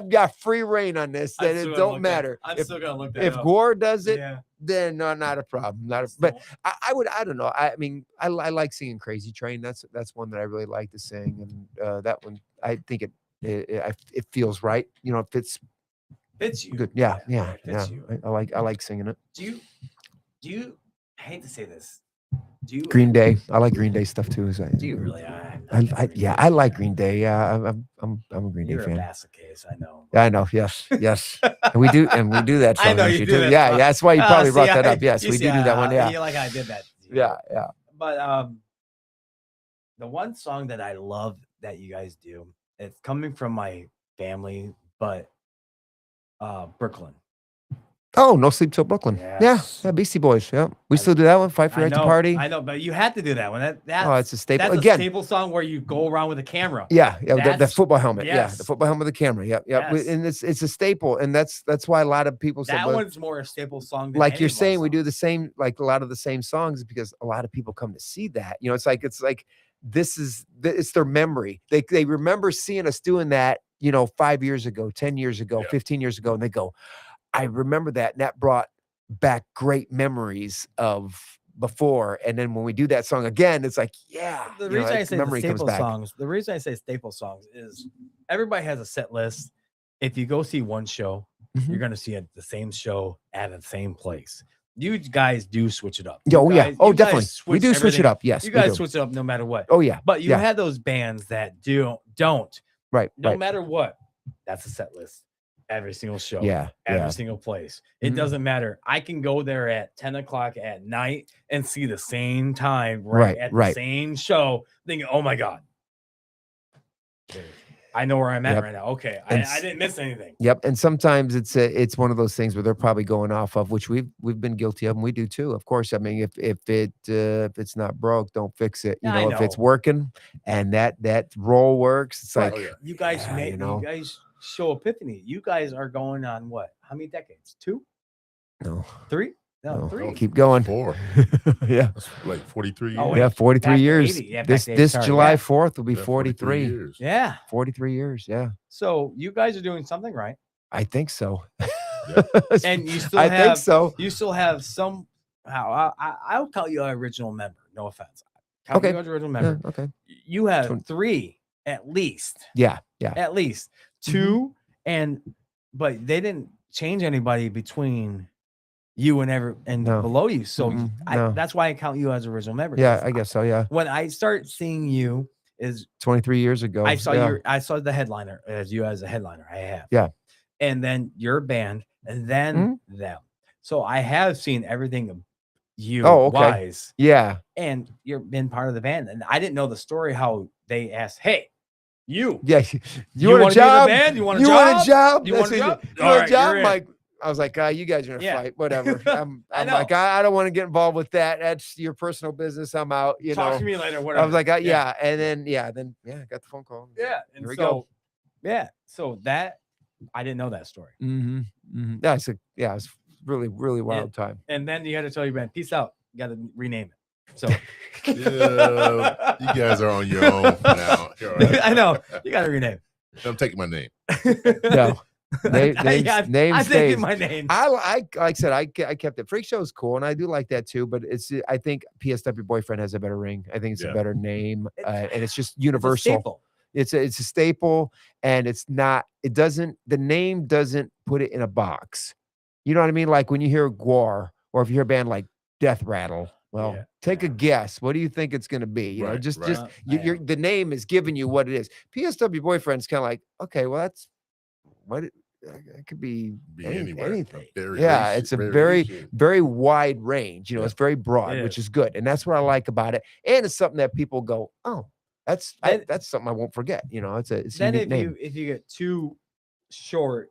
got free reign on this. I'm That still it gonna don't look matter. I'm still gonna look that If up. Gore does it, Yeah. then no, not a problem. But I don't know. I mean, I like singing Crazy Train. That's one that I really like to sing, and that one I think it feels right. It fits fits you. good. Yeah. it fits you. I like singing it. Do you? I hate to say this. Do you? Green Day. I like Green Day stuff too. Do you really? I like Green Day. Yeah, I'm a Green Day You're a fan. basket case. I know. Yeah, I know. Yes. And we do that. I know song, you don't do that Yeah, song. that's why you probably See, brought that up. Yes, you we see do that one. Yeah. You like how I did that. Yeah. But the one song that I love that you guys do, it's coming from my family, but Brooklyn. Oh, No Sleep Till Brooklyn. Yes. Yeah, Beastie Boys. Yeah, we still do that one. Fight for I Right to know, Party. I know, but you had to do that one. That's Oh, it's a staple. that's Again, a staple song where you go around with a camera. yeah, the That's- football helmet. Yeah, yes. the football helmet with the camera. Yep. Yes. And it's a staple, and that's why a lot of people said, That well, one's more a staple song. Than like any you're of our saying, we do songs. the same, like a lot of the same songs, because a lot of people come to see that. It's like it's their memory. They remember seeing us doing that, 5 years ago, 10 years ago, Yeah. 15 years ago, and they go, I remember that, and that brought back great memories of before. And then when we do that song again, it's like, yeah, The reason I say the memory comes staple back. songs, the reason I say staple songs is everybody has a set list. If you go see one show, Mhm. you're gonna see the same show at the same place. You guys do switch it up. Oh You yeah. guys- Oh, you guys definitely. We switch do switch it everything. up. Yes. You we guys do. switch it up no matter what. Oh yeah. But you yeah. had those bands that don't. Right. No right. matter what, that's a set list. every single show. Yeah. Every single place. It Mhm. doesn't matter. I can go there at 10 o'clock at night and see the same time Right, at right. the same show, thinking, oh my God. I know where I'm at Yep. right now. Okay. And I didn't miss anything. Yep. And sometimes it's one of those things where they're probably going off of, which we've been guilty of, and we do too. Of course. I mean, if it's not broke, don't fix it. You Yeah, I know, if it's know. working and that role works, it's But like you guys yeah, made you know. you guys show epiphany. You guys are going on what? How many decades? 2? no, 3? No, no. 3. Keep going. 4. Yeah. That's like 43 Oh, years. wait. Yeah, 43 Back to years. 80. Yeah, back This to 80, this sorry, July yeah. 4th will be Yeah, 43. years. Yeah. 43 years. Yeah. So you guys are doing something right. I think so. And you still I have think so. you still have some I'll call you an original member. No offense. Count Okay. you as an original Yeah, member. okay. You have 20. 3 at least. Yeah. Yeah. At least Mm-hmm. 2 but they didn't change anybody between you and No. below you. So No. that's why I count you as a original member. Yeah, 'cause I guess so. Yeah. when I start seeing you is 23 years ago. I saw yeah. I saw the headliner as you as a headliner. I have. Yeah. And then your band and then them. So I have seen everything of you Oh, okay. wise. Yeah. And you've been part of the band. And I didn't know the story how they asked, hey, you Yeah. You wanna want be a in the job? band? You want a You job? want a job? You want a That's job? it. You All want a right, job? you're in. Mike? I was like, you guys are in a Yeah. fight. Whatever. I'm I know. like, I don't want to get involved with that. That's your personal business. I'm out. You Talk know. to me later. Whatever. I was like, yeah. And then I got the phone call. Yeah. And Here we so go. yeah. So that I didn't know that story. Yeah. It was really, really wild time. And then you had to tell your band, peace out. You got to rename it. So Yeah, you guys are on your own now. You're all right. I know you got to rename I'm taking my name. it. No. Names I'm stays. taking my name. I like I said, I kept it. Freak Show is cool, and I do like that too. But I think PSW Boyfriend has a better ring. I think it's a better name, and it's just universal. It's a staple, and it's not. It doesn't. The name doesn't put it in a box. You know what I mean? Like when you hear Gwar, or if you hear a band like Death Rattle. Well, take a guess. What do you think it's going to be? You know, just you're the name is giving you what it is. PSW Boyfriend's kind of like, okay, well, that's what it could be anything. Yeah, it's a very wide range. You know, it's very broad, which is good, and that's what I like about it. And it's something that people go, oh, that's something I won't forget. You know, it's a unique name. If you get too short,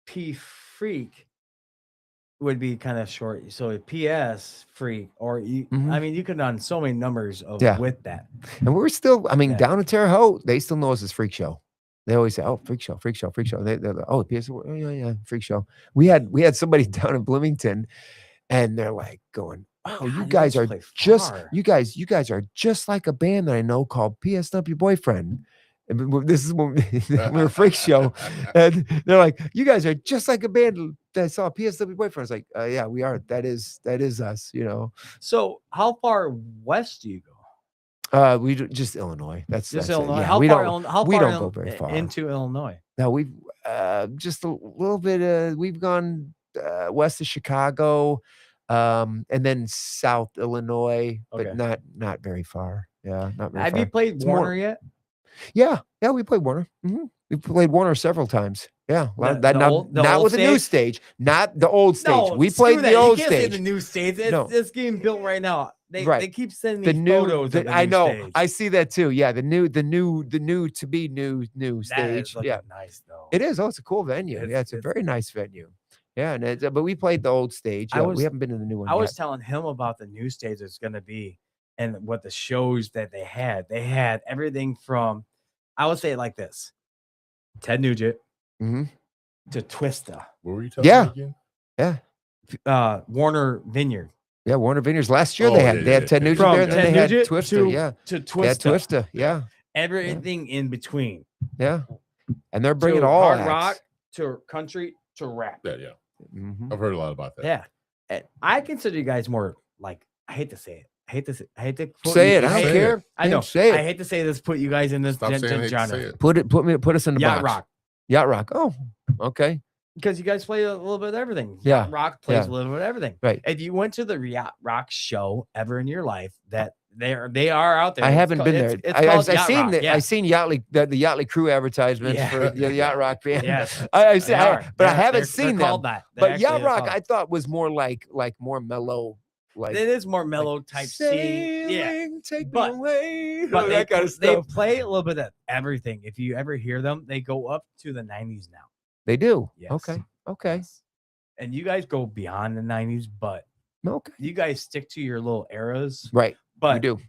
Pfreak would be kind of short. So a PS Freak, or I mean, you could on so many numbers with that. And we're still, I mean, down in Terre Haute, they still know us as Freak Show. They always say, "Oh, Freak Show, Freak Show, Freak Show." They're like, "Oh, PS, oh, yeah, Freak Show." We had somebody down in Bloomington, and they're like going, "Oh, you guys are just you guys are just like a band that I know called PSW Boyfriend." And this is when we're a Freak Show, and they're like, "You guys are just like a band that I saw PSW Boyfriend." I was like, "Yeah, we are. That is us." You know. So, how far west do you go? We just Illinois. That's Illinois. Yeah, how we far? don't go very far into Illinois. No, we've just a little bit. We've gone west of Chicago, and then South Illinois, but not very far. Yeah, not very far. Have you played Warner yet? Yeah, we played Warner. We played Warner several times. Yeah, not with the new stage, not the old stage. No, we played the old stage. Say the new stage. It's getting built right now. They keep sending me photos of the I new know. stage. I see that too. Yeah, the new to be new stage. Yeah, nice though. It is. Oh, it's a cool venue. It's a very nice venue. Yeah, and but we played the old stage. We haven't been in the new one. I was telling him about the new stage it's going to be, and what the shows that they had. They had everything from, I would say it like this: Ted Nugent to Twista. What were you telling me again? Yeah. Warner Vineyard. Yeah, Warner Vineyards. Last year they had Ted Nugent there, and then they had Twista. To Twista. Yeah, Twista. Yeah. Everything in between. Yeah. And they're bringing all hard acts. rock to country to rap. Yeah. I've heard a lot about that. Yeah. And I consider you guys more like, I hate to say it. I hate to say it. I don't care. I know. Say it. I hate to say this. Put you guys in this genre. Put us in the Yacht box. rock. Yacht rock. Oh, okay. Because you guys play a little bit of everything. Yeah. Yacht rock plays a little bit of everything. Right. If you went to the Yacht rock show ever in your life that They are out there. I haven't been there. I've seen the I've seen Yachtly the Yachtly Crew advertisements for the Yacht Rock band. Yes, I haven't seen they're them. called that. But Yacht Rock, I thought was more like more mellow. Like it is more mellow type scene. Take me away. But that kind of they stuff. play a little bit of everything. If you ever hear them, they go up to the 90s now. They do. Yes. Okay. Yes. And you guys go beyond the 90s, but you guys stick to your little eras. Right. But we do.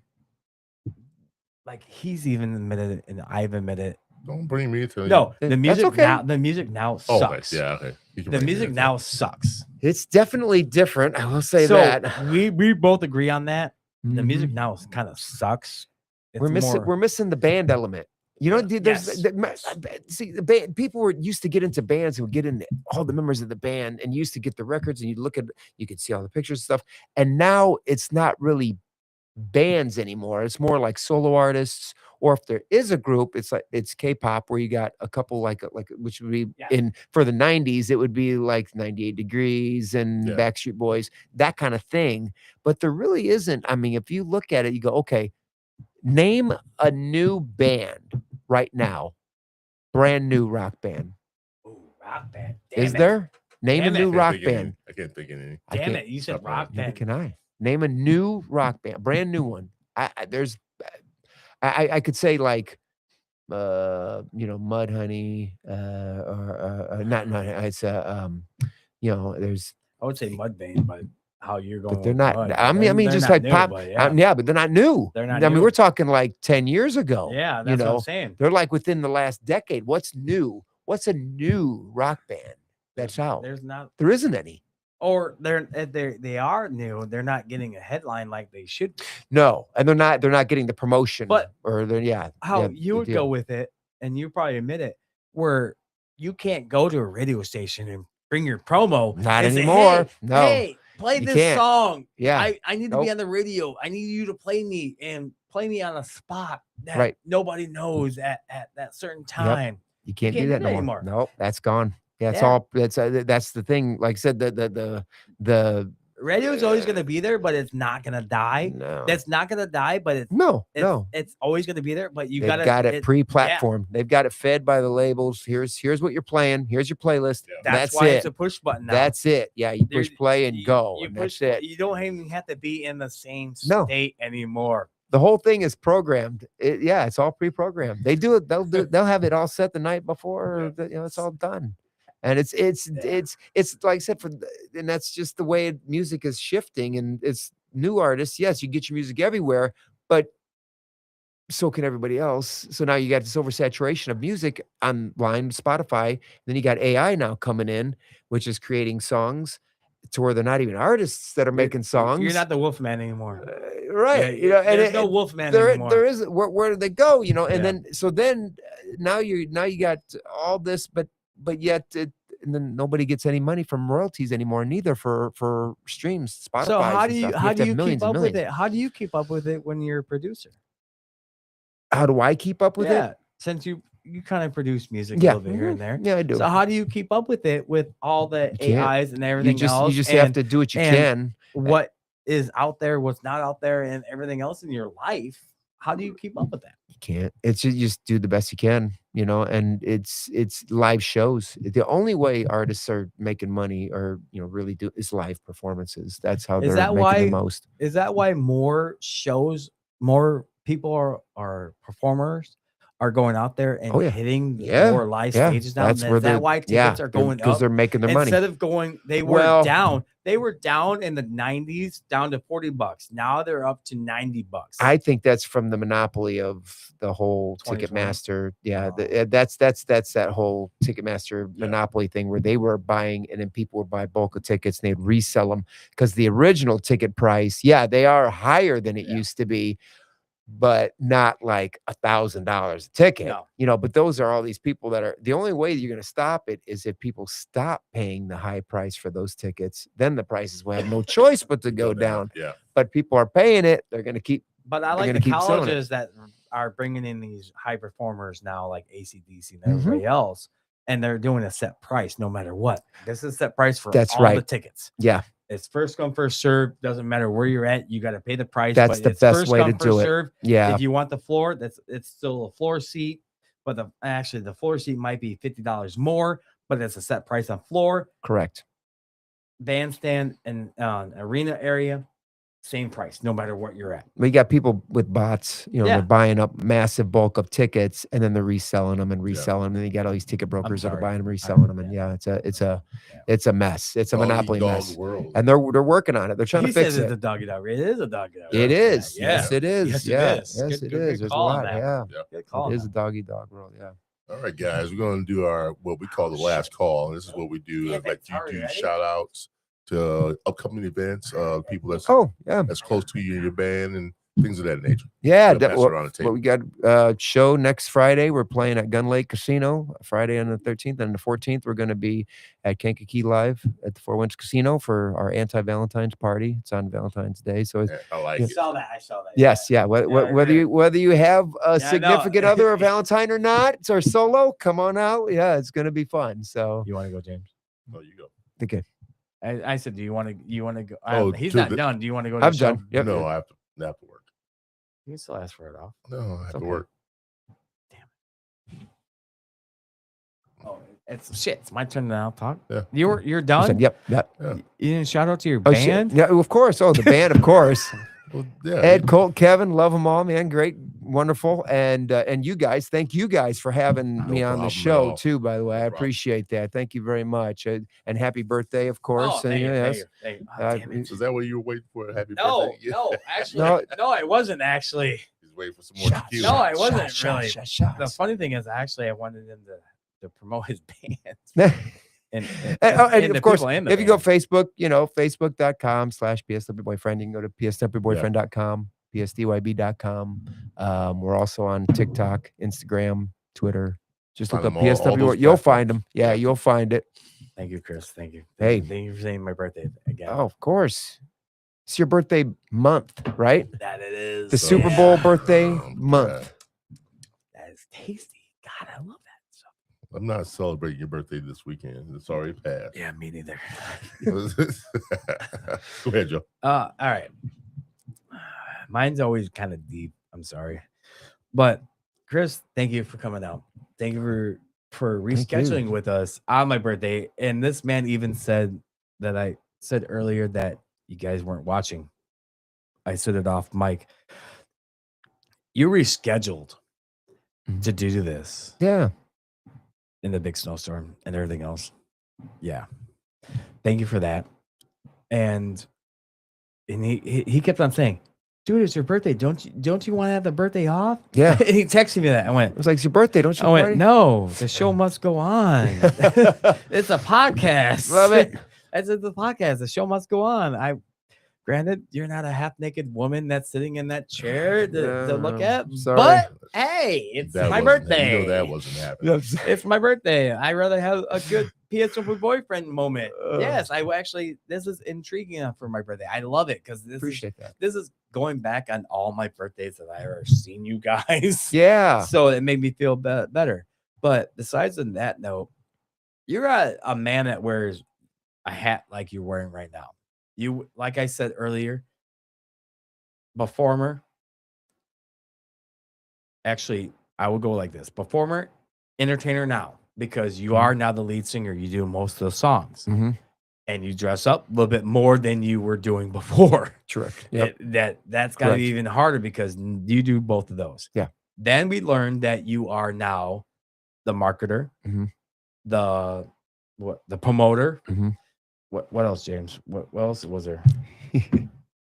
Like he's even admitted it, and I've admitted it. Don't bring me to the music now. The music now sucks. Okay. The music now sucks. It's definitely different. I will say that. We both agree on that. The music now kind of sucks. We're missing the band element. You know, there's see the band. People were used to get into bands and would get into all the members of the band and used to get the records and you could see all the pictures and stuff. And now it's not really bands anymore. It's more like solo artists, or if there is a group, it's K-pop where you got a couple like which would be in for the 90s, it would be like 98 Degrees and Backstreet Boys, that kind of thing. But there really isn't. I mean, if you look at it, you go, okay, name a new band right now, brand new rock band. Ooh, rock band. Is there? Name a new rock band. I can't think of any. Damn it, you said rock band. Can I name a new rock band, brand new one? I could say like Mudhoney, or not it's there's, I would say Mudvayne, but how you're going, but they're not. Mud. I mean just like new, pop, but but they're not new. They're not. I mean, we're talking like 10 years ago. Yeah, that's what I'm saying. They're like within the last decade. What's new? What's a new rock band that's out? There isn't any. Or they are new. They're not getting a headline like they should be. No, and they're not getting the promotion. But you would go with it, and you probably admit it, where you can't go to a radio station and bring your promo. Not anymore. Hey, play this song. Yeah. I need to be on the radio. I need you to play me on a spot that nobody knows at that certain time. Yep. You can't do that anymore. Nope, that's gone. Yeah, that's the thing. Like I said, the radio is always going to be there, but it's not going to die. No, that's not going to die. But it's always going to be there. But you got it pre-platformed. They've got it fed by the labels. Here's what you're playing. Here's your playlist. Yeah. That's why it's a push button now. That's it. Yeah, you push play and go. That's it. You don't even have to be in the same state anymore. The whole thing is programmed. It's all pre-programmed. They do it. They'll have it all set the night before. It's all done. And it's like I said, and that's just the way music is shifting. And it's new artists. Yes, you get your music everywhere, but so can everybody else. So now you got this oversaturation of music online, Spotify. Then you got AI now coming in, which is creating songs to where they're not even artists that are making songs. You're not the Wolfman anymore, right? Yeah, there's no Wolfman anymore. There is. Where do they go? And then now you got all this, but yet and then nobody gets any money from royalties anymore, neither for streams, Spotify. So how do you keep up with it? How do you keep up with it when you're a producer? How do I keep up with it? Since you kind of produce music a little bit here and there. Yeah, I do. So how do you keep up with it with all the AIs and everything else? You just have to do what you can. What is out there, what's not out there, and everything else in your life. How do you keep up with that? You can't. It's you just do the best you can, and it's live shows. The only way artists are making money or really do is live performances. That's how they're making the most. Is that why more shows, more people are performers are going out there and hitting more live stages now? That's where why tickets are going up? Because they're making their money. Instead of going, they were down. They were down in the 90s, down to $40. Now they're up to $90. I think that's from the monopoly of the whole Ticketmaster. Yeah, that's that whole Ticketmaster monopoly thing where they were buying and then people would buy bulk of tickets and they'd resell them because the original ticket price, they are higher than it used to be, but not like $1,000 a ticket, but those are all these people that are, the only way you're going to stop it is if people stop paying the high price for those tickets, then the prices will have no choice but to go down. Yeah. But people are paying it. They're going to keep. But I like the colleges that are bringing in these high performers now, like AC/DC and everybody else. And they're doing a set price no matter what. This is set price for all the tickets. Yeah. It's first come, first serve. Doesn't matter where you're at. You got to pay the price. That's but the it's best first way come, to do first it. serve. Yeah. If you want the floor, it's still a floor seat. But the floor seat might be $50 more, but it's a set price on floor. Correct. Bandstand and arena area, same price, no matter what you're at. We got people with bots, they're buying up massive bulk of tickets and then they're reselling them and reselling them. And you got all these ticket brokers that are buying them, reselling them. And it's a mess. It's a monopoly mess. World. And they're working on it. They're trying to fix it. It's a doggy dog. It is a doggy dog. It is. Yeah. Yes, it is. Yes, it is. Yes, it Good is. There's a call on lot. that. Yeah. Good call. It is a doggy dog world. Yeah. All right, guys, we're going to do what we call the last call. And this is what we do. Yeah, Like you do ready? shout outs to upcoming events, people that's close to you and your band and things of that nature. Yeah, Pass it around the table. we got a show next Friday. We're playing at Gun Lake Casino Friday on the 13th, and the 14th we're going to be at Kankakee Live at the Four Winds Casino for our anti-Valentine's party. It's on Valentine's Day, so it's, I like I it. saw that. yes, yeah. Whether you have a significant other or Valentine or not, or solo, come on out. Yeah, it's going to be fun. So You want to go, James? No, you go. okay, I said, do you want to go? Oh, He's to not the- done. Do you want to go to I'm the show? done. Yep. No, I have to work. You can still ask for it off. No, I have okay. to work. Oh, it's my turn now. Talk. Yeah. You're done. Yep. You didn't shout out to your Oh, shit. band. Yeah, of course. Oh, the band, of course. Well, yeah. Ed, Colt, Kevin, love them all, man. Great, wonderful, and you guys, thank you guys for having me on problem the at show all. too. By the way, I problem. appreciate that. Thank you very much, and happy birthday, of course. Oh, thank you, yes. thank you. Oh, damn it. So is that what you were waiting for? Happy No, birthday? Yeah. no, actually, no, I wasn't actually. He's waiting for some more tequila. No, I wasn't Shots, really. shots. The funny thing is, actually, I wanted him to promote his band. And And the of course, people in the if you go band. Facebook, facebook.com/PSWBoyfriend. You can go to pswboyfriend.com, psdyb.com. We're also on TikTok, Instagram, Twitter. Just look Find up them all PSW. those You'll platforms. find them. Yeah, you'll find it. Thank you, Chris. Thank you. Hey. Thank you for saying my birthday again. Oh, of course. It's your birthday month, right? That it is. The Super Bowl birthday Oh, month. That is tasty. God, I love that stuff. I'm not celebrating your birthday this weekend. It's already passed. Yeah, me neither. Go ahead, Joe. All right. Mine's always kind of deep. I'm sorry. But Chris, thank you for coming out. Thank you for Thank you. rescheduling with us on my birthday. And this man even said that I said earlier that you guys weren't watching. I said it off mic. You rescheduled to do this Yeah. in the big snowstorm and everything else. Yeah. Thank you for that. And he kept on saying, dude, it's your birthday. Don't you want to have the birthday off? Yeah. And he texted me that. I went, It was like, it's your birthday. Don't you I went, party? no, the show must go on. It's a podcast. Love it. I said the podcast. The show must go on. Granted, you're not a half naked woman that's sitting in that chair to look at. Sorry. But hey, it's That my wasn't- birthday. You know that wasn't happening. It's my birthday. I'd rather have a good PSW boyfriend moment. Yes, this is intriguing enough for my birthday. I love it because Appreciate that. this is going back on all my birthdays that I ever seen you guys. Yeah. So it made me feel better. But besides on that note, you're a man that wears a hat like you're wearing right now. You, like I said earlier, performer. Actually, I will go like this: performer, entertainer now, because you are now the lead singer. You do most of the songs, Mhm. and you dress up a little bit more than you were doing before. Correct. Yep. That's got to be Correct. even harder because you do both of those. Yeah. Then we learned that you are now the marketer, Mhm. the promoter. Mhm. What else, James? What else was there?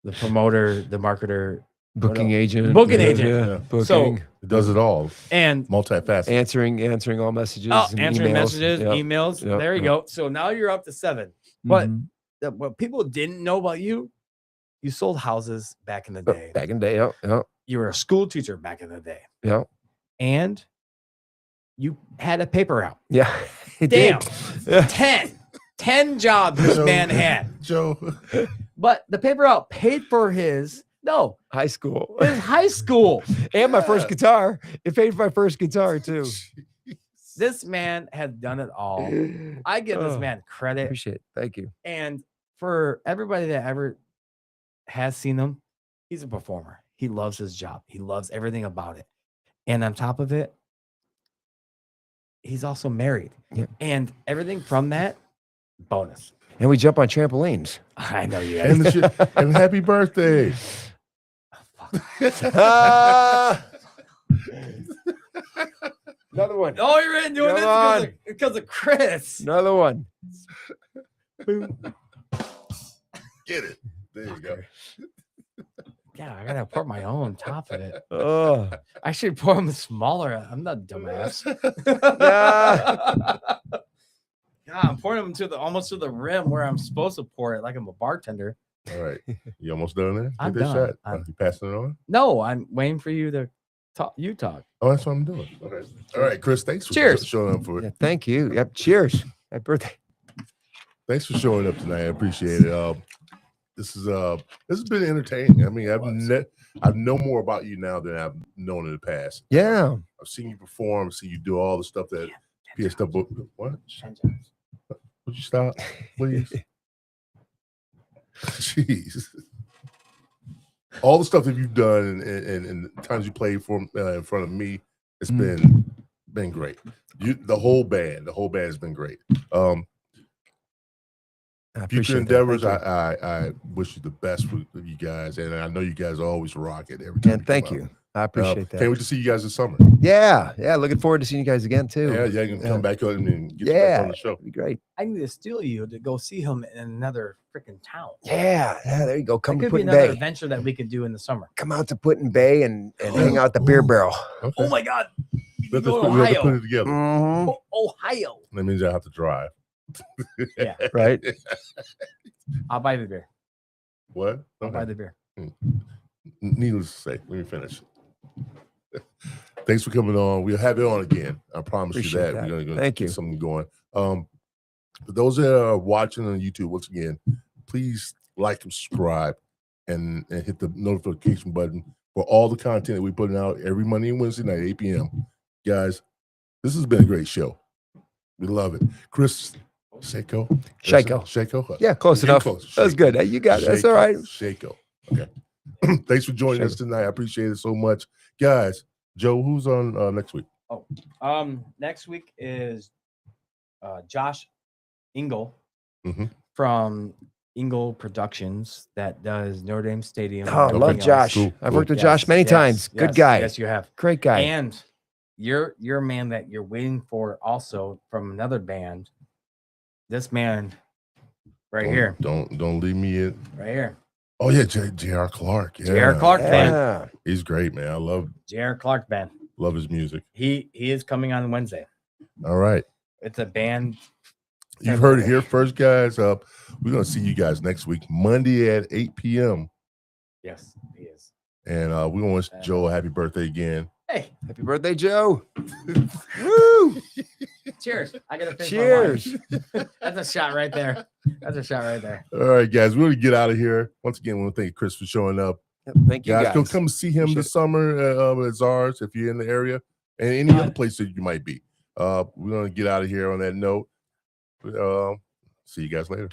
The promoter, the marketer, Booking agent. Booking Yeah, agent. yeah, Yeah. Booking. So- It does it all. and Multifaceted. answering all messages. and answering emails. messages, Yep. emails. Yep, There you yep. go. So now you're up to 7. But Mhm. what people didn't know about you sold houses back in the day. Back in the day. Yep. Yep. You were a school teacher back in the day, Yep. and you had a paper route. Yeah. It Damn. did. Yeah. 10 jobs this Joe- man had. Joe. But the paper route paid for his High school. high school. And my first guitar. It paid for my first guitar too. This man has done it all. I give this Oh, man credit. Appreciate it. Thank you. And for everybody that ever has seen him, he's a performer. He loves his job. He loves everything about it. And on top of it, he's also married. Yeah. And everything from that, bonus. And we jump on trampolines. I know you And, guys. and happy birthday. Another one. Oh, you're in doing Come this because of Chris. Another one. Get it. There you go. Yeah, I gotta pour my own top of it. Oh. I should pour them smaller. I'm not a dumbass. Yeah, I'm pouring them to the almost to the rim where I'm supposed to pour it, like I'm a bartender. All right. You almost done there? I'm Get that done. shot. You passing it on? No, I'm waiting for you to talk. You talk. Oh, that's what I'm doing. Okay. All right, Chris. Thanks for Cheers. showing up for it. Yeah, thank you. Yep. Cheers. Happy birthday. Thanks for showing up tonight. I appreciate it. This has been entertaining. I mean, I've known more about you now than I've known in the past. Yeah. I've seen you perform, seen you do all the stuff that PSW. What? Would you stop, please? Jeez. All the stuff that you've done and the times you played for in front of me, it's been great. The whole band has been great. Future endeavors, I wish you the best for you guys, and I know you guys always rock it every time. And thank you. I appreciate that. Can't wait to see you guys this summer. Yeah. Looking forward to seeing you guys again too. Yeah, you can come back on and get you back on the show. That'd be great. I need to steal you to go see him in another freaking town. Yeah. There you go. Come That to could be Putin another Bay. adventure that we could do in the summer. Come out to Putin Bay and hang out at the beer barrel. Okay. Oh my God! We We have can go to to put Ohio. it together. Mhm. Ohio. That means I have to drive. Yeah, Right. I'll buy the beer. What? I'll buy Okay. the beer. Needless to say, let me finish. Thanks for coming on. We'll have it on again. I promise Appreciate you that. that. We're gonna Thank get you. something going. For those that are watching on YouTube, once again, please like and subscribe and hit the notification button for all the content that we're putting out every Monday and Wednesday night, 8 p.m. Guys, this has been a great show. We love it. Chris Szajko. Szajko? Yeah, close You're enough. close. That was good. You got it. That's all right. Szajko. Okay. Thanks for joining us tonight. I appreciate it so much. Guys, Joe, who's on next week? Next week is Josh Engel Mhm. from Engel Productions that does Notre Dame Stadium. Oh, and love everything Josh. Cool, I've cool. worked with else. Josh many times. Good yes, guy. Yes, you have. Great guy. And you're a man that you're waiting for also from another band. This man right here. Don't leave me in. Right here. Oh yeah, J.R. Clark. Yeah. J.R. Clark band. Yeah. He's great, man. I J.R. Clark band. love his music. He is coming on Wednesday. All right. It's a band. You've heard it here first, guys. We're gonna see you guys next week, Monday at 8 p.m. Yes, he is. And we want to wish Joe a happy birthday again. Hey, Happy birthday, Joe. Woo! cheers. I gotta finish Cheers. my wine. That's a shot right there. That's a shot right there. All right, guys. We're gonna get out of here. Once again, we want to thank Chris for showing up. Thank you, guys. Go come see him Appreciate this it. summer at Czars if you're in the area and any other place that you might be. We're gonna get out of here on that note. See you guys later.